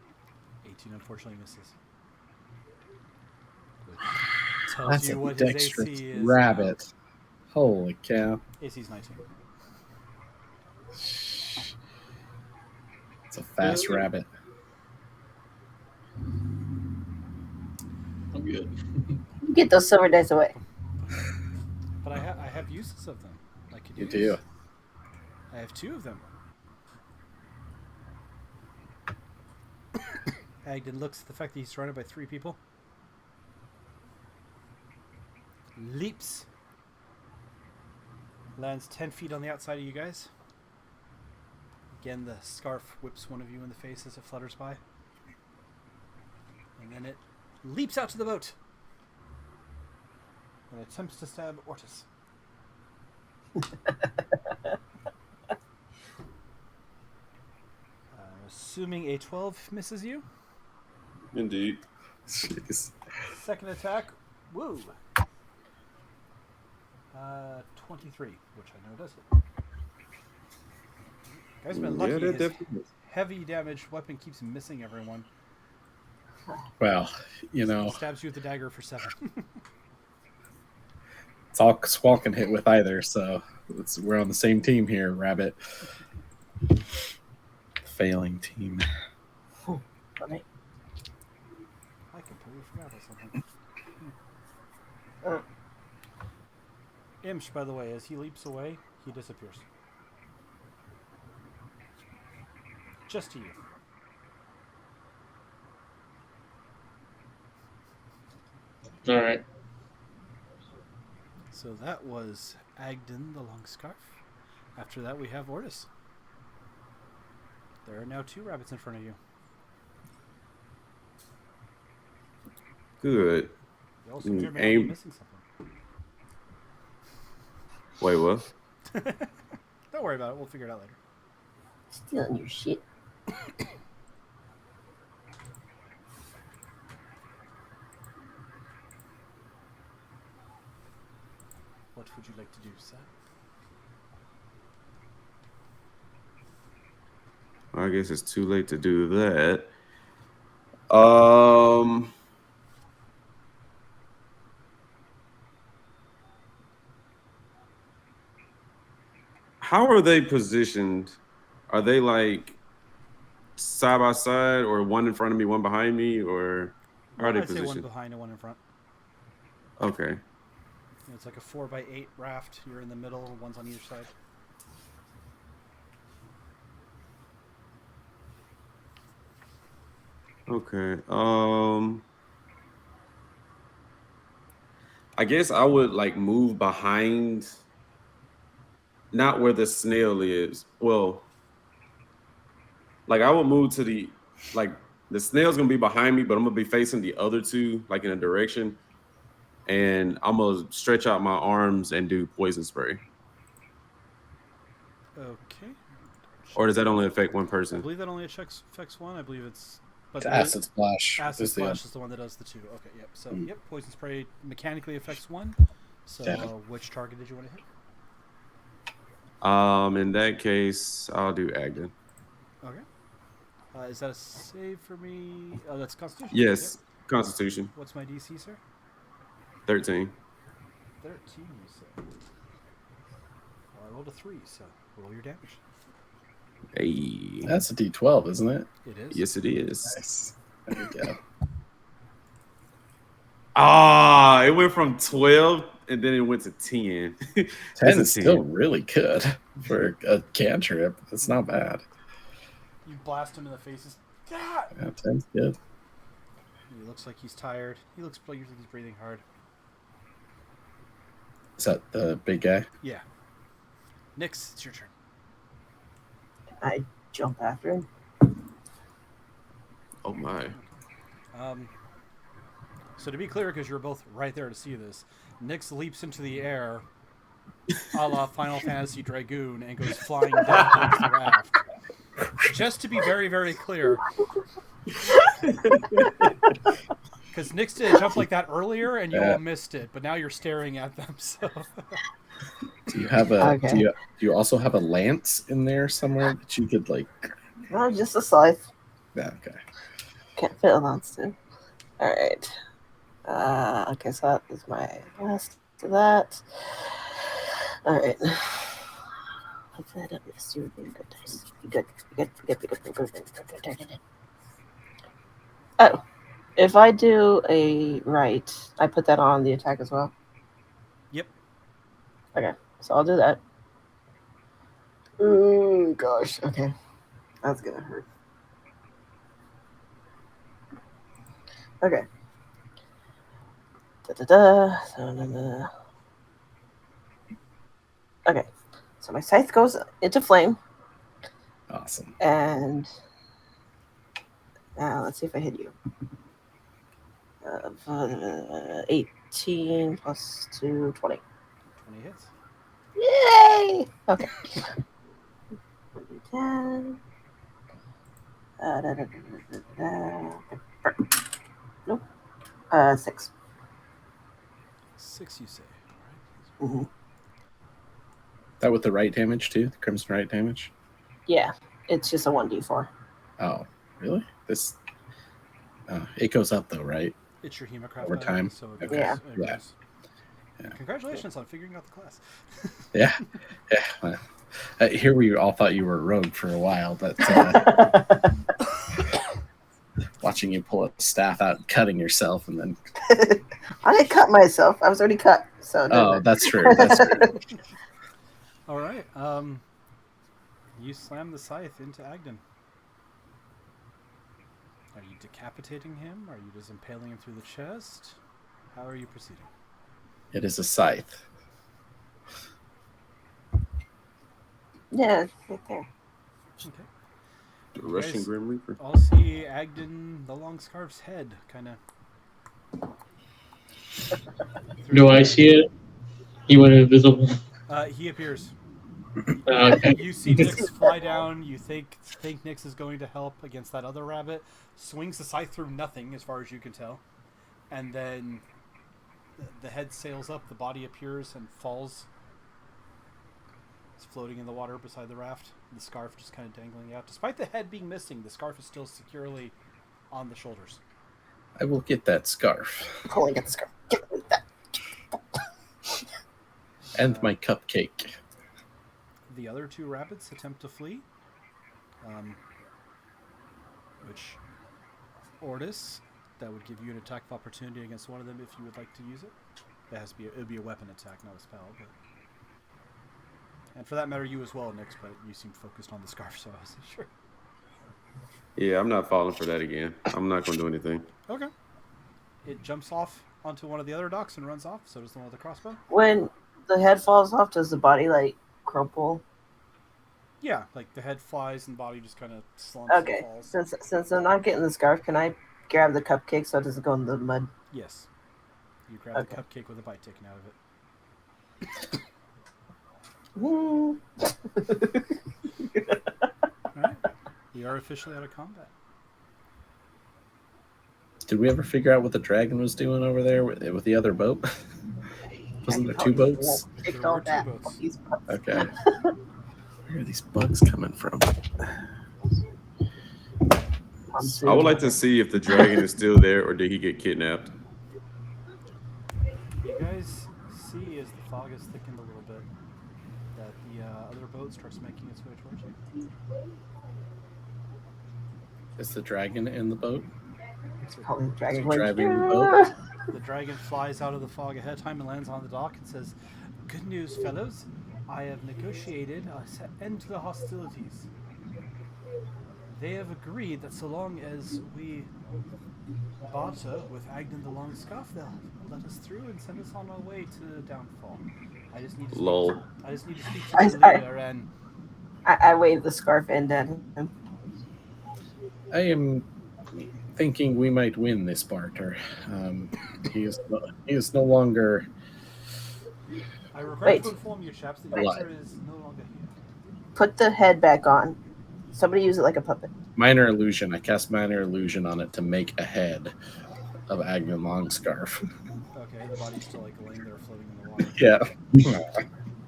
18 unfortunately misses. Which tells That's you a what his dexterous AC is. rabbit. Holy cow. AC's 19. It's a fast rabbit. I'm good. Get those silver dice away. But I have uses of them. I could You use. do. I have 2 of them. Agden looks at the fact that he's surrounded by 3 people. Leaps. Lands 10 feet on the outside of you guys. Again, the scarf whips one of you in the face as it flutters by. And then it leaps out to the boat. And attempts to stab Ortis. Assuming a 12 misses you. Indeed. Jeez. Second attack, woo! 23, which I know does hit. Guy's been lucky. Yeah, that His definitely. heavy damage weapon keeps missing everyone. Well, you He know, stabs you with the dagger for 7. it's all Squall can hit with either, so we're on the same team here, Rabbit. Failing team. Funny. I completely forgot about something. Imsh, by the way, as he leaps away, he disappears. Just to you. All right. So that was Agden the Long Scarf. After that, we have Ortis. There are now 2 rabbits in front of you. Good. You also may be Aim. missing something. Wait, what? Don't worry about it. We'll figure it out later. Stealing your shit. What would you like to do, sir? I guess it's too late to do that. How are they positioned? Are they like side by side, or one in front of me, one behind me, or how are they I'd say one positioned? behind and one in front. Okay. It's like a 4x8 raft. You're in the middle. One's on either side. Okay. I guess I would like move behind not where the snail is. Well, like I will move to the like the snail's gonna be behind me, but I'm gonna be facing the other two, like in a direction, and I'm gonna stretch out my arms and do poison spray. Okay. Or does that only affect one I person? believe that only affects one. I believe it's. But Acid splash. Acid is the splash is the one that does the two. Okay, yep. So, yep, poison spray mechanically affects one. So, Yeah. which target did you want to hit? In that case, I'll do Agden. Okay. Is that a save for me? Oh, that's Constitution. Yes, Yep. Constitution. What's my DC, sir? 13. 13, you say. Well, I rolled a 3, so roll your damage. Hey. That's a D12, isn't it? It is. Yes, it is. Nice. There we go. Ah, it went from 12 and then it went to 10. 10 is still really good for a cantrip. That's not bad. You blast him in the faces. God! Yeah, 10's good. He looks like he's tired. He looks like he's breathing hard. Is that the big guy? Yeah. Nyx, it's your turn. I jump after him. Oh my. So to be clear, because you're both right there to see this, Nyx leaps into the air, a la Final Fantasy Dragoon, and goes flying down towards the raft. Just to be very, very clear, because Nyx did a jump like that earlier, and you all missed it, but now you're staring at them. So, Do you have a? Okay. Do you also have a lance in there somewhere that you could like? No, just a scythe. Yeah, okay. Can't fit a lance too. All right. Okay, so that is my last to that. All right. Hopefully I don't miss you. Good dice. Good. Oh, if I do a right, I put that on the attack as well. yep. Okay, so I'll do that. Oh gosh. Okay, that's gonna hurt. Okay. Okay, so my scythe goes into flame, Awesome. and now let's see if I hit you. 18 plus 2, 20. 20 hits. Yay! Okay. 10. Nope. 6. 6, you say. All right. Mm-hmm. That with the right damage too? The crimson right damage? Yeah, it's just a 1d4. Oh, really? This it goes up though, right? It's your hemocraft Over die, time? so it Okay. Yeah. goes. Yeah. Yeah. Congratulations on figuring out the class. Yeah. Yeah. Here we all thought you were a rogue for a while, but watching you pull a staff out and cutting yourself and then I didn't cut myself. I was already cut. So oh, that's true. That's true. All right. You slam the scythe into Agden. Are you decapitating him? Are you just impaling him through the chest? How are you proceeding? It is a scythe. Yeah, right there. Okay. The Russian guys- Grim Reaper. I'll see Agden, the long scarf's head, kind of. Do I see it? He went invisible. He appears. Okay. You see Nyx fly down. You think Nyx is going to help against that other rabbit. Swings the scythe through nothing, as far as you can tell, and then the head sails up. The body appears and falls. It's floating in the water beside the raft. The scarf just kind of dangling out. Despite the head being missing, the scarf is still securely on the shoulders. I will get that scarf. Pulling at the scarf. Get with that. And my cupcake. The other two rabbits attempt to flee. Which, Ordis, that would give you an attack of opportunity against one of them if you would like to use it. That has to be it would be a weapon attack, not a spell. But, and for that matter, you as well, Nyx. But you seem focused on the scarf, so I wasn't sure. Yeah, I'm not falling for that again. I'm not going to do anything. Okay. It jumps off onto one of the other docks and runs off. So does the one with the crossbow. When the head falls off, does the body like crumple? Yeah, like the head flies and body just kind of slumps and Okay. falls. Since I'm not getting the scarf, can I grab the cupcake so it doesn't go in the mud? Yes. You grab Okay. the cupcake with a bite taken out of it. Hmm. Alright. We are officially out of combat. Did we ever figure out what the dragon was doing over there with the other boat? Wasn't there two boats? Kicked There all were two that. boats. These butts. Okay. Where are these bugs coming from? I would like to see if the dragon is still there or did he get kidnapped. You guys see as the fog has thickened a little bit that the other boat starts making its way towards you. Is the dragon in the boat? It's probably the dragon Is he going, driving the boat? The dragon flies out of the fog ahead of time and lands on the dock and says, "Good news, fellows. I have negotiated an end to the hostilities. They have agreed that so long as we barter with Agnan the Long Scarf, they'll let us through and send us on our way to downfall. I just need to speak Lol. to the leader and I wave the scarf end at him. I am thinking we might win this barter. He is no longer. I regret Wait. to inform you, chaps, that Alive. your leader is no longer here." Put the head back on. Somebody use it like a puppet. Minor illusion. I cast minor illusion on it to make a head of Agnan Longscarf. Okay, the body's still like laying there floating in the water. Yeah.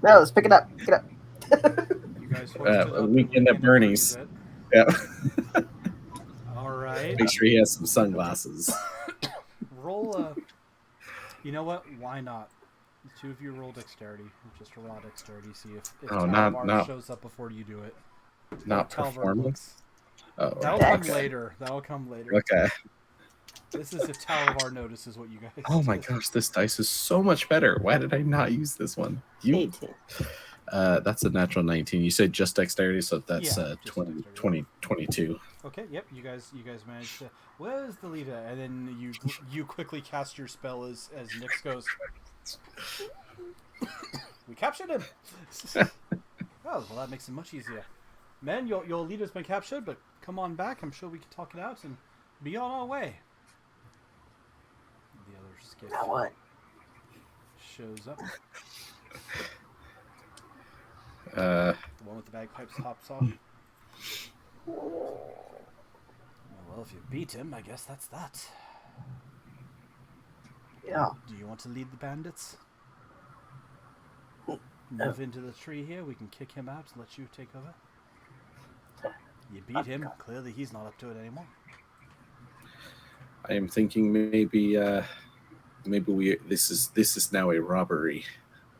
No, let's pick it up. Pick it up. You guys hoist it A up weekend at Bernie's. it. Yeah. Alright. Make sure he has some sunglasses. Roll a... You know what? Why not? The two of you roll dexterity. Just a raw dexterity. See if Talvar shows up before you do it. Not Talvar performance. Oh, That'll right. come later. That'll come later. Okay. This is if Talvar notices what you guys Oh my did. gosh, this dice is so much better. Why did I not use this one? 18. That's a natural 19. You said just dexterity, so that's Yeah, just 20, dexterity. 20, 22. Okay, yep, you guys managed to... Where's the leader? And then you quickly cast your spell as Nyx goes... We captured him! Oh, well, that makes it much easier. Men, your leader's been captured, but come on back. I'm sure we can talk it out and be on our way. The other skiff Now what? shows up. Uh, The one with the bagpipes hops off. Well, if you beat him, I guess that's that. Yeah. Do you want to lead the bandits? Move into the tree here. We can kick him out and let you take over. You beat him. Clearly, he's not up to it anymore. I am thinking maybe we this is now a robbery,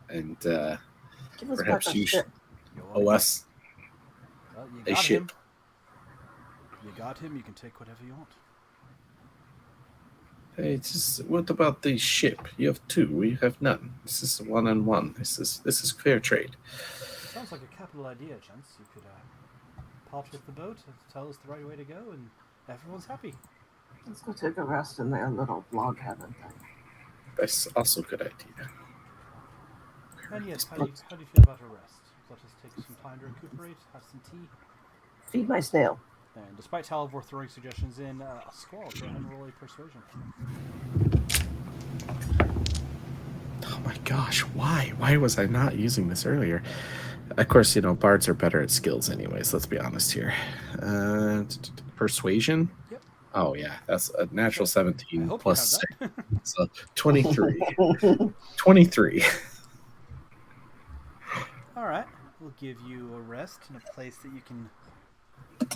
and Give us perhaps back our you should ship. owe us Well, you a got ship. him. You got him. You can take whatever you want. Hey, it's just, what about the ship? You have two. We have none. This is one-on-one. This is fair trade. Sounds like a capital idea, gents. You could part with the boat, tell us the right way to go, and everyone's happy. Let's go take a rest in their little log cabin thing. That's also a good idea. And yes, how do you feel about a rest? Let us take some time to recuperate, have some tea. Feed my snail. And despite Talivor throwing suggestions in, Squall, go ahead and roll a persuasion. Oh my gosh, why? Why was I not using this earlier? Of course, bards are better at skills anyways, let's be honest here. Persuasion? Yep. Oh yeah, that's a natural I 17 hope plus you have that. so 23. 23. Alright, we'll give you a rest in a place that you can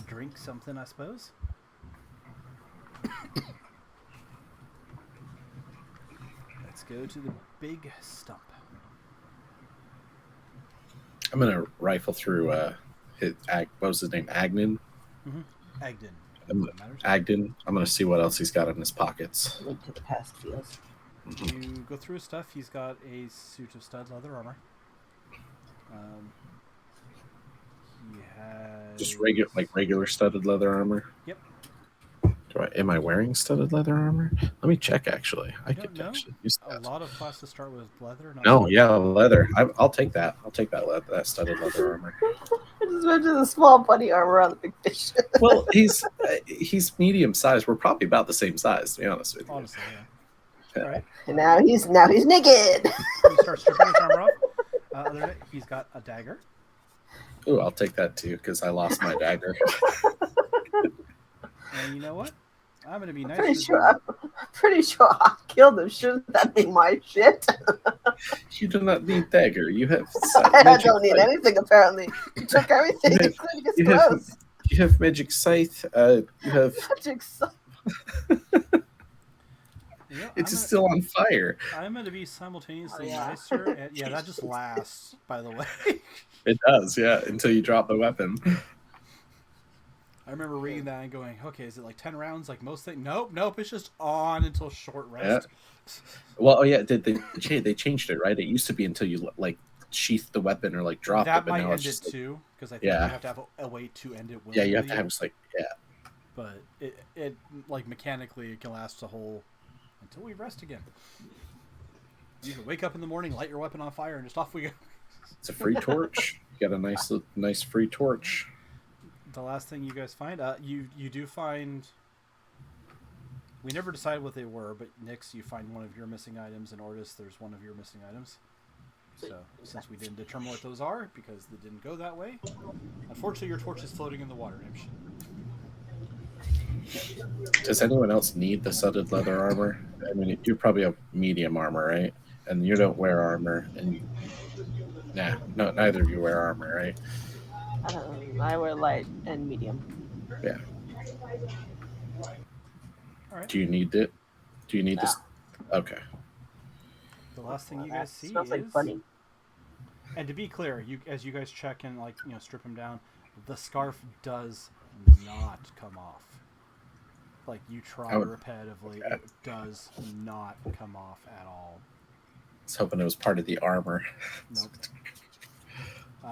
drink something, I suppose. Let's go to the big stump. I'm gonna rifle through what was his name? Agnan? Agden. Agden. I'm gonna see what else he's got in his pockets. Link to the past feels. You go through his stuff. He's got a suit of stud leather armor. He has Just regular studded leather armor. Yep. Am I wearing studded leather armor? Let me check. Actually, I could No, actually use a that. lot of classes start with leather. Not No, studded. yeah, leather. I'll take that. I'll take that studded leather armor. I just imagine the small bunny armor on the big fish. Well, he's medium sized. We're probably about the same size, to be honest with you. Honestly, yeah. All right. And now he's naked. You start stripping his armor off. Other than that, he's got a dagger. Ooh, I'll take that too because I lost my dagger. And you know what? I'm going to be nice. Pretty sure I killed him. Shouldn't that be my shit? You do not need dagger. You have. I magic don't need scythe. anything, apparently. You took everything, You have- including his you have- clothes. You have magic scythe. You have. Magic scythe. You know, It's still on fire. I'm going to be simultaneously Oh, yeah. nicer. And, yeah, that just lasts, by the way. It does, yeah, until you drop the weapon. I remember reading that and going, okay, is it like 10 rounds like most things? Nope, it's just on until short rest. Well, oh yeah, they changed it, right? It used to be until you like sheath the weapon or like drop it, That but might now end it's it just like, too, because I think Yeah. you have to have a way to end it. yeah, you have to willingly. have just like But it like mechanically it can last a whole until we rest again. You can wake up in the morning, light your weapon on fire, and just off we go. it's a free torch. You got a nice free torch. The last thing you guys find, you do find. We never decided what they were, but Nyx, you find one of your missing items, and Ortis, there's one of your missing items. So, since we didn't determine what those are, because they didn't go that way, unfortunately your torch is floating in the water, Imsh. Does anyone else need the studded leather armor? I mean, you probably have medium armor, right? And you don't wear armor, and no, neither of you wear armor, right? I wear light and medium. Yeah. All right. Do you need it? Do you need this? Okay. The last thing you That guys see smells is, like bunny. and to be clear, as you guys check and strip him down, the scarf does not come off. Like you try repetitively, it does not come off at all. I was hoping it was part of the armor. Nope.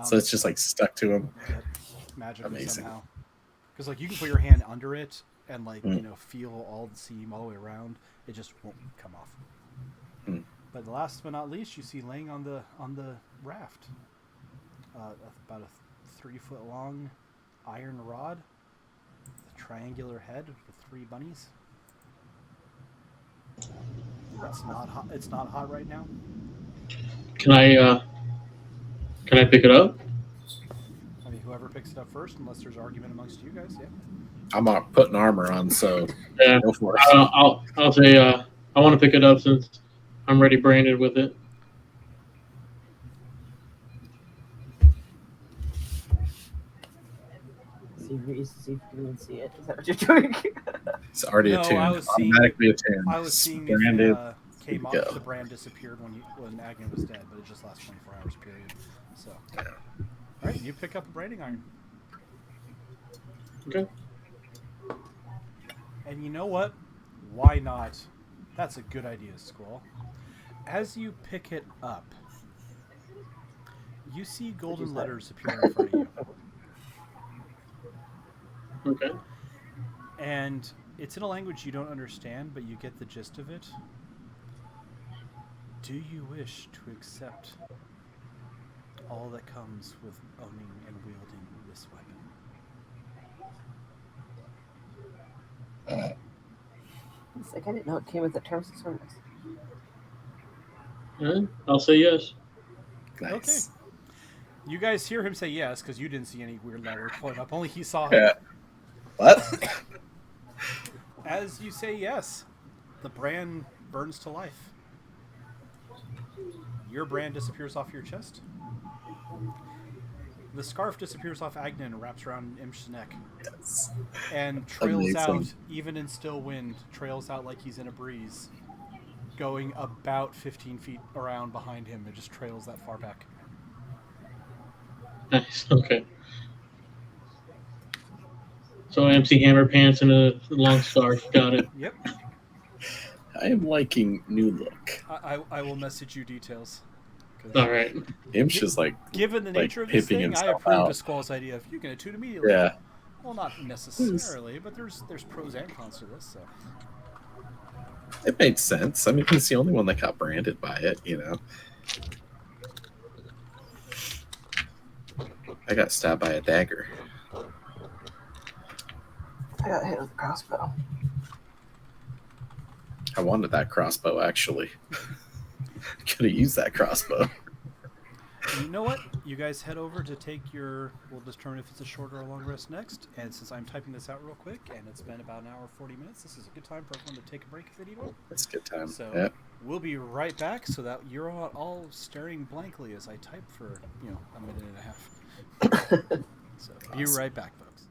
So it's just like stuck to him. Yep, magically Amazing. somehow. Because like you can put your hand under it and like feel all the seam all the way around. It just won't come off. Mm. But last but not least, you see laying on the raft, about a 3-foot long iron rod, with a triangular head with 3 bunnies. It's not hot. It's not hot right now. Can I pick it up? I mean, whoever picks it up first, unless there's argument amongst you guys, yeah. I'm putting armor on, so Yeah. go for it. I'll say I want to pick it up since I'm already branded with it. See if you can see it. Is that what you're doing? It's already No, attuned. I was seeing- Automatically attuned. I was It's seeing branded. if came Good to off, go. the brand disappeared when Agnes was dead, but it just lasts 24 hours period. So, all right, you pick up a branding iron, Okay. and you know what? Why not? That's a good idea, Squall. As you pick it up, you see golden letters appear in front of you, Okay. and it's in a language you don't understand, but you get the gist of it. Do you wish to accept all that comes with owning and wielding this weapon? It's like I didn't know it came with the terms of service. All right. I'll say yes. Nice. You guys hear him say yes because you didn't see any weird letters pulling up. Only he saw Yeah. it. What? As you say yes, the brand burns to life. Your brand disappears off your chest. The scarf disappears off Agnan and wraps around Imsh's neck. Yes. And trails Amazing. out, even in still wind, trails out like he's in a breeze, going about 15 feet around behind him. It just trails that far back. Nice. Okay. So MC Hammer pants and a long scarf. Got it. Yep. I am liking new look. I will message you details. 'Cause All right. Imsh is like, given the like nature of this pimping thing, I himself approve out. of Squall's idea of you can attune immediately. yeah. Well, not necessarily, but there's pros and cons to this. So It made sense. I mean, he's the only one that got branded by it, you know. I got stabbed by a dagger. I got hit with a crossbow. I wanted that crossbow, actually. Could have used that crossbow. and you know what? You guys head over to take your. We'll determine if it's a short or a long rest next. And since I'm typing this out real quick, and it's been about an hour 40 minutes, this is a good time for everyone to take a break if they need one. That's a good time. So Yeah. we'll be right back, so that you're all staring blankly as I type for a minute and a half. So be right back, folks.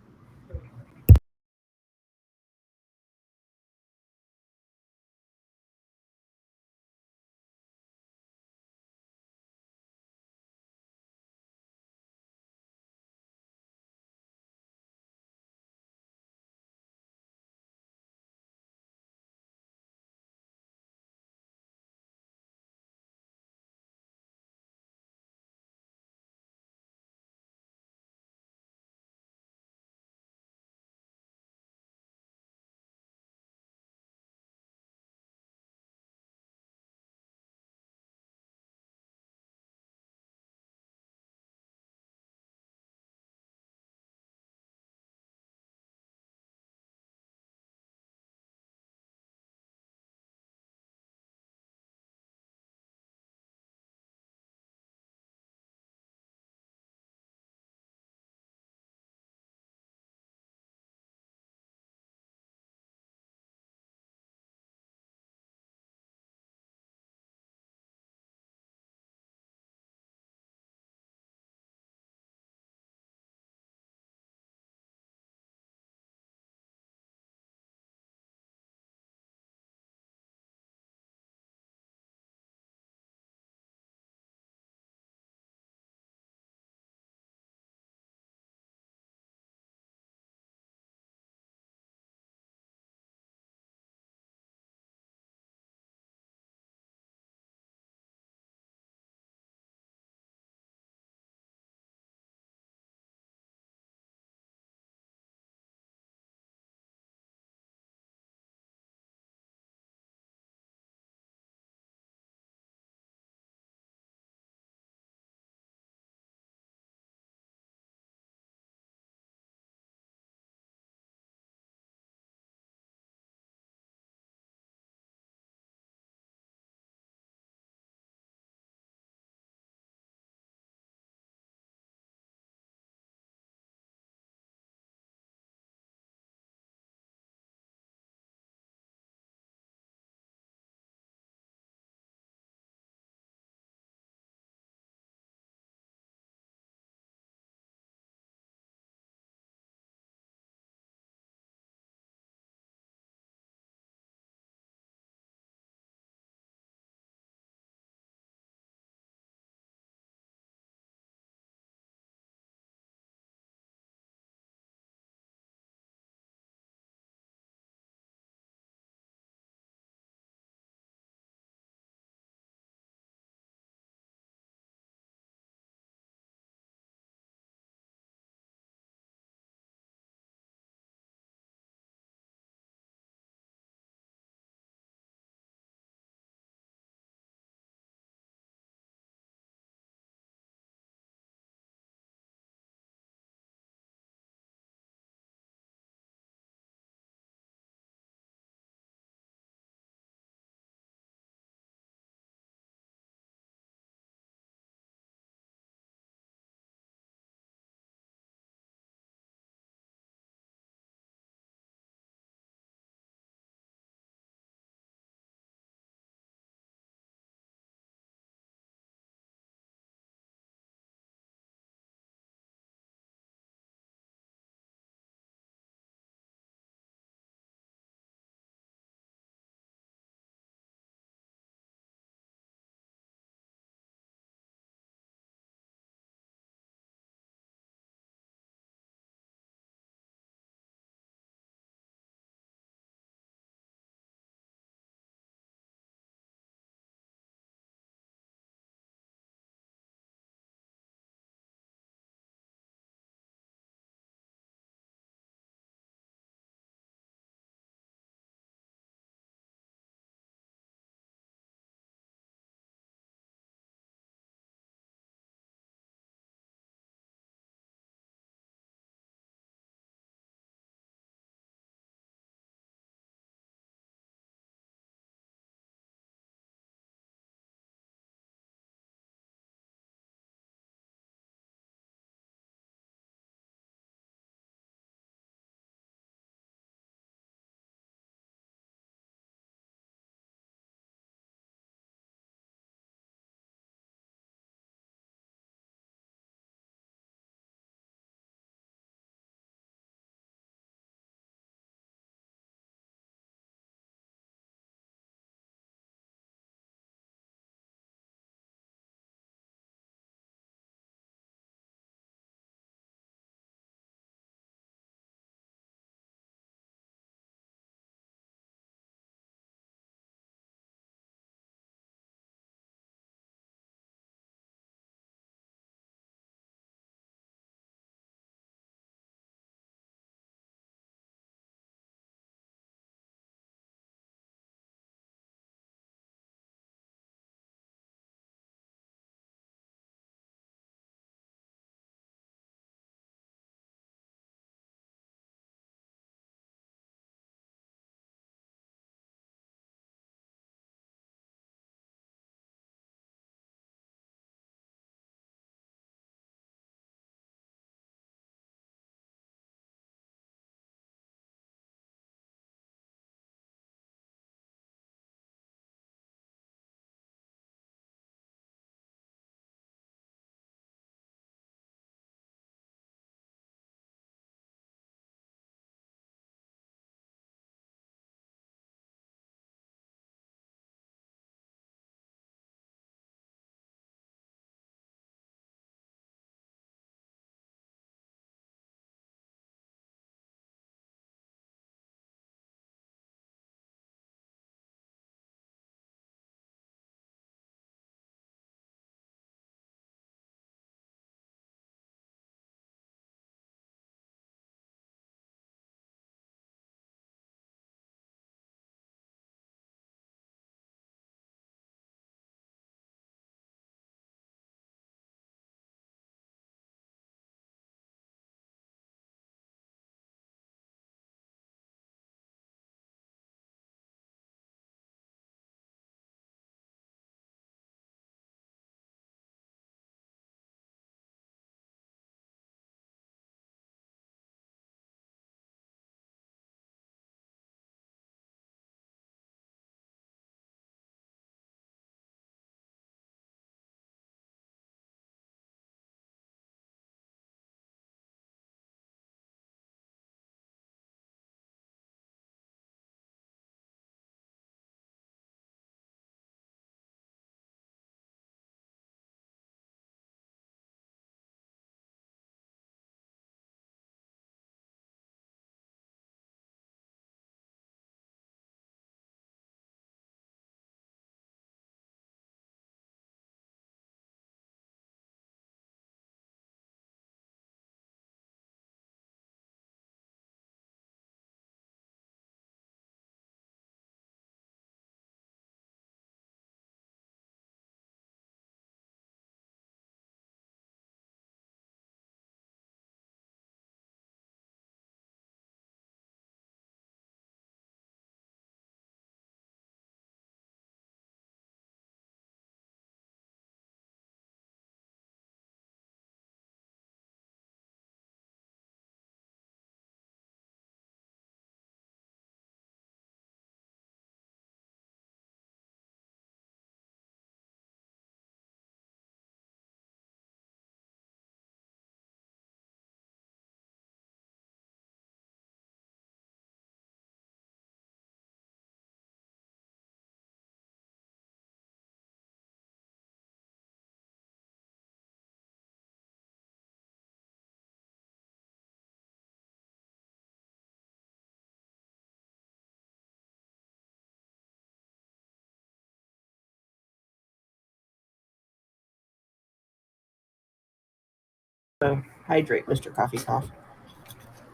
Hydrate, Mr. Coffee Cough.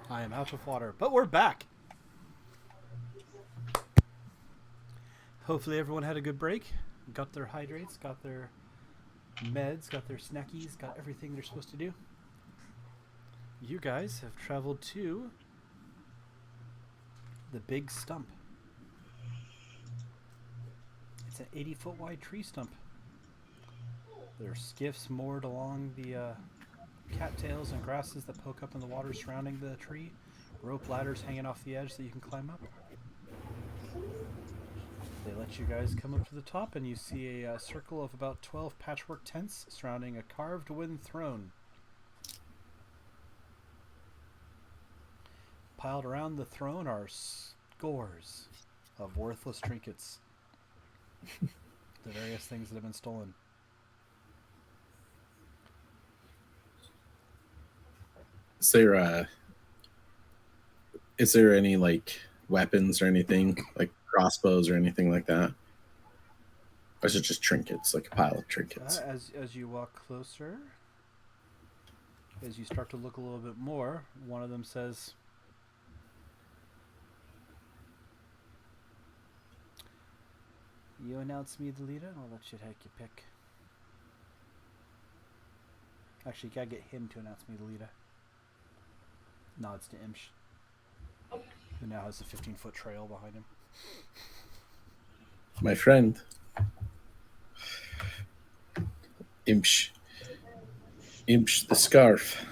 I am out of water, but we're back. Hopefully everyone had a good break, got their hydrates, got their meds, got their snackies, got everything they're supposed to do. You guys have traveled to the big stump. It's an 80-foot wide tree stump. There are skiffs moored along the cattails and grasses that poke up in the water surrounding the tree. Rope ladders hanging off the edge that you can climb up. They let you guys come up to the top, and you see a circle of about 12 patchwork tents surrounding a carved wooden throne. Piled around the throne are scores of worthless trinkets. The various things that have been stolen. Is there any like weapons or anything like crossbows or anything like that? Or is it just trinkets, like a pile of trinkets? As you walk closer, as you start to look a little bit more, one of them says, "You announce me the leader, and I'll let you take your pick." Actually, you gotta get him to announce me the leader. Nods to Imsh, who now has a 15-foot trail behind him. My friend, Imsh the scarf.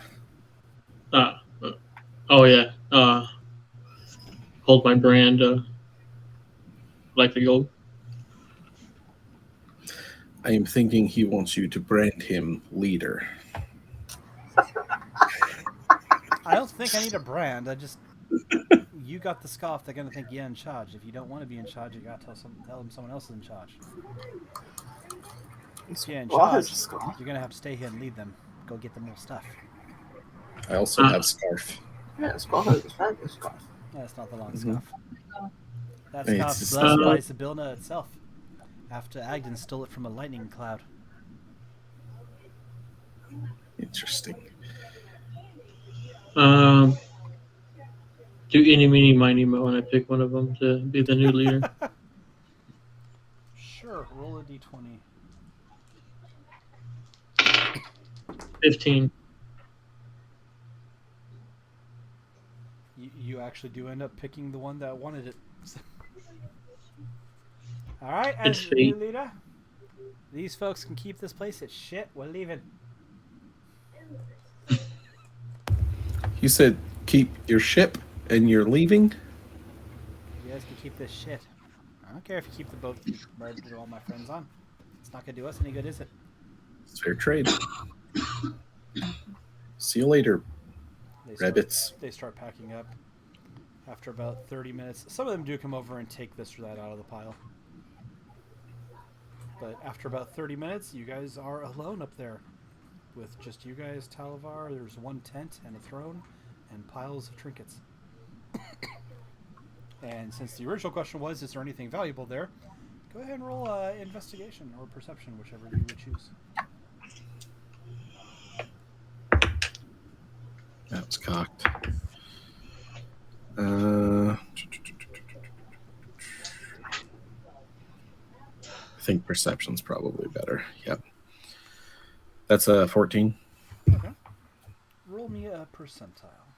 Oh yeah. Hold my brand. Like the gold. I am thinking he wants you to brand him leader. I don't think I need a brand. You got the scoff. They're gonna think you're in charge. If you don't want to be in charge, you gotta tell them someone else is in charge. If you're in charge, you're gonna have to stay here and lead them. Go get them more stuff. I also have scarf. Yeah, Squall has a fabulous scarf. That's not the long Mhm. scarf. That It's scarf just- blessed by Sibilna itself, after Agden stole it from a lightning cloud. Interesting. Do any, meeny, miny, mo when I pick one of them to be the new leader. Sure, roll a d20. 15. You actually do end up picking the one that wanted it. All right, as It's the new fate. leader, these folks can keep this place. It's shit. We're leaving. You said keep your ship and you're leaving? You guys can keep this shit. I don't care if you keep the boat you murdered all my friends on. It's not gonna do us any good, is it? It's fair trade. See you later, rabbits. They start packing up. After about 30 minutes, some of them do come over and take this or that out of the pile. But after about 30 minutes, you guys are alone up there. With just you guys, Talavar, there's one tent and a throne and piles of trinkets. And since the original question was, is there anything valuable there? Go ahead and roll investigation or perception, whichever you would choose. That was cocked. I think perception's probably better. Yep. That's a 14. Okay. Roll me a percentile.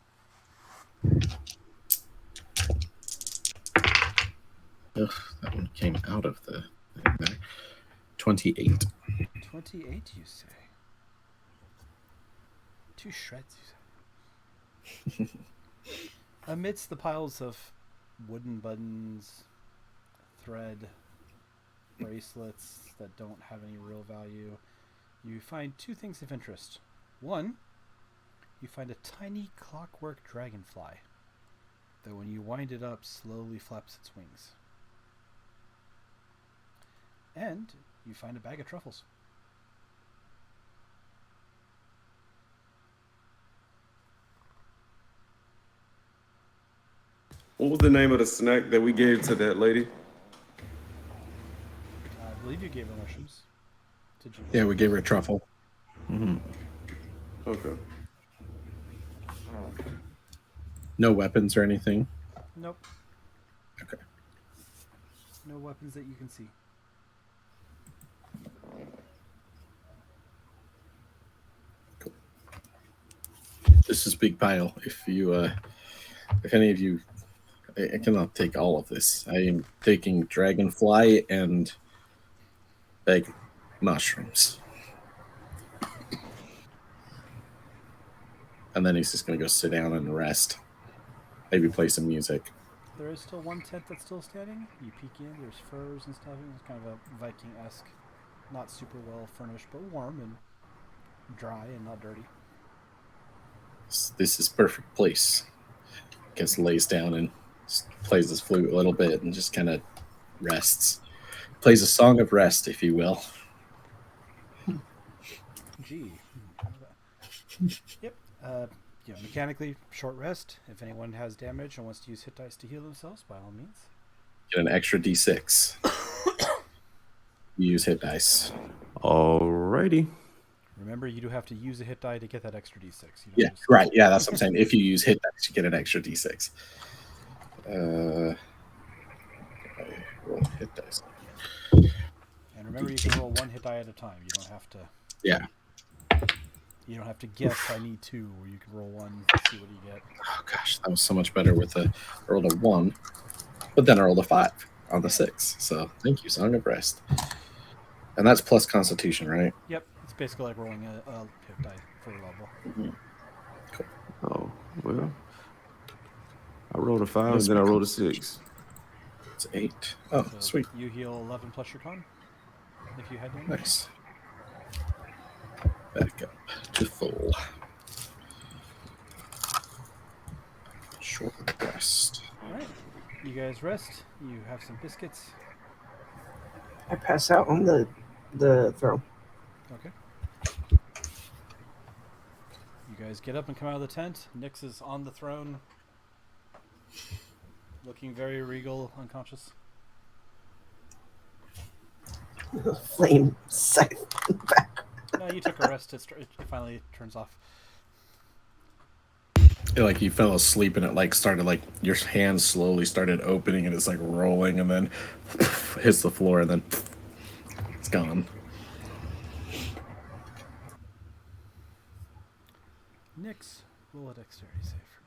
Ugh, that one came out of the thing there. 28. 28, you say? 2 shreds, you say? Amidst the piles of wooden buttons, thread, bracelets that don't have any real value, you find 2 things of interest. One, you find a tiny clockwork dragonfly that when you wind it up slowly flaps its wings. And you find a bag of truffles. What was the name of the snack that we gave to that lady? I believe you gave her mushrooms. Did you? Yeah, we gave her a truffle. Okay. No weapons or anything. Nope. Okay. No weapons that you can see. This is big pile. If any of you, I cannot take all of this. I am taking dragonfly and bag mushrooms. And then he's just going to go sit down and rest. Maybe play some music. There is still one tent that's still standing. You peek in, there's furs and stuff. It's kind of a Viking-esque, not super well furnished, but warm and dry and not dirty. This is perfect place. Gets lays down and plays his flute a little bit and just kind of rests. Plays a song of rest, if you will. Gee. Yep. Mechanically, short rest. If anyone has damage and wants to use hit dice to heal themselves, by all means. Get an extra d6. You use hit dice. Alrighty. Remember, you do have to use a hit die to get that extra d6. Yeah, right. Yeah, that's what I'm saying. If you use hit dice, you get an extra d6. Roll hit dice. And remember, you can roll one hit die at a time. You don't have to. Yeah. You don't have to guess. I need two, or you can roll one, see what you get. Oh gosh, that was so much better with I rolled a 1, but then I rolled a 5 on the 6. So thank you, Song of Rest. And that's plus Constitution, right? Yep, it's basically like rolling a hit die for a level. Mm-hmm. Cool. Oh, well. I rolled a 5 Yes, and then I my rolled a 6. It's 8. Oh, So sweet. You heal 11 plus your con, if you had damage. Nice. Back up to full. Short rest. All right, you guys rest. You have some biscuits. I pass out on the throne. Okay. You guys get up and come out of the tent. Nyx is on the throne, looking very regal, unconscious. Flame scythe back. No, you took a rest. It finally turns off. Like you fell asleep and it like started like your hand slowly started opening and it's like rolling and then hits the floor and then it's gone. Nyx, roll a dexterity save for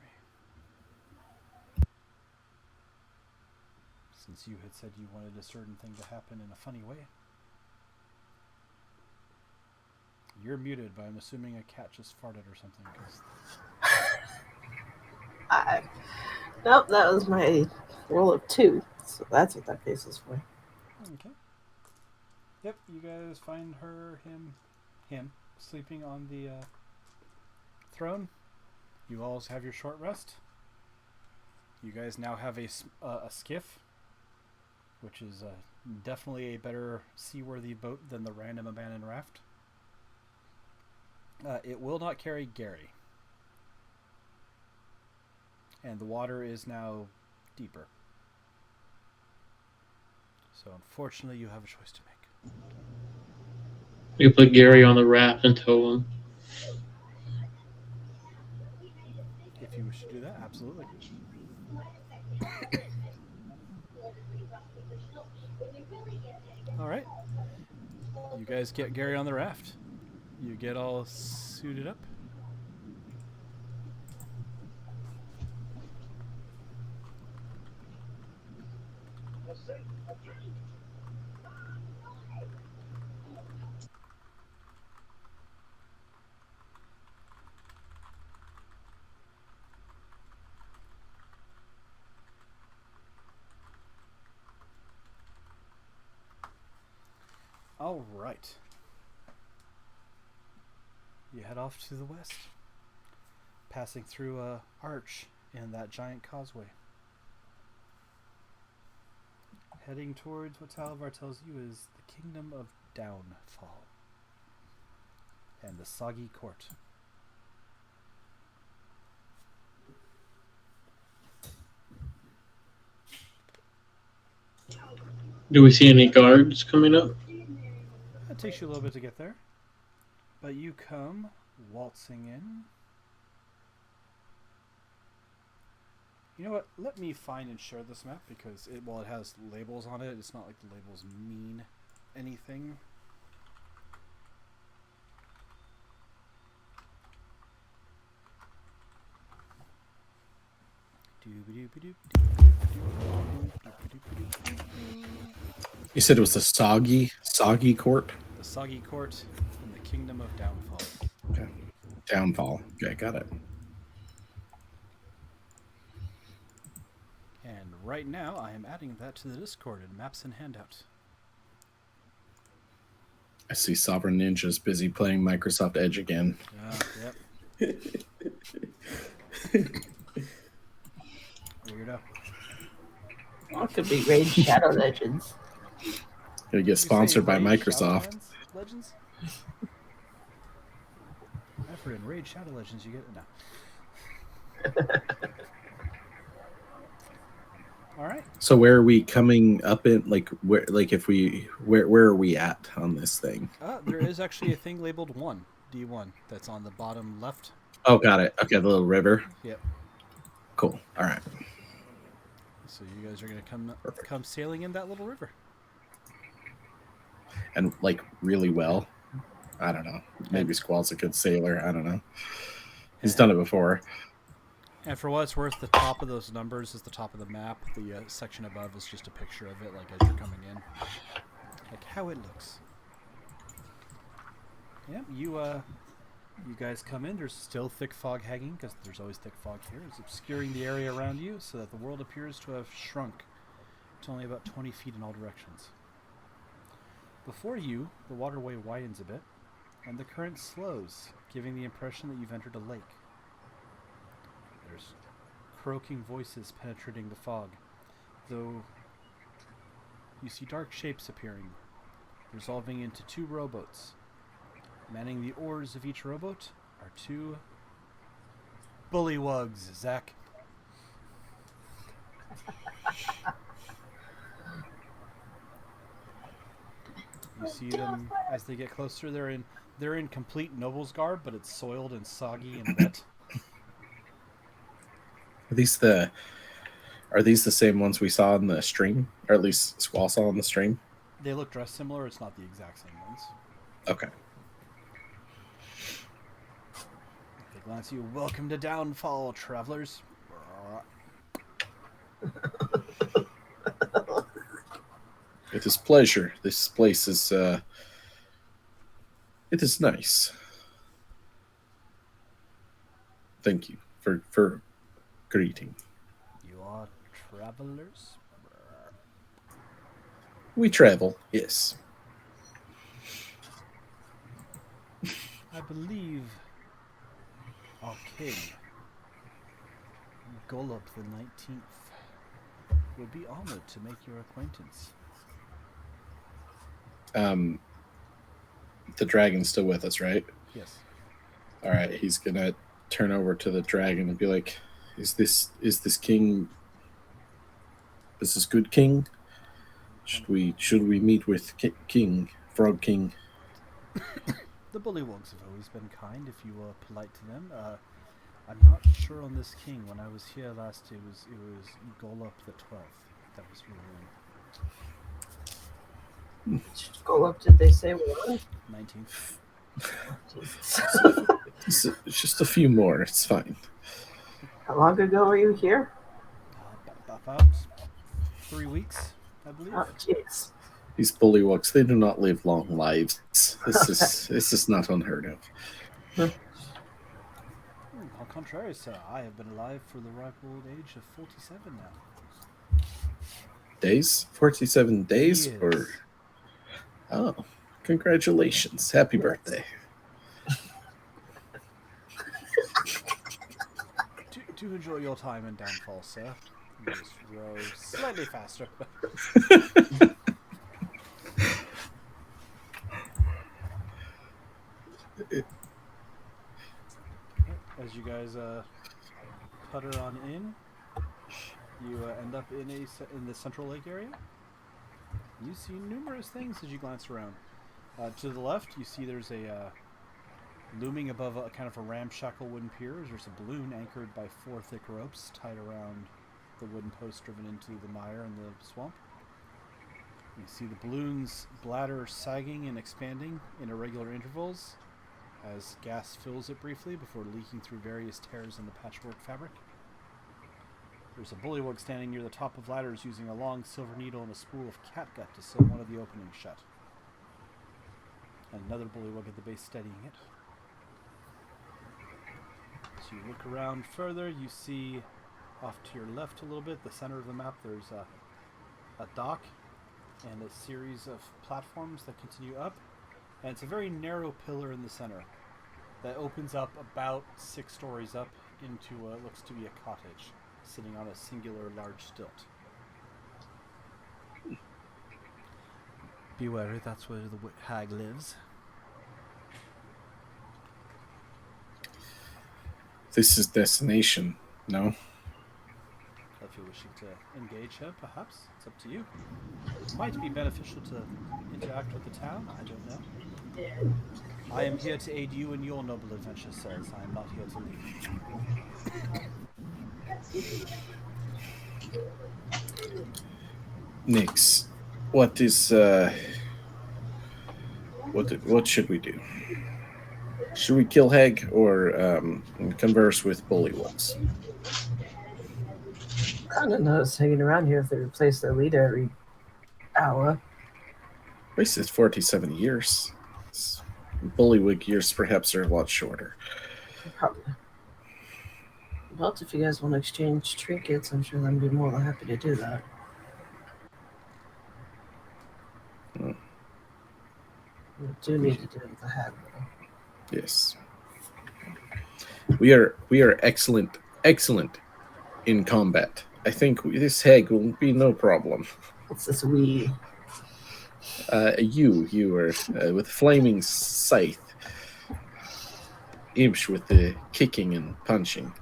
me. Since you had said you wanted a certain thing to happen in a funny way. You're muted, but I'm assuming a cat just farted or something. Nope, that was my roll of 2. So that's what that face is for. Okay. Yep, you guys find him sleeping on the throne. You all have your short rest. You guys now have a skiff, which is definitely a better seaworthy boat than the random abandoned raft. It will not carry Gary. And the water is now deeper. So unfortunately, you have a choice to make. You put Gary on the raft and tow him. If you wish to do that, absolutely. All right. You guys get Gary on the raft. You get all suited up. All right. You head off to the west, passing through a arch in that giant causeway. Heading towards what Talavar tells you is the Kingdom of Downfall and the Soggy Court. Do we see any guards coming up? It takes you a little bit to get there, but you come waltzing in. You know what? Let me find and share this map because while it has labels on it, it's not like the labels mean anything. You said it was the soggy court? The Soggy Court in the Kingdom of Downfall. Okay. Downfall. Okay, got it. And right now, I am adding that to the Discord in Maps and Handout. I see Sovereign Ninja's busy playing Microsoft Edge again. Yep. Weirdo. Well, it could be Raid Shadow Legends. Gonna get sponsored by Raid Microsoft. Legends? I've heard in Raid Shadow Legends you get no. All right. So where are we coming up in? Like where? Like if we where are we at on this thing? There is actually a thing labeled D1 that's on the bottom left. Oh, got it. Okay, the little river. Yep. Cool. All right. So you guys are gonna come sailing in that little river. And like really well. I don't know. Maybe Squall's a good sailor. I don't know. He's done it before. And for what it's worth, the top of those numbers is the top of the map. The section above is just a picture of it, like as you're coming in, like how it looks. Yeah, you guys come in. There's still thick fog hanging because there's always thick fog here. It's obscuring the area around you, so that the world appears to have shrunk to only about 20 feet in all directions. Before you, the waterway widens a bit, and the current slows, giving the impression that you've entered a lake. There's croaking voices penetrating the fog, though you see dark shapes appearing, resolving into 2 rowboats. Manning the oars of each rowboat are 2 bullywugs, Zach. You see them as they get closer. They're in complete noble's garb, but it's soiled and soggy and wet. Are these the same ones we saw in the stream, or at least Squall saw in the stream? They look dressed similar. It's not the exact same ones. Okay. They glance at you. Welcome to Downfall, travelers. It is pleasure. This place is it is nice. Thank you for greeting. You are travelers? We travel, yes. I believe our king, Golub the 19th, would be honored to make your acquaintance. The dragon's still with us, right? Yes. All right, he's gonna turn over to the dragon and be like, is this king, is this good king? Should we meet with King Frog King? The bullywugs have always been kind if you were polite to them. I'm not sure on this king. When I was here last, it was Golub the 12th. That was your name. Go up, did they say what? 19th. It's just a few more. It's fine. How long ago were you here? About 3 weeks, I believe. Oh, jeez. These bullywugs, they do not live long lives. This is not unheard of. Au contrary, sir. I have been alive for the ripe old age of 47 now. Days? 47 days? Years. Or oh, congratulations. Happy birthday. Do enjoy your time in Downfall, sir. You just row slightly faster. As you guys putter on in, you end up in the central lake area. You see numerous things as you glance around. To the left, you see there's a looming above a kind of a ramshackle wooden pier. There's a balloon anchored by 4 thick ropes tied around the wooden post driven into the mire in the swamp. You see the balloon's bladder sagging and expanding in irregular intervals as gas fills it briefly before leaking through various tears in the patchwork fabric. There's a bullywug standing near the top of ladders using a long silver needle and a spool of catgut to sew one of the openings shut. And another bullywug at the base steadying it. As you look around further, you see off to your left a little bit, the center of the map, there's a dock and a series of platforms that continue up. And it's a very narrow pillar in the center that opens up about 6 stories up into what looks to be a cottage, sitting on a singular large stilt. Be wary, that's where the hag lives. This is destination, no? If you're wishing to engage her, perhaps. It's up to you. It might be beneficial to interact with the town, I don't know. I am here to aid you in your noble adventure, sirs. I am not here to leave. Nix, what is what should we do? Should we kill Heg or converse with bullywugs? Kind of nuts hanging around here if they replace their leader every hour. Wasted 47 years. Bullywug years perhaps are a lot shorter. Probably. Well, if you guys want to exchange trinkets, I'm sure they'd be more than happy to do that. Hmm. We do need to do it with the hag, though. Yes. We are excellent in combat. I think this Hag will be no problem. What's this we? You are with flaming scythe, Imsh with the kicking and punching,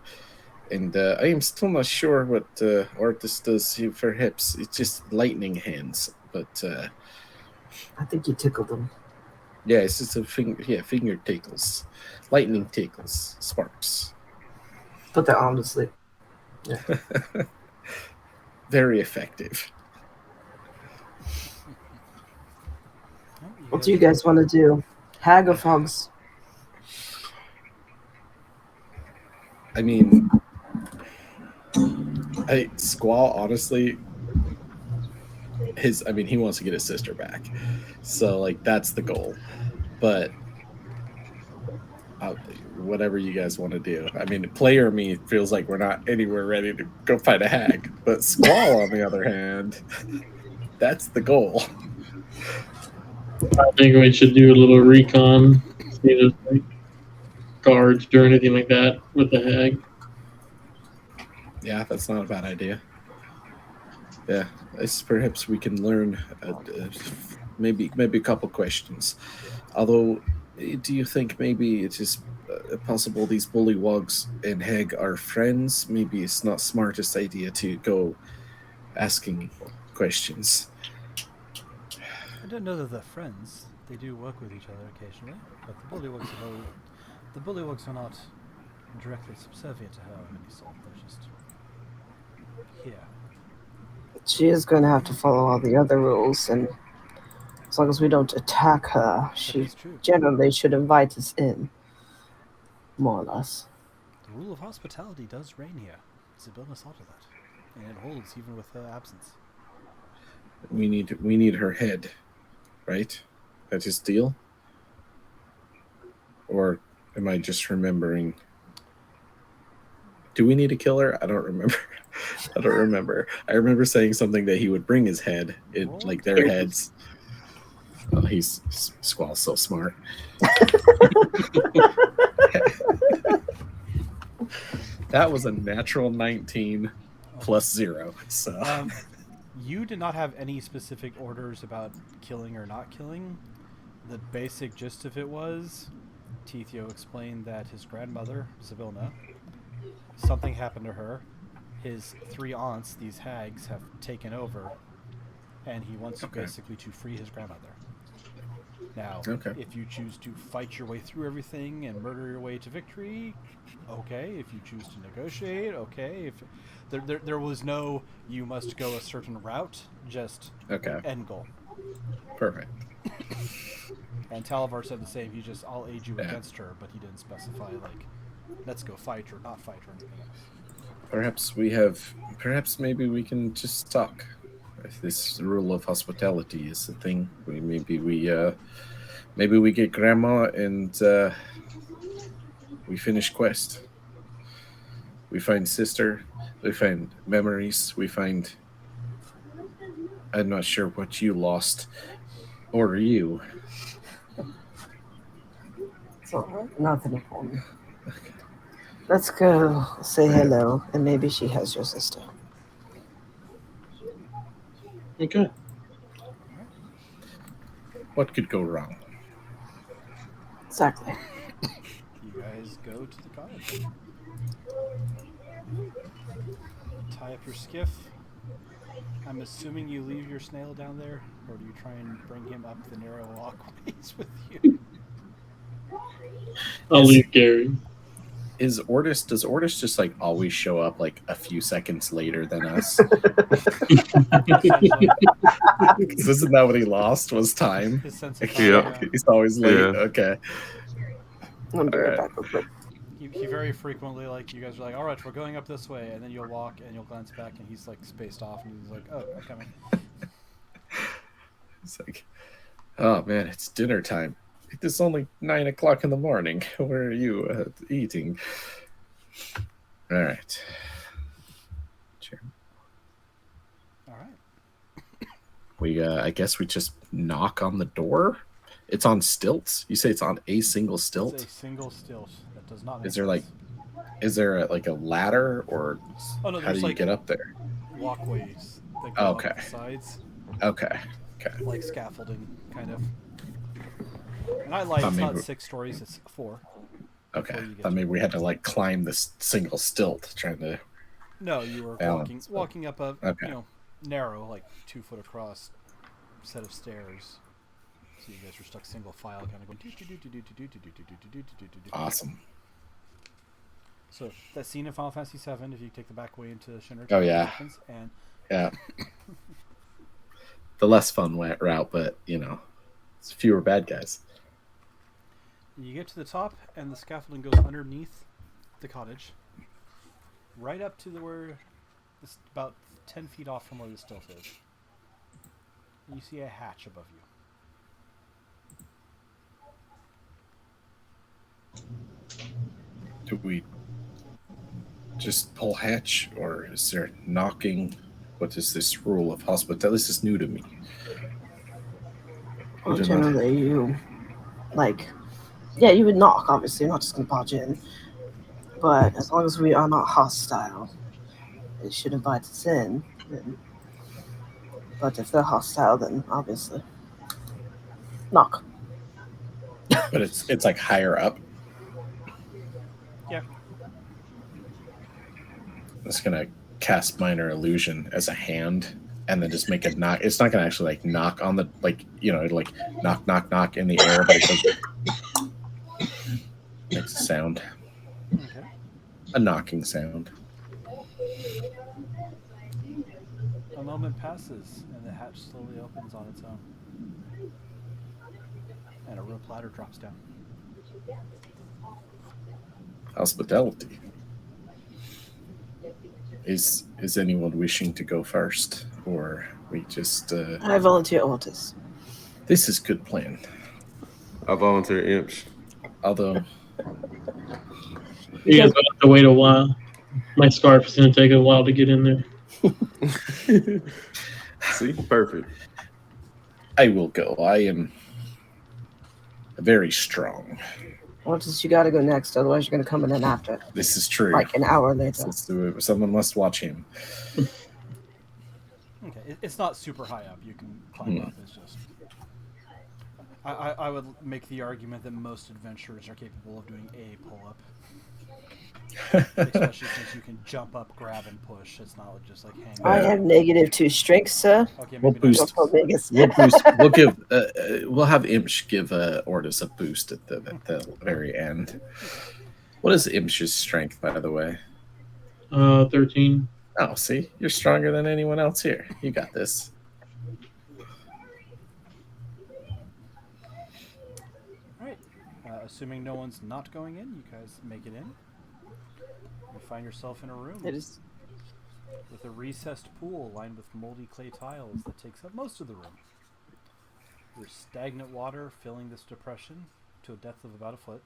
and I am still not sure what Artis does for hips. It's just lightning hands, but I think you tickled them. yeah, it's just a finger tickles, lightning tickles, sparks. Put that on to sleep. Yeah. Very effective. What do you guys want to do? Hag or fogs? I mean, Squall, honestly, he wants to get his sister back. So, like, that's the goal. But whatever you guys want to do. I mean, player me feels like we're not anywhere ready to go fight a hag. But Squall, on the other hand, that's the goal. I think we should do a little recon, see if there's like guards or anything like that with the hag. Yeah, that's not a bad idea. Yeah, perhaps we can learn maybe a couple questions. Although, do you think maybe it is possible these bullywugs and Heg are friends? Maybe it's not smartest idea to go asking questions. I don't know that they're friends. They do work with each other occasionally, but the bullywugs are not directly subservient to her of any sort. They're just here. She is going to have to follow all the other rules, and as long as we don't attack her, she generally should invite us in, more or less. The rule of hospitality does reign here. Sibylla saw to that, and it holds even with her absence. We need her head, right? That's his deal? Or am I just remembering? Do we need to kill her? I don't remember. I remember saying something that he would bring his head in, like their heads. Oh, Squall's so smart. That was a natural 19 plus 0. So you did not have any specific orders about killing or not killing. The basic gist of it was, Tithio explained that his grandmother, Zybilna, something happened to her. His 3 aunts, these hags, have taken over, and he wants basically to free his grandmother. Now, Okay. if you choose to fight your way through everything and murder your way to victory, okay. If you choose to negotiate, okay. If there was no you must go a certain route, just Okay. end goal. Perfect. And Talavar said the same. He just, I'll aid you Yeah. against her, but he didn't specify like, let's go fight or not fight or anything else. Perhaps maybe we can just talk. If this rule of hospitality is a thing, maybe we get grandma and we finish quest. We find sister. We find memories. We find. I'm not sure what you lost, or you. So, nothing important. Let's go say hello, and maybe she has your sister. Okay. What could go wrong? Exactly. You guys go to the cottage. Tie up your skiff. I'm assuming you leave your snail down there, or do you try and bring him up the narrow walkways with you? I'll Is- leave Gary. Does Ortis just like always show up like a few seconds later than us? Essentially, Because isn't that what he lost was time? his sense of Yeah. time, yeah. He's always late. Yeah. Okay. I'll be right Alright. back real quick. He very frequently, like, you guys are like, all right, we're going up this way, and then you'll walk and you'll glance back and he's like spaced off and he's like, oh, I'm coming. It's like, oh man, it's dinner time. It's only 9 o'clock in the morning. Where are you eating? All right. Sure. All right. I guess we just knock on the door. It's on stilts. You say it's on a single stilt. It's a single stilt. That does not make Is there like, sense. is there like a ladder or Oh, no, how do there's you like get up there? walkways that go Okay. up the sides, Okay. like scaffolding, kind of. And I lied, Thought it's not maybe- 6 stories, it's 4. Okay. Before you get Thought to maybe we had to like climb this single stilt, trying to. No, you were Balance, walking up a okay. narrow, like 2 foot across set of stairs. So you guys were stuck single file, kind of going. Awesome. So that scene in Final Fantasy VII, if you take the back way into Shinra, Oh, yeah. happens, and Yeah. The less fun route, but it's fewer bad guys. you get to the top, and the scaffolding goes underneath the cottage, right up to where it's about 10 feet off from where the stilt is. You see a hatch above you. Do we just pull hatch, or is there knocking? What is this rule of hospitality? This is new to me. Well, We do not- generally, you you would knock. Obviously, you're not just gonna barge in. But as long as we are not hostile, they should invite us in. But if they're hostile, then obviously knock. But it's like higher up. Yeah. I'm just gonna cast minor illusion as a hand, and then just make a knock. It's not gonna actually like knock on the like knock in the air, but it goes, makes a sound, Okay. a knocking sound. A moment passes, and the hatch slowly opens on its own. And a rope ladder drops down. Hospitality. Is anyone wishing to go first, or we just? I volunteer Ortis. This is good plan. I volunteer Imps. Although You guys will have to wait a while. My scarf is going to take a while to get in there. See, perfect. I will go. I am very strong. Ortis, you gotta go next, otherwise you're gonna come in after, This is true. like an hour later. Let's do it. Someone must watch him. Okay, it's not super high up. You can climb up. It's just. I would make the argument that most adventurers are capable of doing a pull-up. Especially since you can jump up, grab, and push. It's not just like hang. I have -2 strength, sir. Okay, We'll maybe not. boost. Go for Vegas. We'll boost. We'll give. We'll have Imsh give Ortis a boost at the very end. What is Imsh's strength, by the way? 13. Oh, see, you're stronger than anyone else here. You got this. All right. Assuming no one's not going in, you guys make it in. You find yourself in a room It is. with a recessed pool lined with moldy clay tiles that takes up most of the room. There's stagnant water filling this depression to a depth of about a foot.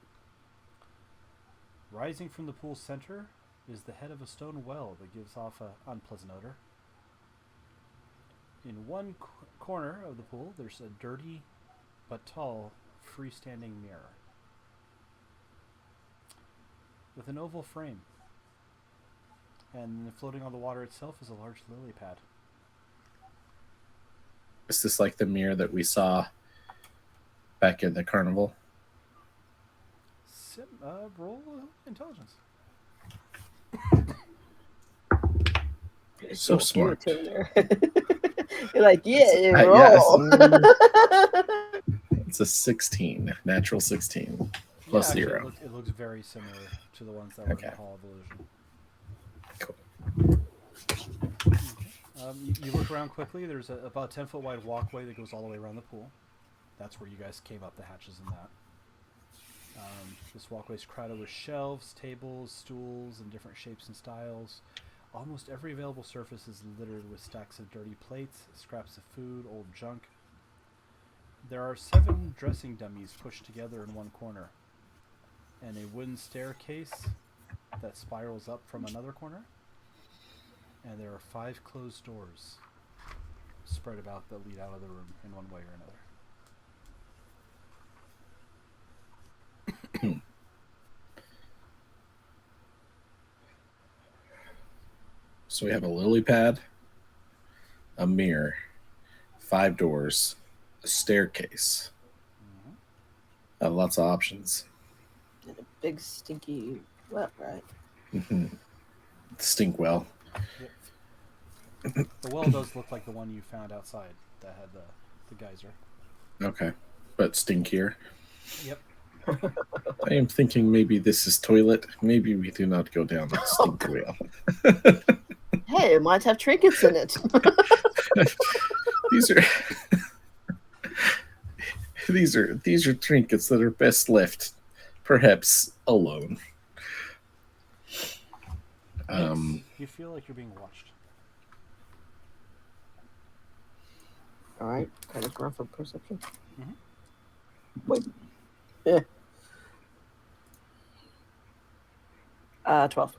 Rising from the pool's center is the head of a stone well that gives off an unpleasant odor. In one corner of the pool, there's a dirty but tall freestanding mirror with an oval frame. And floating on the water itself is a large lily pad. Is this like the mirror that we saw back in the carnival? Roll intelligence. So Give smart. it to her. You're like, yeah, Yes. roll. It's a 16, natural 16 plus actually, 0. It looks very similar to the ones that were in Okay. the Hall of Illusion. Cool. You look around quickly. There's about a 10-foot wide walkway that goes all the way around the pool. That's where you guys came up the hatches in that. This walkway is crowded with shelves, tables, stools in different shapes and styles. Almost every available surface is littered with stacks of dirty plates, scraps of food, old junk. There are 7 dressing dummies pushed together in one corner, and a wooden staircase that spirals up from another corner. And there are 5 closed doors spread about that lead out of the room in one way or another. So we have a lily pad, a mirror, 5 doors, a staircase. Lots of options. And a big stinky well, right? Stink well. The well does look like the one you found outside that had the geyser. Okay. But stinkier. Yep. I am thinking maybe this is toilet. Maybe we do not go down that stink well. Hey, it might have trinkets in it. These are trinkets that are best left, perhaps alone. You feel like you're being watched. All right, kind of run for perception. Mhm. Wait. Yeah. 12.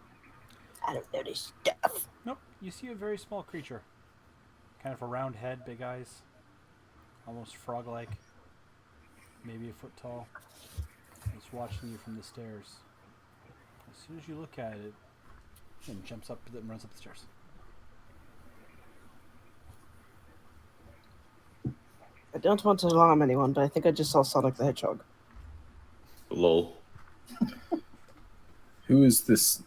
I don't notice stuff. Nope. You see a very small creature. Kind of a round head, big eyes. Almost frog-like. Maybe a foot tall. It's watching you from the stairs. As soon as you look at it, it jumps up and runs up the stairs. I don't want to alarm anyone, but I think I just saw Sonic the Hedgehog. Lol. Who is this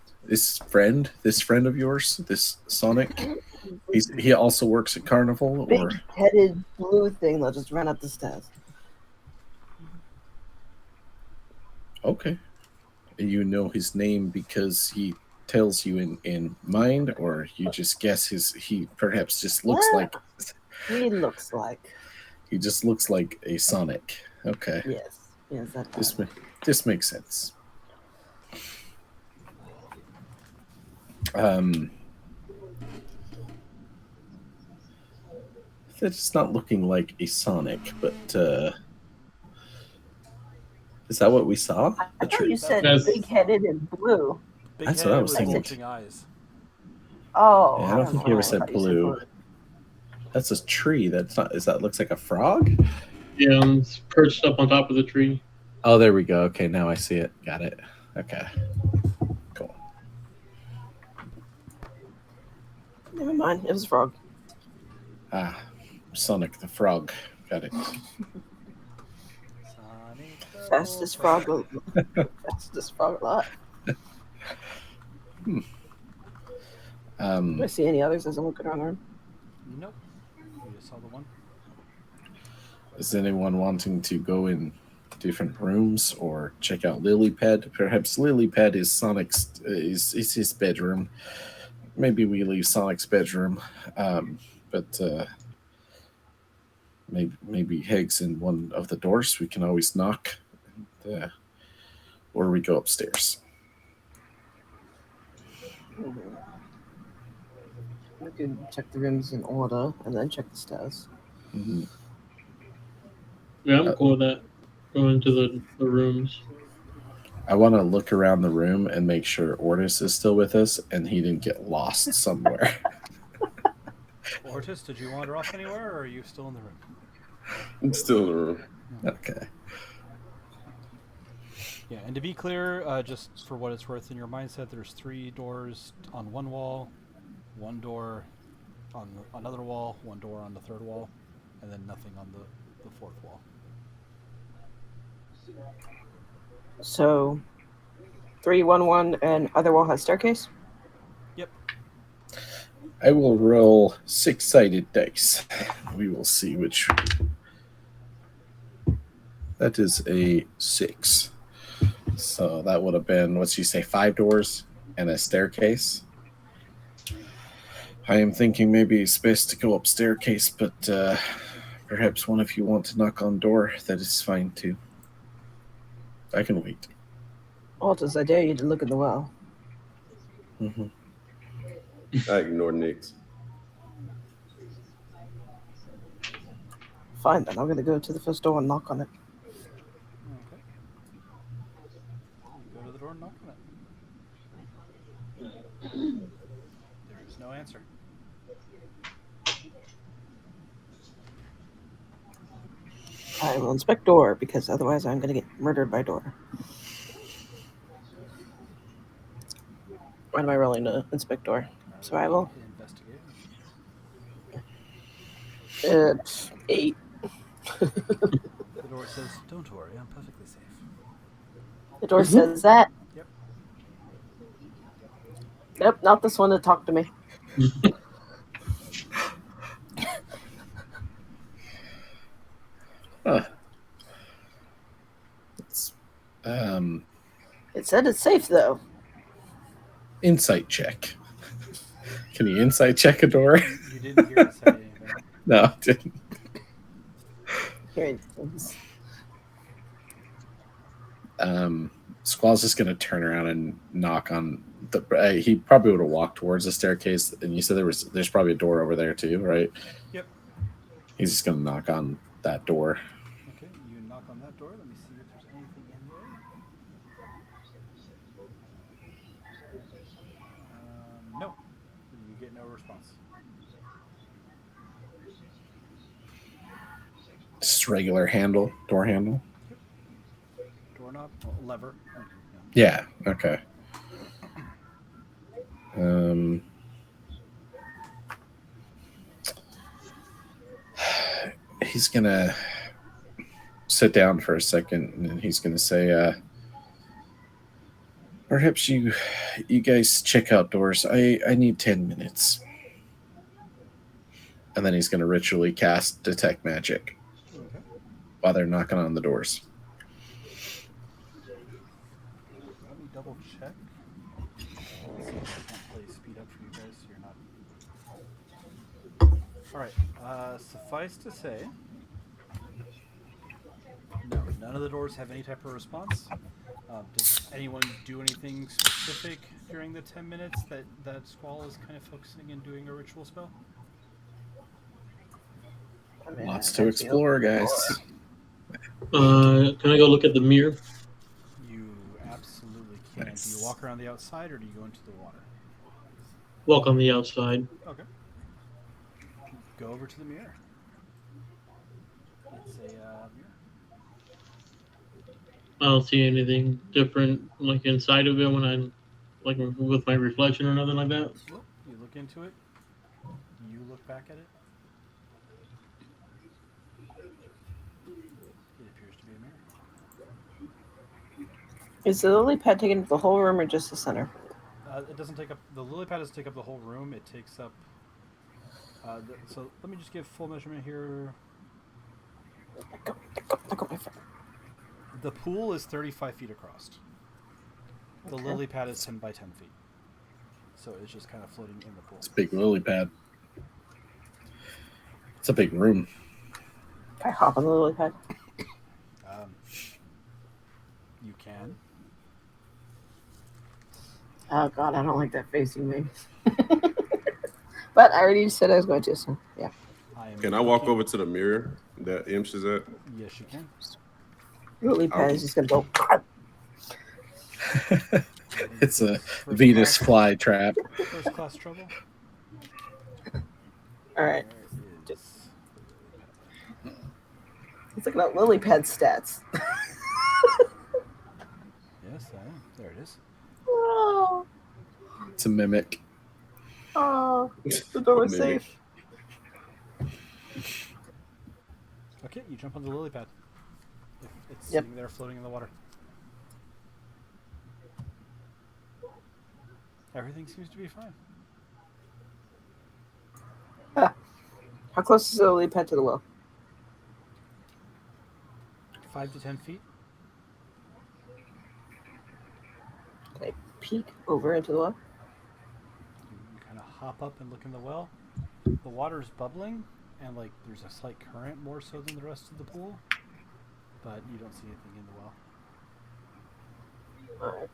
friend? This friend of yours? This Sonic? He also works at Carnival, or Big-headed blue thing that just ran up the stairs. okay. You know his name because he tells you in mind, or you just guess he perhaps just looks Well, like He looks like. he just looks like a Sonic. Okay. Yes. Yes, that This makes sense. That's not looking like a Sonic, but is that what we saw? I thought you said Yes. big-headed and blue. Big That's head what I was with thinking. bulging eyes. Oh, Yeah, I don't think know. you ever I said thought you blue. That's a tree. That's not. Is that looks like a frog? Yeah, it's perched up on top of the tree. Oh, there we go. Okay, now I see it. Got it. Okay. Cool. Never mind. It was a frog. Ah, Sonic the Frog. Got it. Sonic the Fastest frog. Fastest frog alive. Do I see any others as I'm looking around the room? Nope. You just saw the one. Is anyone wanting to go in different rooms or check out Lily Pad? Perhaps Lily Pad is Sonic's is his bedroom. Maybe we leave Sonic's bedroom, but maybe Heg's in one of the doors. We can always knock, or we go upstairs. We could check the rooms in order and then check the stairs. Mm-hmm. Yeah, I'm cool with that. Going to the rooms. I want to look around the room and make sure Ortis is still with us and he didn't get lost somewhere. Ortis, did you wander off anywhere, or are you still in the room? I'm still in the room. Okay. Yeah, and to be clear, just for what it's worth in your mindset, there's 3 doors on one wall, 1 door on another wall, 1 door on the 3rd wall, and then nothing on the 4th wall. So, 311 and other wall has staircase? Yep. I will roll 6-sided dice. We will see which. That is a 6. So that would have been, what's you say, 5 doors and a staircase. I am thinking maybe it's best to go up staircase, but perhaps one of you want to knock on door. That is fine too. I can wait. Altus, I dare you to look at the well. Mm-hmm. I ignore Nick's. Fine, then I'm going to go to the first door and knock on it. Okay. You go to the door and knock on it. There is no answer. I will inspect door because otherwise I'm going to get murdered by door. What am I rolling to inspect door? Survival? Investigate. It's 8. The door says, "Don't worry, I'm perfectly safe." The door says that. Yep. Yep, not this one to talk to me. It's, It said it's safe though. insight check. Can you insight check a door? You didn't hear it say anything. No, I didn't. Here it is. Squall's just gonna turn around and knock on the. He probably would have walked towards the staircase, and you said there's probably a door over there too, right? Yep. He's just gonna knock on that door. Okay, you knock on that door. Let me see if there's anything in there. No. You get no response. Just regular handle, door handle. Doorknob, lever. Yeah. Okay. He's gonna sit down for a second, and then he's gonna say, "Perhaps you guys check out doors. I need 10 minutes." And then he's gonna ritually cast detect magic Okay. while they're knocking on the doors. Let me double check. Let's see if I can't play speed up for you guys so you're not. Alright, suffice to say, no, none of the doors have any type of response. Does anyone do anything specific during the 10 minutes that Squall is kind of focusing and doing a ritual spell? I mean, Lots to explore, guys. Can I go look at the mirror? You absolutely can. Nice. Do you walk around the outside or do you go into the water? Walk on the outside. Okay. Go over to the mirror. It's a mirror. I don't see anything different like inside of it when I like with my reflection or nothing like that. Well, you look into it. You look back at it. It appears to be a mirror. Is the lily pad taken to the whole room or just the center? it doesn't take up the lily pad. Doesn't take up the whole room. It takes up. So let me just give full measurement here. Look at my friend. The pool is 35 feet across. The Okay. lily pad is 10 by 10 feet. So it's just kind of floating in the pool. It's a big lily pad. It's a big room. Can I hop on the lily pad? You can. Oh god, I don't like that face you made. But I already said I was going to, so yeah. Can I walk over to the mirror that Imsh is at? Yes, you can. Lily pad is just gonna go. It's a First Venus class- fly trap. First class trouble. All right, Where is- let's look at lily pad stats. Yes, I am. There it is. Oh, It's a mimic. oh, the door was Mimic. safe. Okay, you jump on the lily pad. It's Yep. sitting there floating in the water. Everything seems to be fine. How close is the lily pad to the well? 5 to 10 feet. Can I peek over into the well? You kind of hop up and look in the well. The water's bubbling, and like there's a slight current more so than the rest of the pool, but you don't see anything in the well. All right.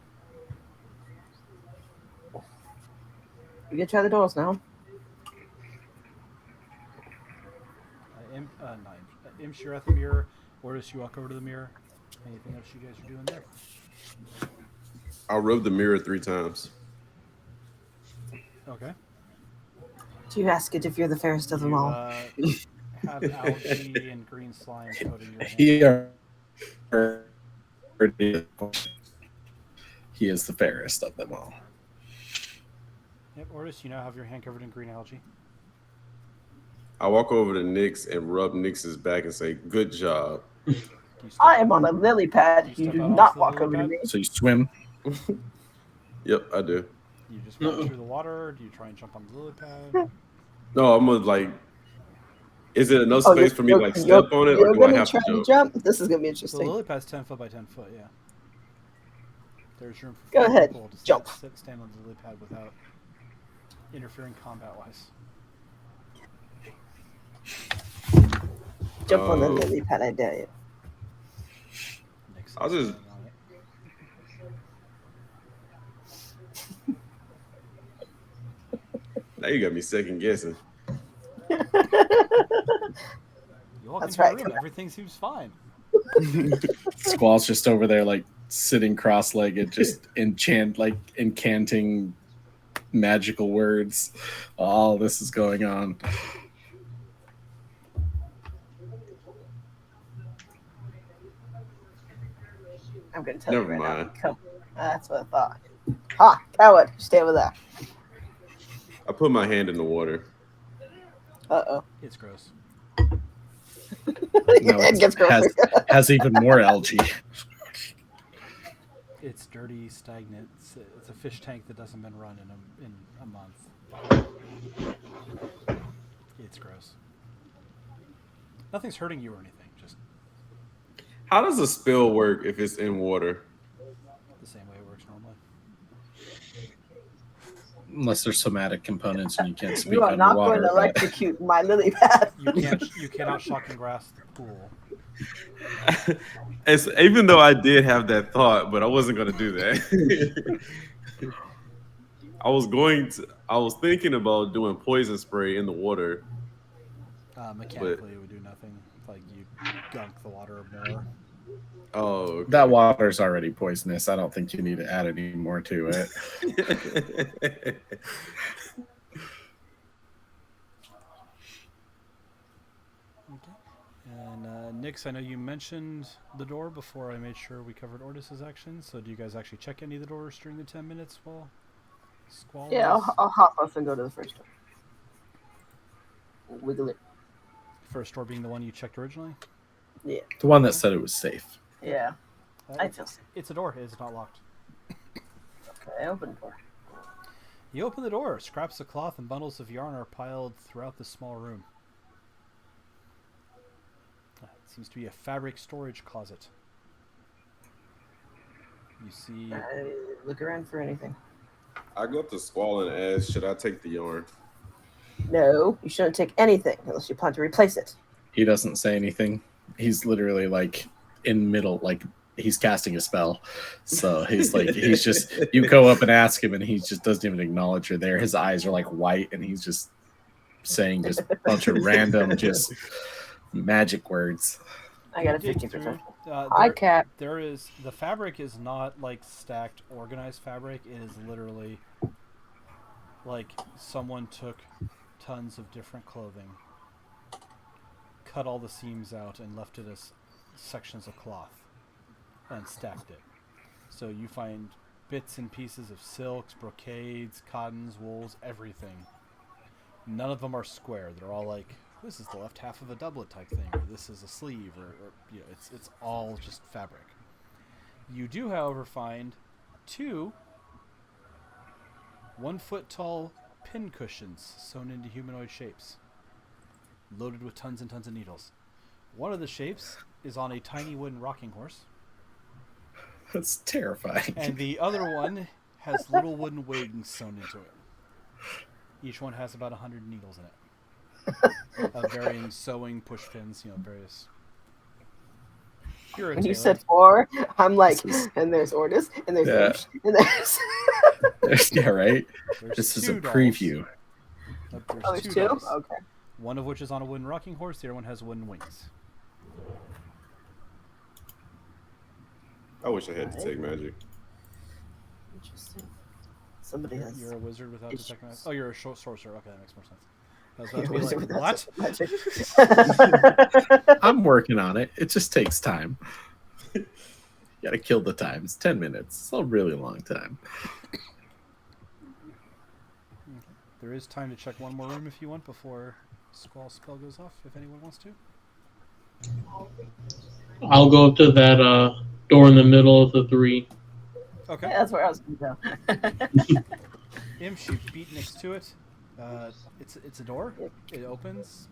We can try the doors now. Imsh, you're at the mirror. Ordis, you walk over to the mirror. Anything else you guys are doing there? I'll rub the mirror 3 times. Okay. Do you ask it if you're the fairest of them all? Have algae and green slime coating your hand. He is the fairest of them all. Yep, Ordis, you now have your hand covered in green algae. I walk over to Nyx and rub Nyx's back and say, "Good job." Do you step, I am on a lily pad. You You step do out not onto the walk lily over to pad? me. So you swim. Yep, I do. you just walk through the water? Or do you try and jump on the lily pad? No, I'm gonna like. Is it enough Oh, space for me to like step on it, or you're do I gonna have try to jump? This is gonna be The interesting. lily pad's 10 foot by 10 foot, yeah. There's room for Go 4 ahead, people to jump. stand on the lily pad without interfering combat-wise. Jump on the lily pad, I dare you. Nixon's I'll just- standing on it. Now you got me second guessing. You walk That's into right, the come room, everything seems fine. Squall's just over there, like sitting cross-legged, just incanting magical words. All this is going on. I'm gonna tell you Never right mind. now. Come. That's what I thought. Ha! Coward, stay over there. I put my hand in the water. Uh It's gross. oh. No, It gets grosser. has even more algae. It's dirty, stagnant. It's a fish tank that doesn't been run in a month. It's gross. Nothing's hurting you or anything. Just How does a spell work if it's in water? the same way it works normally. Unless there's somatic components and you can't speak You are not going underwater. to but- electrocute my lily pad. You cannot shock and grasp the pool. It's, even though I did have that thought, but I wasn't going to do that. I was thinking about doing poison spray in the water. Mechanically, it would do nothing. Like you gunk the water more. Oh, okay. That water's already poisonous. I don't think you need to add any more to it. Okay. And Nix, I know you mentioned the door before I made sure we covered Ordis's actions. So do you guys actually check any of the doors during the 10 minutes while Squall Yeah, is- I'll hop off and go to the first one. Wiggle it. First door being the one you checked originally? Yeah. The one that said it was safe. Yeah. I It's, feel safe. it's a door. It's not locked. Okay, open door. You open the door. Scraps of cloth and bundles of yarn are piled throughout the small room. It seems to be a fabric storage closet. You see... I look around for anything. I go up to Squall and ask, should I take the yarn? No, you shouldn't take anything unless you plan to replace it. He doesn't say anything. He's literally like in middle, like he's casting a spell. So he's like, he's just, you go up and ask him and he just doesn't even acknowledge you're there. His eyes are like white and he's just saying just a bunch of random, just magic words. I got a dig 15%. through, Hi, cat. There is... The fabric is not like stacked, organized fabric. It is literally like someone took tons of different clothing, cut all the seams out, and left it as sections of cloth and stacked it. So you find bits and pieces of silks, brocades, cottons, wools, everything. None of them are square. They're all like, this is the left half of a doublet type thing, or this is a sleeve, or you know, it's all just fabric. You do, however, find 2 1-foot-tall pin cushions sewn into humanoid shapes, loaded with tons and tons of needles. One of the shapes is on a tiny wooden rocking horse, That's terrifying. and the other one has little wooden wings sewn into it. Each one has about 100 needles in it, of varying sewing push pins, you know, various. You're a When you tailor. said 4, I'm like, This is- and there's Ordis, and there's Yeah. Imsh, and there's. Yeah, right? There's This is 2 a dolls. preview. There's Oh, there's 2 2? dolls. Okay. One of which is on a wooden rocking horse, the other one has wooden wings. I wish I had detect magic. Interesting. Somebody has. You're a wizard without It's- detect magic. Oh, you're a sorcerer. Okay, that makes more sense. I was You're about a to wizard be without like, what? magic. I'm working on it. It just takes time. You gotta kill the time. It's 10 minutes. It's a really long time. There is time to check one more room if you want before Squall's spell goes off, if anyone wants to. I'll go up to that door in the middle of the 3. Okay. Yeah, that's where I was going to go. Imsh, you beat next to it. It's a door. It opens.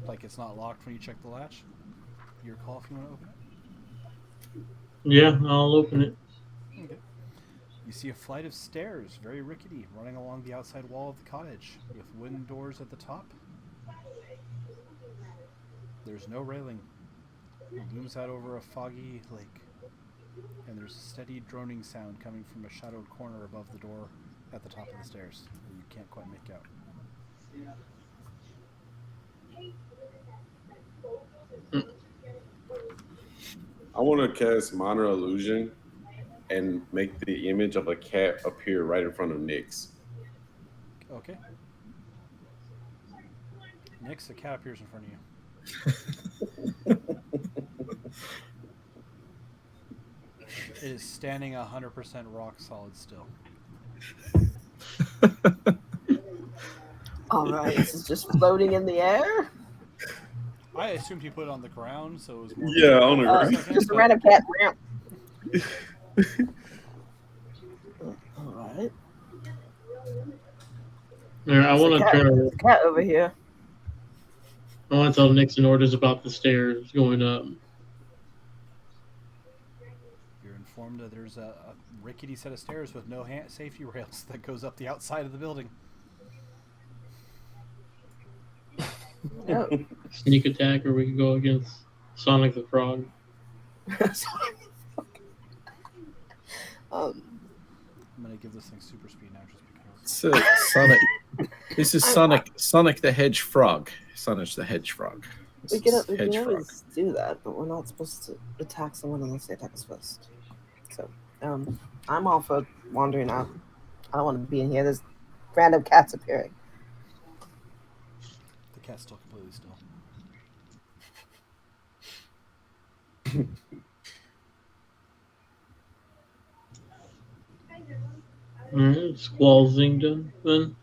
Like it's not locked when you check the latch. Your call if you want to open it. Yeah, I'll open it. Okay. You see a flight of stairs, very rickety, running along the outside wall of the cottage, with wooden doors at the top. There's no railing. It looms out over a foggy lake, and there's a steady droning sound coming from a shadowed corner above the door at the top of the stairs that you can't quite make out. I want to cast minor illusion and make the image of a cat appear right in front of Nyx. Okay. Nyx, a cat appears in front of you. It is standing 100% rock solid still. All right, this is just floating in the air. I assumed he put it on the ground, so it was more. Yeah, on the ground. Just a random cat. All right. Alright, I want to turn around. There's a cat over here. I want to tell Nixon orders about the stairs going up. You're informed that there's a rickety set of stairs with no safety rails that goes up the outside of the building. Oh. Sneak attack, or we could go against Sonic the Frog. um, I'm gonna give this thing super speed now just because. It's Sonic. This is Sonic the Hedge Frog. Sonic the Hedge Frog. This we can is Hedge Frog. always do that, but we're not supposed to attack someone unless they attack us first. So, I'm all for wandering out. I don't want to be in here. There's random cats appearing. The cat's still completely still. Alright, Squall Zingdon then.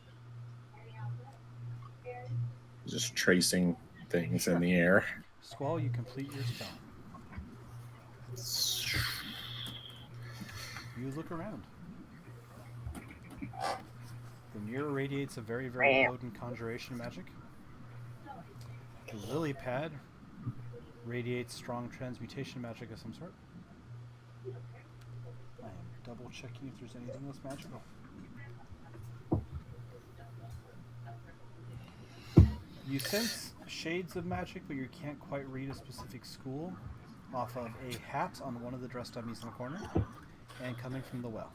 Just tracing things in the air. Squall, you complete your spell. You look around. The mirror radiates a very, very potent conjuration magic. The lily pad radiates strong transmutation magic of some sort. I am double checking if there's anything else magical. You sense shades of magic, but you can't quite read a specific school off of a hat on one of the dress dummies in the corner and coming from the well.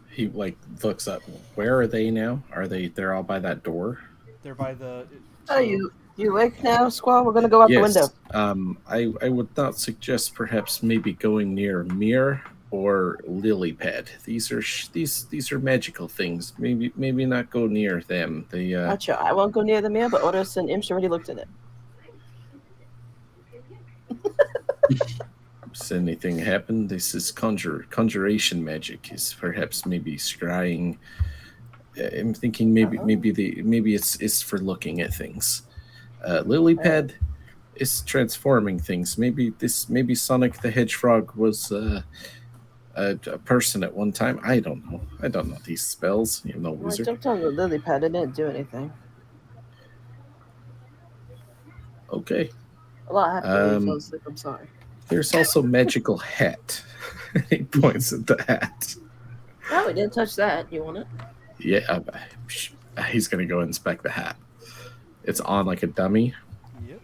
He looks up. Where are they now? They're all by that door? They're by the. Oh, you awake now, Squall? We're gonna go out the window. I would not suggest perhaps maybe going near Mir or Lilypad. These are magical things. Maybe not go near them. Gotcha. I won't go near the mirror, but Otis and Imsh already looked in it. Does anything happen? This is conjuration magic. Is perhaps maybe scrying. I'm thinking maybe it's for looking at things. Lilypad is transforming things. Maybe Sonic the Hedgehog was a person at one time. I don't know. I don't know these spells. You're no wizard. I jumped on the Lilypad. It didn't do anything. Okay. A lot happened. I fell asleep. I'm sorry. There's also magical hat. He points at the hat. Oh, we didn't touch that. You want it? Yeah, he's gonna go inspect the hat. It's on like a dummy. Yep.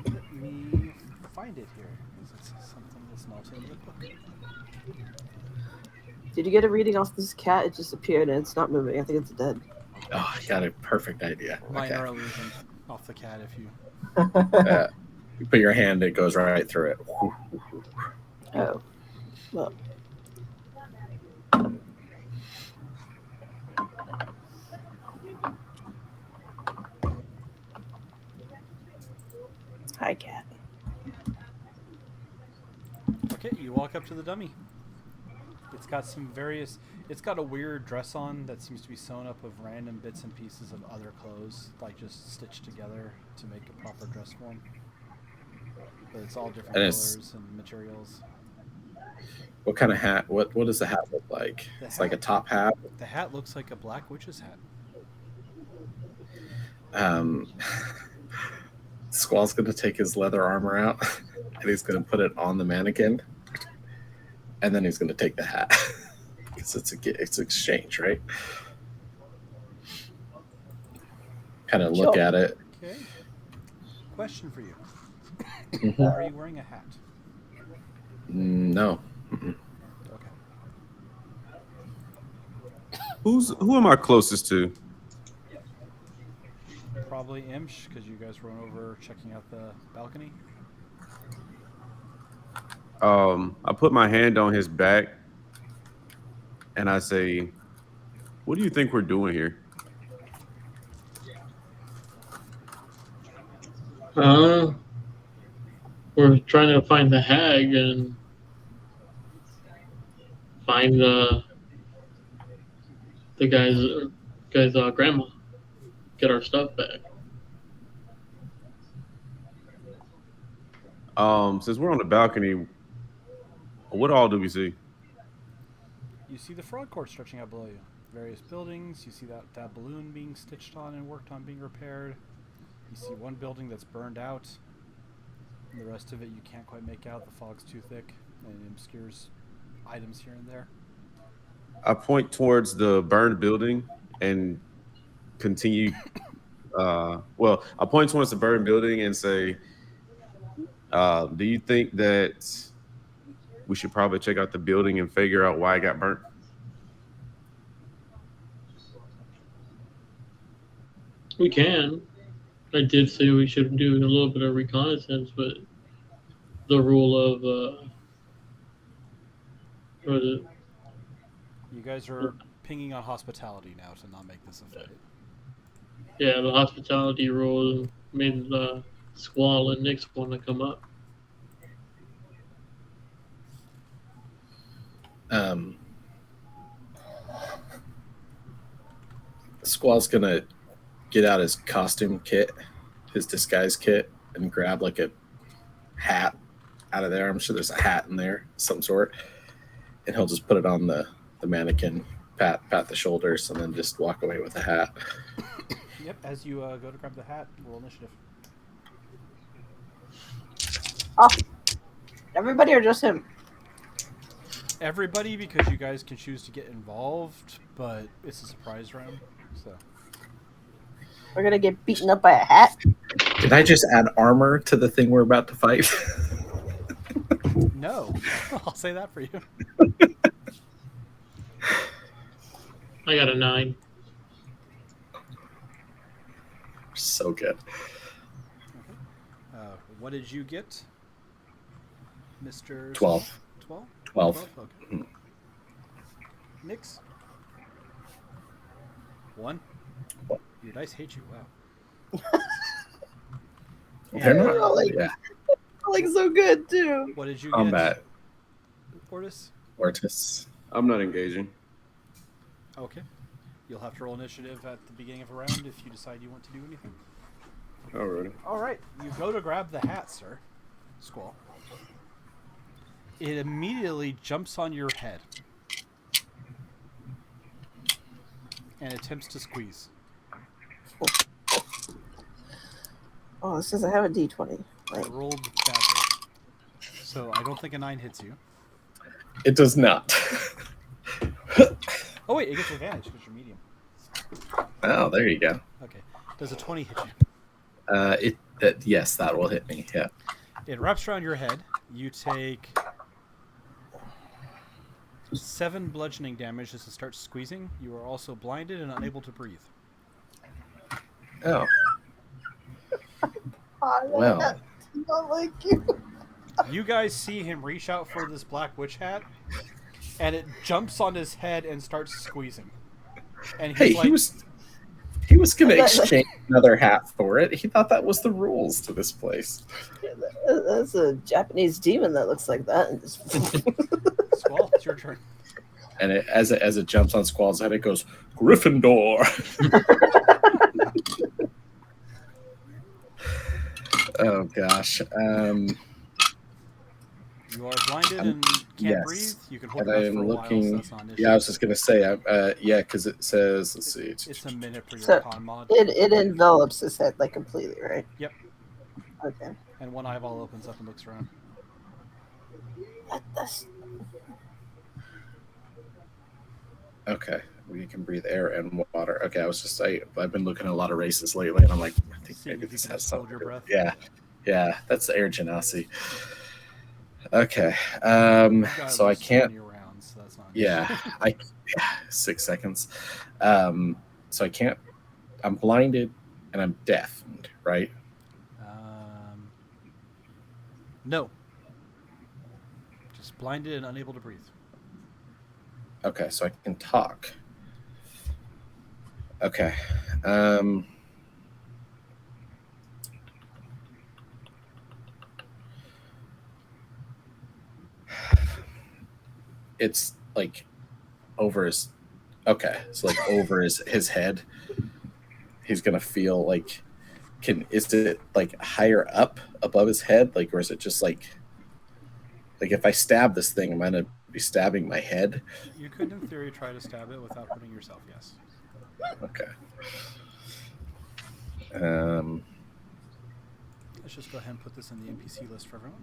Let me find it here, because it's something that's not in the book. Did you get a reading off this cat? It just appeared and it's not moving. I think it's dead. Oh, I got a perfect idea. Minor illusion off the cat if you. You put your hand, it goes right through it. Oh. Well. Hi, cat. Okay, you walk up to the dummy. It's got a weird dress on that seems to be sewn up of random bits and pieces of other clothes, like just stitched together to make a proper dress form. But it's all different colors and materials. What kind of hat? What does the hat look like? It's like a top hat. The hat looks like a black witch's hat. Squall's gonna take his leather armor out and he's gonna put it on the mannequin, and then he's gonna take the hat because it's exchange, right? Kind of look at it. Okay. Question for you. Mm-hmm. Are you wearing a hat? No. Mm-mm. Okay. Who am I closest to? Probably Imsh, because you guys were over checking out the balcony. I put my hand on his back and I say, "What do you think we're doing here?" We're trying to find the hag and find the guy's grandma. Get our stuff back. Since we're on the balcony, what all do we see? You see the frog court stretching out below you. Various buildings. You see that balloon being stitched on and worked on, being repaired. You see one building that's burned out. And the rest of it you can't quite make out. The fog's too thick and it obscures items here and there. I point towards the burned building and continue. I point towards the burned building and say, "Do you think that we should probably check out the building and figure out why it got burnt?" We can. I did say we should do a little bit of reconnaissance, but the rule of what is it? You guys are pinging on hospitality now to not make this a fight. Yeah, the hospitality rule made Squall and Nix want to come up. Squall's gonna get out his costume kit, his disguise kit, and grab like a hat out of there. I'm sure there's a hat in there, some sort, and he'll just put it on the mannequin, pat the shoulders, and then just walk away with the hat. Yep. As you go to grab the hat, roll initiative. Oh, everybody or just him? Everybody, because you guys can choose to get involved, but it's a surprise round, so. We're gonna get beaten up by a hat. Can I just add armor to the thing we're about to fight? No, I'll say that for you. I got a 9. So good. What did you get, Mr. 12. 12? 12. Okay. Nix? 1? Your dice hate you, wow. They're not. Oh, like, Yeah. like so good too. What did you Combat. get, Ortis? Ortis. I'm not engaging. Okay. You'll have to roll initiative at the beginning of a round if you decide you want to do anything. Alrighty. All right. You go to grab the hat, sir. Squall. It immediately jumps on your head and attempts to squeeze. Oh, this doesn't have a D20. I Right. rolled badly, so I don't think a 9 hits you. It does not. Oh wait, it gets advantage because you're medium. Oh, there you go. Okay. Does a 20 hit you? Yes, that will hit me. Yeah. It wraps around your head. You take 7 bludgeoning damage as it starts squeezing. You are also blinded and unable to breathe. Oh, Oh, well. not like you. You guys see him reach out for this black witch hat, and it jumps on his head and starts squeezing. And he's Hey, like, he was going to exchange another hat for it. He thought that was the rules to this place. That's a Japanese demon that looks like that. And just... Squall, it's your turn. And as it jumps on Squall's head, it goes, Gryffindor. Oh, gosh. You are blinded and can't yes. breathe. You can hold And it I for a am while, looking. so that's not an issue. Yeah, I was just going to say, yeah, because it says, let's see. It's a minute for your So, con mod. it envelops his head like completely, right? Yep. Okay. And one eyeball opens up and looks around. That's... Okay, we can breathe air and water. Okay, I've been looking at a lot of races lately, and I'm like, I think See maybe if you this can has just hold something. your to do- breath. Yeah, that's the air genasi. Okay, Got so I almost can't. 20 rounds, so that's not an Yeah, issue. 6 seconds. So I can't. I'm blinded and I'm deafened, right? No. Just blinded and unable to breathe. Okay, so I can talk. Okay. It's like over his. Okay, so like over his head. He's gonna feel like. Is it like higher up above his head, like, or is it just like if I stab this thing, am I gonna be stabbing my head? You could, in theory, try to stab it without hurting yourself, yes. Okay. Let's just go ahead and put this in the NPC list for everyone.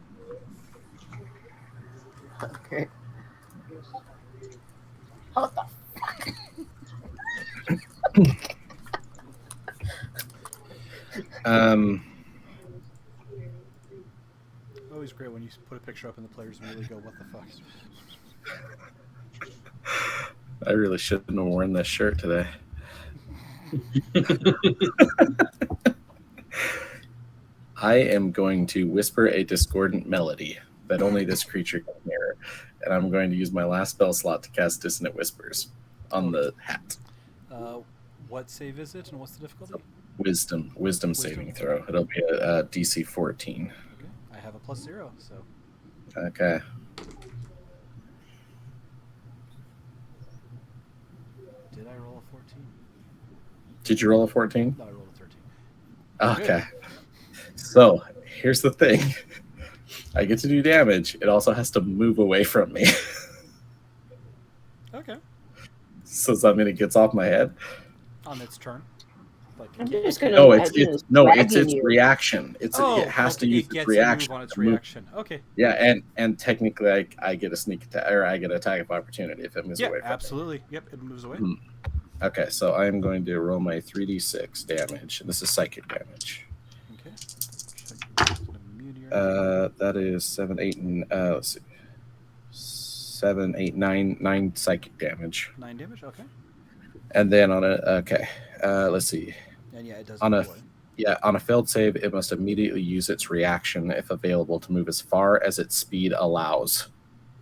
Okay. What the fuck? Always great when you put a picture up and the players immediately go, what the fuck? I really shouldn't have worn this shirt today. I am going to whisper a discordant melody that only this creature can hear, and I'm going to use my last spell slot to cast Dissonant Whispers on the hat. What save is it, and what's the difficulty? Wisdom saving throw. It'll be a DC 14. Okay, I have a +0, so. Okay. Did I roll a 14? Did you roll a 14? No, I rolled a 13. Okay. So here's the thing. I get to do damage. It also has to move away from me. Okay. So does that mean it gets off my head? On its turn. Like, I'm it just can't- gonna No, it's imagine it's dragging its you. reaction. It has to use it its gets reaction. a move on its to move. reaction. Okay. Yeah, and technically I get a sneak attack, or I get an attack of opportunity if it moves Yeah, away from absolutely. Yep, it moves away. me. Okay, so I am going to roll my 3d6 damage, and this is psychic damage. Okay. Check the meteor. That is 7, 8, and let's see, 7, 8, 9 psychic damage, 9 damage. Okay. and then on a let's see, And yeah, it does on move a away. on a failed save, it must immediately use its reaction if available to move as far as its speed allows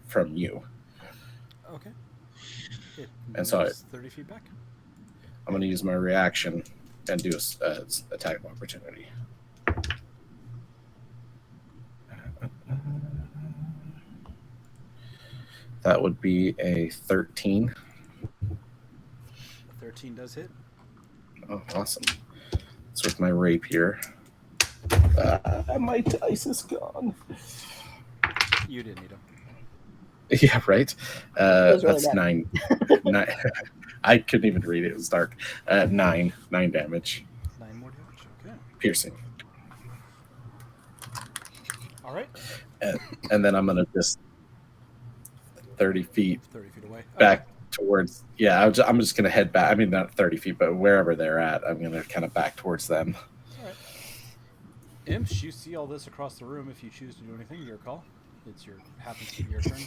from you. Okay. It And so moves 30 feet back. I'm going to use my reaction and do a attack of opportunity. That would be a 13. 13 does hit. Oh, awesome. It's with my rapier. My dice is gone. You didn't need them. Yeah, right. was really That's bad. 9. 9. I couldn't even read it. It was dark. 9 damage. 9 more damage. Okay. Piercing. All right. And then I'm going to just 30 feet 30 feet away. back towards, I'm just going to head back. I mean, not 30 feet, but wherever they're at, I'm going to kind of back towards them. All right. Imps, you see all this across the room. If you choose to do anything, your call. Happens to be your turn.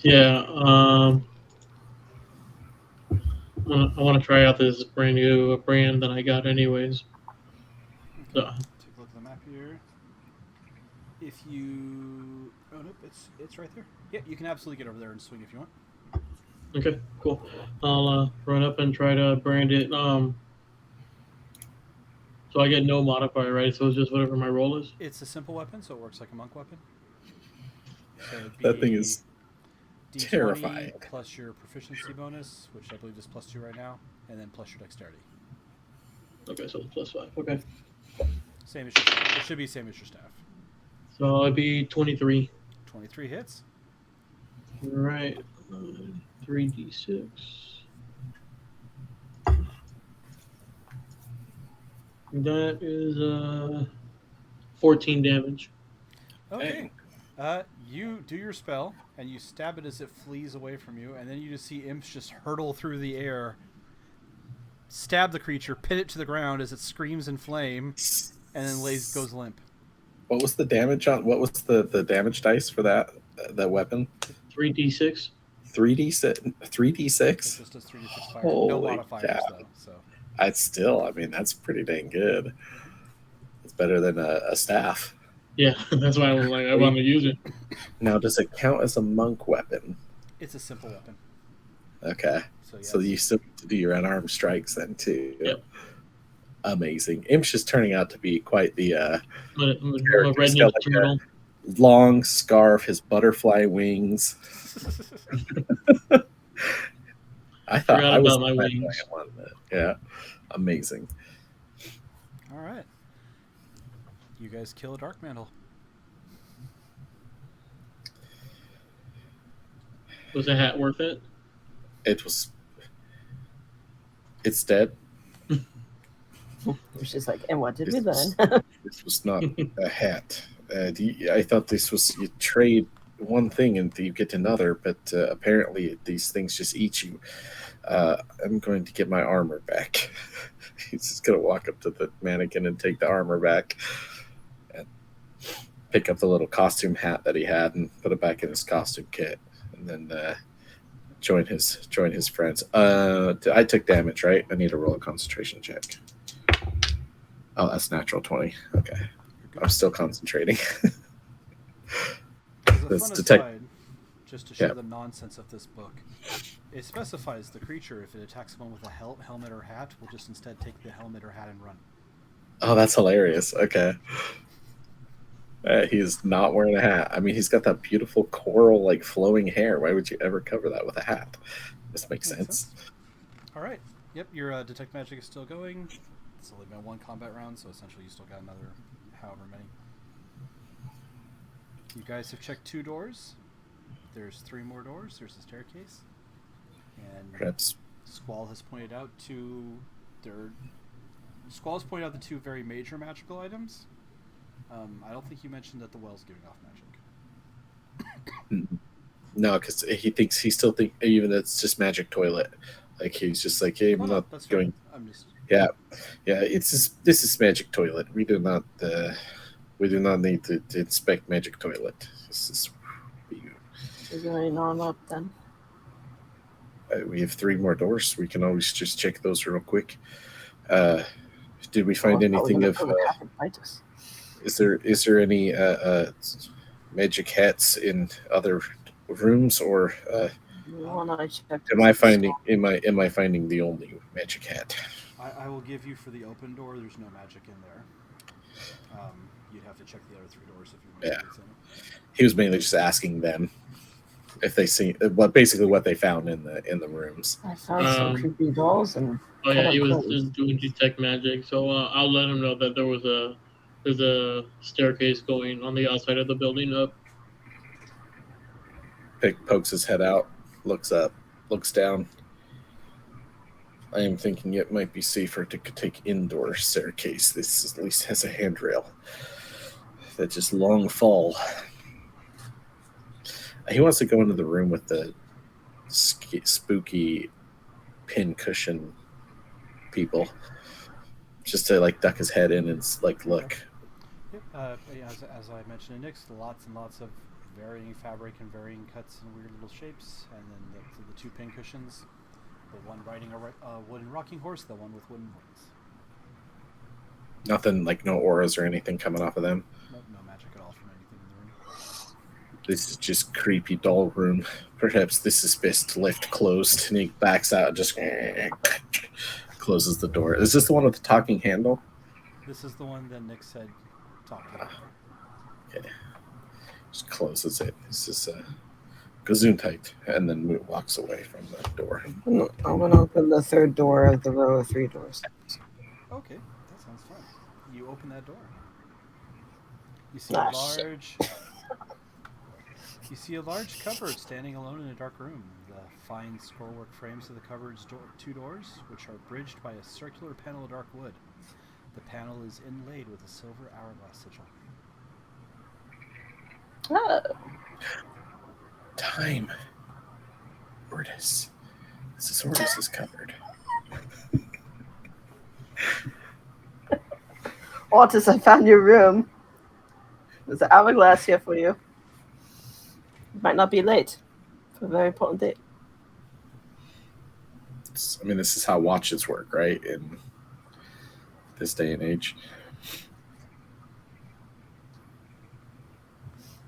Yeah. I want to try out this brand new brand that I got, anyways. So, Take a look at the map here. If you, oh nope, it's right there. Yeah, you can absolutely get over there and swing if you want. okay, cool. I'll run up and try to brand it. So I get no modifier, right? So it's just whatever my roll is. It's a simple weapon, so it works like a monk weapon. So it'd be That thing is D20 terrifying. plus your proficiency bonus, which I believe is +2 right now, and then plus your dexterity. Okay, so it's +5. Okay, Same as your staff. It should be same as your staff. so I'd be 23. 23 hits. All right, 3d6. That is 14 damage. Okay. You do your spell, and you stab it as it flees away from you, and then you just see imps just hurtle through the air, stab the creature, pin it to the ground as it screams in flame, and then goes limp. What was the damage on? What was the damage dice for that weapon? 3d6. 3d6. It 3d6. just does 3d6 fire. No Holy modifiers, cow. though. So I mean, that's pretty dang good. It's better than a staff. Yeah, that's why I was like, I want to use it. Now, does it count as a monk weapon? it's a simple weapon. Okay. So, yes. So you still need to do your unarmed strikes then too. Yep. Amazing. Imp's just turning out to be quite the I'm a character. He's red got nose turtle. long scarf, his butterfly wings. I thought Forgot I was about my the bad wings. guy on that. Yeah. Amazing. All right. You guys kill a dark mantle. Was the hat worth it? It's dead. It's just like, and what did we This learn? This was not a hat. I thought this was, you trade one thing and you get another, but apparently these things just eat you. I'm going to get my armor back. He's just going to walk up to the mannequin and take the armor back and pick up the little costume hat that he had and put it back in his costume kit, and then join his friends. I took damage, right? I need to roll a concentration check. Oh, that's natural 20. Okay. I'm still concentrating. As a Let's fun detect- aside, just to show Yeah. the nonsense of this book, it specifies the creature, if it attacks someone with a helmet or hat, will just instead take the helmet or hat and run. Oh, that's hilarious. Okay. He's not wearing a hat. I mean, he's got that beautiful coral, like, flowing hair. Why would you ever cover that with a hat? This makes sense. All right. Yep, your detect magic is still going. It's only been one combat round, so essentially you still got another however many. You guys have checked 2 doors. There's 3 more doors. There's a staircase. And Perhaps Squall has pointed out Squall has pointed out the 2 very major magical items. I don't think you mentioned that the well's giving off magic. no, because he still think even it's just magic toilet. Like he's just like, hey, I'm not that's going. fine. I'm just Yeah. It's just, this is magic toilet. We do not need to inspect magic toilet. This is. Is going on up then? We have 3 more doors. We can always just check those real quick. Did we find anything of? Is there any magic hats in other rooms, or am I finding the only magic hat? I will give you for the open door. There's no magic in there. You'd have to check the other 3 doors if you want to. He was mainly just asking them if they see what they found in the rooms. I found some creepy dolls and. Oh yeah, he was just doing detect magic. So I'll let him know that there's a staircase going on the outside of the building up. Pick pokes his head out, looks up, looks down. I am thinking it might be safer to take indoor staircase. This at least has a handrail. That just long fall. He wants to go into the room with the spooky pin cushion people, just to like duck his head in and like look. Yep. As I mentioned to Nyx, lots and lots of varying fabric and varying cuts and weird little shapes, and then the 2 pin cushions, the one riding a wooden rocking horse, the one with wooden wings. Nothing like no auras or anything coming off of them. No magic at all from anything in the room. This is just creepy doll room. Perhaps this is best left closed. And he backs out and just closes the door. Is this the one with the talking handle? This is the one that Nick said talked about. Okay. Just closes it. This is Gesundheit, and then walks away from the door. I'm going to open the 3rd door of the row of 3 doors. Okay, that sounds fun. You open that door. You see a large cupboard standing alone in a dark room. The fine scrollwork frames of the cupboard's 2 doors, which are bridged by a circular panel of dark wood. The panel is inlaid with a silver hourglass sigil. Oh. Time. Ordis. This is Ordis's cupboard. Otis, I found your room. There's an hourglass here for you. You might not be late for a very important date. This is how watches work, right? In this day and age.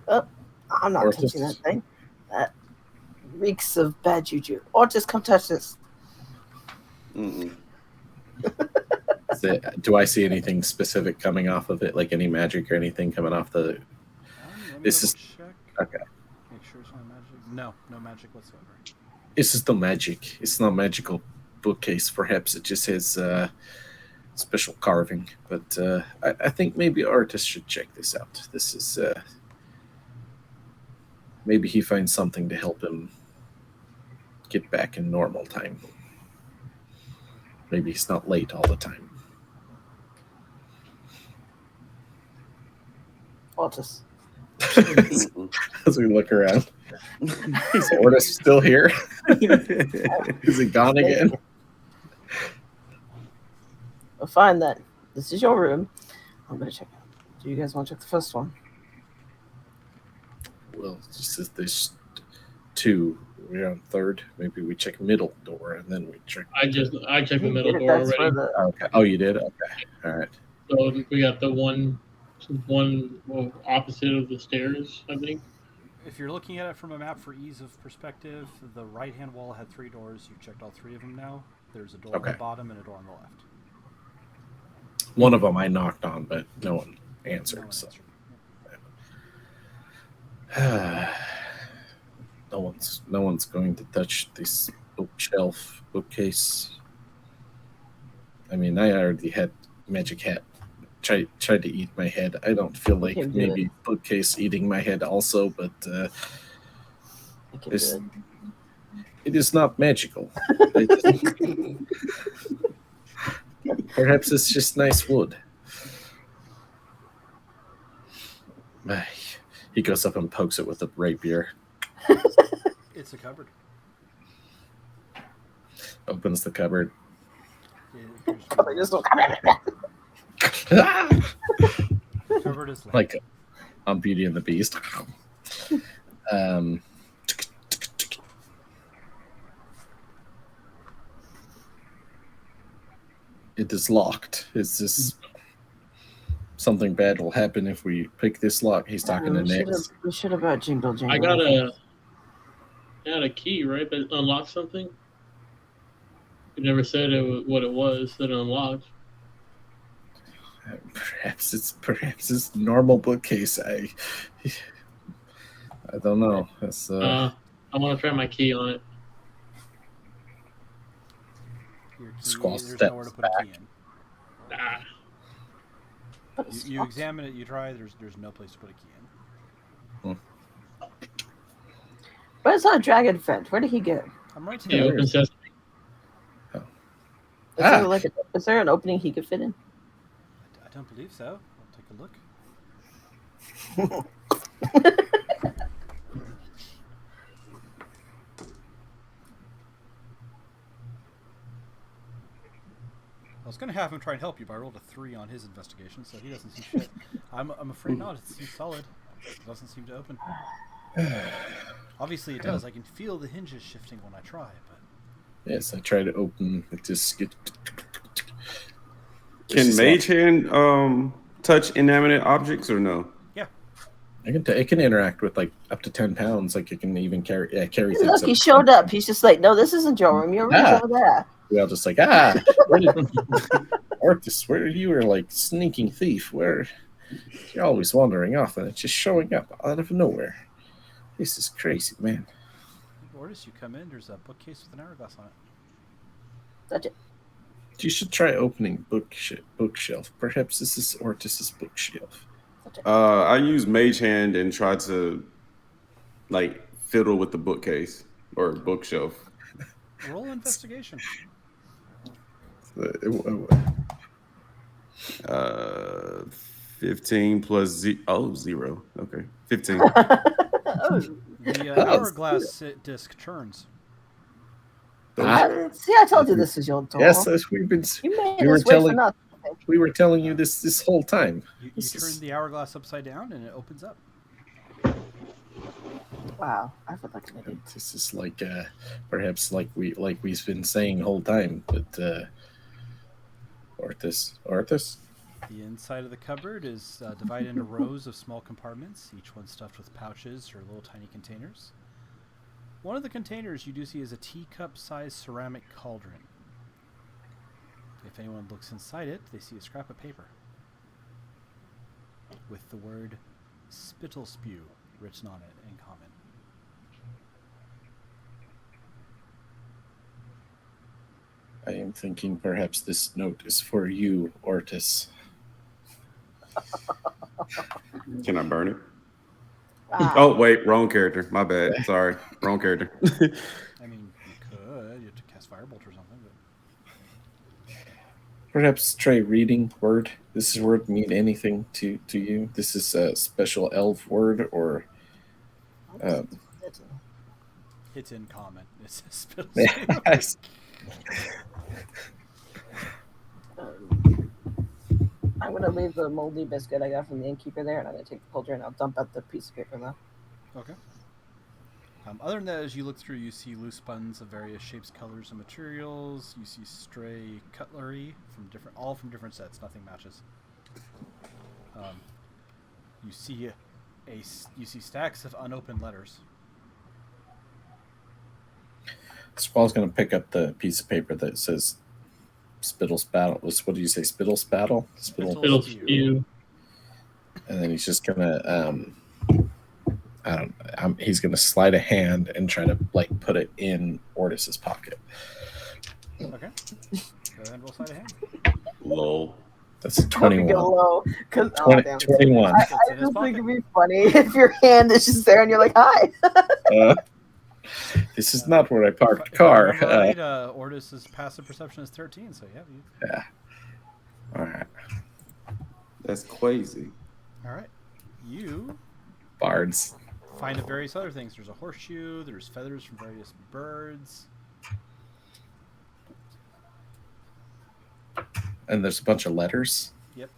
Oh, I'm not touching that thing. That reeks of bad juju. Otis, come touch this. Mm-mm. Do I see anything specific coming off of it, like any magic or anything coming off the? This is check. Okay. Make sure it's not magic. No magic whatsoever. This is the magic. It's not magical bookcase. Perhaps it just has special carving. But I think maybe artists should check this out. This is maybe he finds something to help him get back in normal time. Maybe he's not late all the time. Otis. As we look around, is Ortis still here? Is he gone again? Well, fine then. This is your room. I'm gonna check out. Do you guys want to check the first one? Well, just there's 2. We're on 3rd. Maybe we check middle door and then we check. I checked the middle door That's already. Okay. Oh, you did? Okay. All right. So we got the one opposite of the stairs, I think. If you're looking at it from a map for ease of perspective, the right-hand wall had 3 doors. You've checked all 3 of them now. There's a door on the bottom and a door on the left. One of them I knocked on, but no one answered. No one's going to touch this bookcase. I mean, I already had magic hat tried to eat my head. I don't feel like can do maybe bookcase eating my head also, but I can It's- do it is not magical. Perhaps it's just nice wood. Ay, he goes up and pokes it with a rapier, It's a cupboard. opens the cupboard. It appears to it. be Just don't cupboard is Like on Beauty and the Beast. It is locked. Is this something bad will happen if we pick this lock? He's talking to Nix. We should have brought Jingle Jingle. I got a key, right? That unlocks something. You never said what it was that unlocked. Perhaps it's normal bookcase. I don't know. That's I want to try my key on it. your key. Squall There's steps nowhere to put a key in. Ah, But it's You locked. examine it. You try. There's no place to put a key in. But it's not dragon fed. Where did he get? I'm right yeah, here. open sesame. Is there an opening he could fit in? I don't believe so. I'll take a look. I was going to have him try and help you, but I rolled a 3 on his investigation, so he doesn't see shit. I'm afraid not. It seems solid. It doesn't seem to open. Obviously it does. I can feel the hinges shifting when I try, but yes. I try to open. It just get. Can Mage Hand touch inanimate objects or no? yeah. It can interact with like up to 10 pounds. Like it can even carry things. Look, up he to showed 10 up. He's just like, no, this isn't your room. Your room's Ah. over there. We all just like where did Orcus? Where you were like sneaking thief? Where you're always wandering off and it's just showing up out of nowhere. This is crazy, man. Ordis, you come in. There's a bookcase with an hourglass on it. Touch it. You should try opening bookshelf. Perhaps this is Ortis's bookshelf. I use Mage Hand and try to like fiddle with the bookcase or bookshelf. Roll investigation. 15 plus 0. Okay, 15. Oh, The hourglass disc turns. see, I told you this was your door. Yes, as we've been. You made we were us wait for telling- nothing. We were telling you this whole time. You This turn is- the hourglass upside down, and it opens up. Wow, I feel like an idiot. This is like perhaps like we've been saying the whole time, but Ortis. The inside of the cupboard is divided into rows of small compartments, each one stuffed with pouches or little tiny containers. One of the containers you do see is a teacup-sized ceramic cauldron. If anyone looks inside it, they see a scrap of paper with the word "spittle spew" written on it in common. I am thinking perhaps this note is for you, Ortis. Can I burn it? Wow. Oh wait, wrong character. My bad. Sorry, wrong character. I mean, you could. You have to cast Firebolt or something, but Perhaps try reading word. This is word mean anything to you. This is a special elf word or it's in common. It's a spittle I- spew. I'm gonna leave the moldy biscuit I got from the innkeeper there, and I'm gonna take the cauldron. I'll dump out the piece of paper though. Okay. Other than that, as you look through, you see loose buttons of various shapes, colors, and materials. You see stray cutlery all from different sets. Nothing matches. You see you see stacks of unopened letters. Squall's gonna pick up the piece of paper that says Spittle's battle. What do you say? Spittle's battle? Spittle. It'll Spew. spew. And then he's just gonna he's gonna slide a hand and try to like put it in Ortis's pocket. Okay. Go ahead and roll sleight of hand. Lol. That's Hope you get 21. low. Cause, 21. I It's in his just think pocket. it'd be funny if your hand is just there and you're like, hi. This is not where I parked the If I car. remember right, Ortis's passive perception is 13, so yeah. All right. That's crazy. All right. You Bards. find various other things. There's a horseshoe. There's feathers from various birds. And there's a bunch of letters. Yep.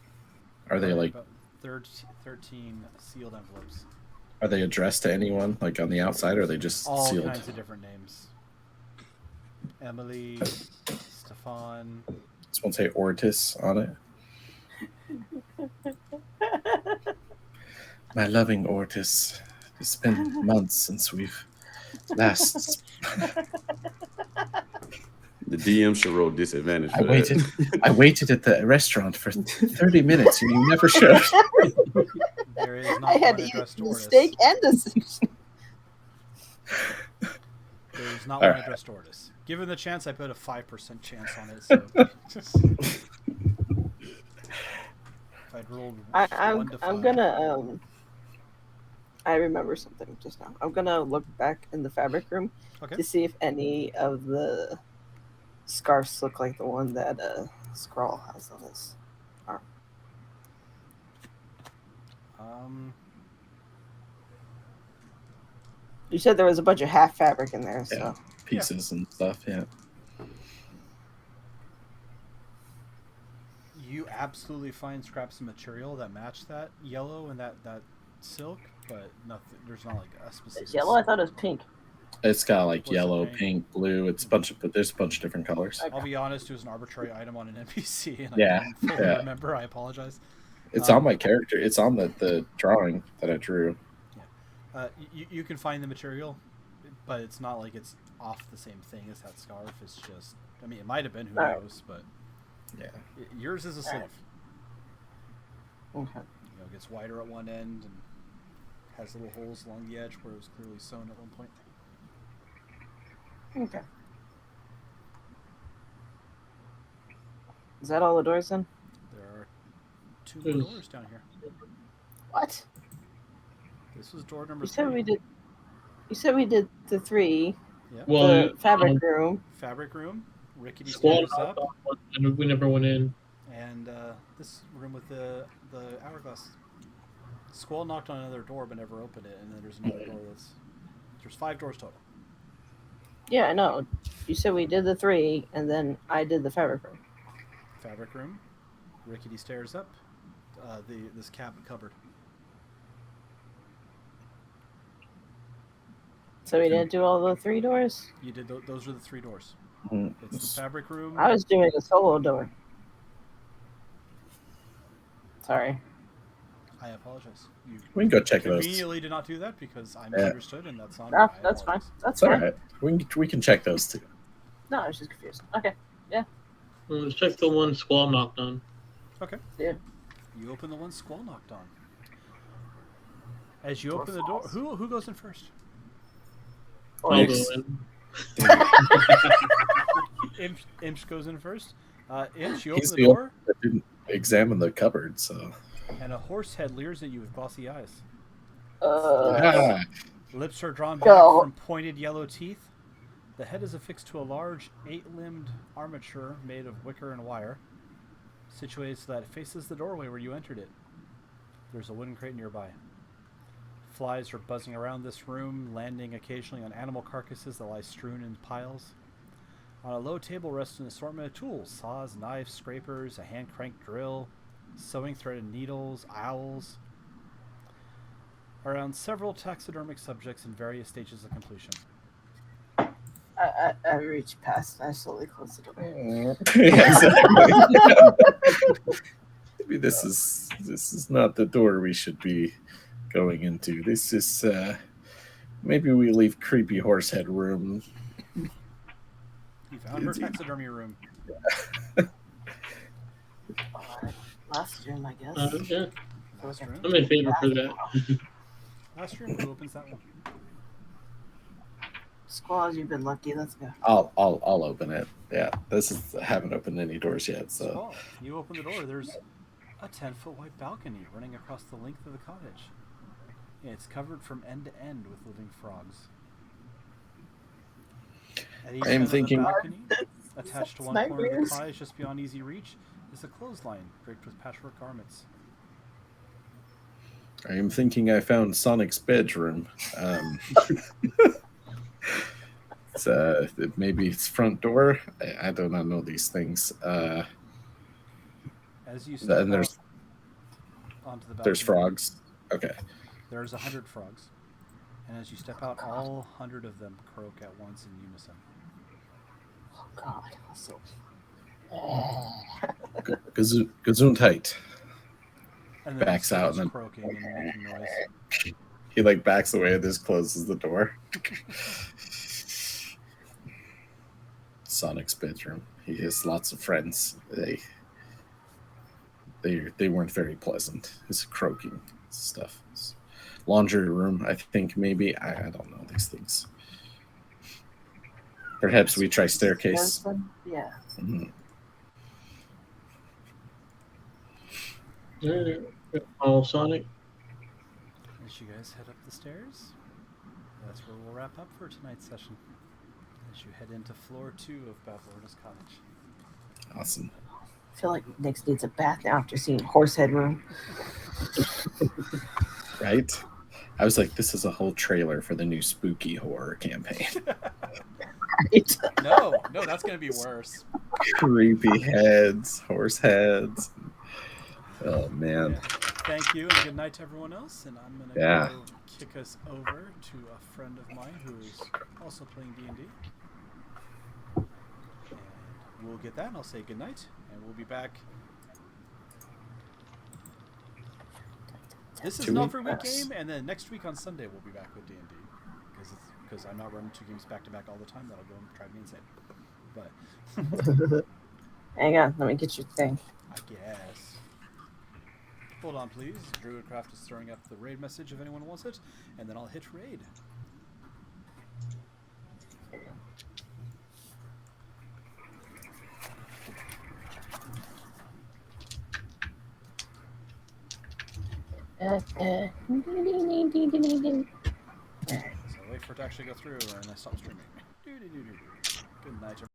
Are they like? About 13 sealed envelopes? Are they addressed to anyone, like on the outside, or are they just All sealed? kinds of different names. Emily, Stefan. This one say Ortis on it. My loving Ortis, it's been months since we've last. The DM should roll disadvantage. For I waited at the restaurant for 30 minutes and you never showed. There is not I had one to eat addressed to the Ortis. steak and the sushi. There's not All one right. addressed to Ortis. Given the chance, I put a 5% chance on it. So if I'd rolled 1 to 5. I'm gonna I remember something just now. I'm gonna look back in the fabric room Okay. to see if any of the scarves look like the one that Skrull has on his arm. You said there was a bunch of half fabric in there, so Yeah. Pieces and stuff, yeah. You absolutely find scraps of material that match that yellow and that silk, but nothing. There's not like a specific. it's yellow. I thought it was pink. It's got like What's it yellow, pink? pink, blue. It's a bunch of, but there's a bunch of different colors. I'll be honest, it was an arbitrary item on an NPC, and Yeah, I didn't fully yeah. remember. I apologize. It's on my character. It's on the drawing that I drew. You can find the material, but it's not like it's off the same thing as that scarf. It's just, I mean, it might have been, who Alright. knows, but Yeah. yours is a sleeve. Okay. You know, it gets wider at one end and has little holes along the edge where it was clearly sewn at one point. Okay. Is that all the doors then? There are 2 more doors down here. What? This was door number You said 3. we did. You said we did the 3. Yep. Well, The fabric room. Fabric room, rickety Squall stairs up, and we never went in. and this room with the hourglass. Squall knocked on another door but never opened it, and then there's another door there's 5 doors total. Yeah, I know. You said we did the 3, and then I did the fabric room. Fabric room, rickety stairs up, this cupboard. So we didn't do all the 3 doors? You did those are the 3 doors. Mhm. It's the fabric room. I was doing a solo door. Sorry. I apologize. You We can go check those. conveniently did not do that because I Yeah. misunderstood, and that's on me. No, I that's fine. apologize. That's It's all fine. right. We can check those too. No, I was just confused. Okay. Well, let's check the one Squall knocked on. Okay. Yeah. You open the one Squall knocked on. As you open the door, who goes in first? Or I'll Thanks. go in. Imps goes in first. Imps, you He's open the the only door, that didn't examine the cupboard, so. and a horse head leers at you with glossy eyes. Ah, Lips are drawn back Go. from pointed yellow teeth. The head is affixed to a large 8-limbed armature made of wicker and wire, situated so that it faces the doorway where you entered it. There's a wooden crate nearby. Flies are buzzing around this room, landing occasionally on animal carcasses that lie strewn in piles. On a low table rests an assortment of tools: saws, knives, scrapers, a hand-cranked drill, sewing threaded needles, owls. Around several taxidermic subjects in various stages of completion. I reached past. I slowly closed the door. exactly. Maybe this is not the door we should be going into. This is maybe we leave creepy horsehead room. You found her taxidermy room. Last room, I guess. Yeah, Last room. I'm in favor for that. Last room. Who opens that one? Squaws, you've been lucky. Let's go. I'll open it. Yeah, I haven't opened any doors yet, so Squall, you open the door. There's a 10-foot wide balcony running across the length of the cottage. It's covered from end to end with living frogs. At each I am end thinking- of the balcony, attached to one corner of the nightmares. cottage just beyond easy reach, is a clothesline draped with patchwork garments. I am thinking I found Sonic's bedroom. Maybe it's front door. I do not know these things. As you step And out onto the balcony, there's frogs. Okay. There's 100 frogs. And as you step out, all 100 of them croak at once in unison. Oh God. Also, Gesundheit. And then Backs you see out this and then- croaking and making noise. He like backs away and just closes the door. Sonic's bedroom. He has lots of friends. They weren't very pleasant. His croaking stuff. Laundry room, I think maybe. I don't know these things. Perhaps we try staircase. yeah. Mhm. All Sonic. As you guys head up the stairs, that's where we'll wrap up for tonight's session. As you head into floor 2 of Bavlorna's cottage. Awesome. I feel like Nix needs a bath now after seeing Horsehead Room. Right? I was like, this is a whole trailer for the new spooky horror campaign. Right? No, that's going to be worse. Creepy heads, horse heads. Oh man. Yeah. Thank you, and good night to everyone else. And I'm going to Yeah. go kick us over to a friend of mine who is also playing D&D. And we'll get that, and I'll say good night, and we'll be back. This is 2 an every week weeks. game, and then next week on Sunday we'll be back with D&D. Because I'm not running 2 games back to back all the time. That'll go and drive me insane. But Hang on, let me get your thing. I guess. Hold on, please. Druidcraft is throwing up the raid message if anyone wants it, and then I'll hit raid. So wait for it to actually go through, and I stop streaming. Good night, everyone.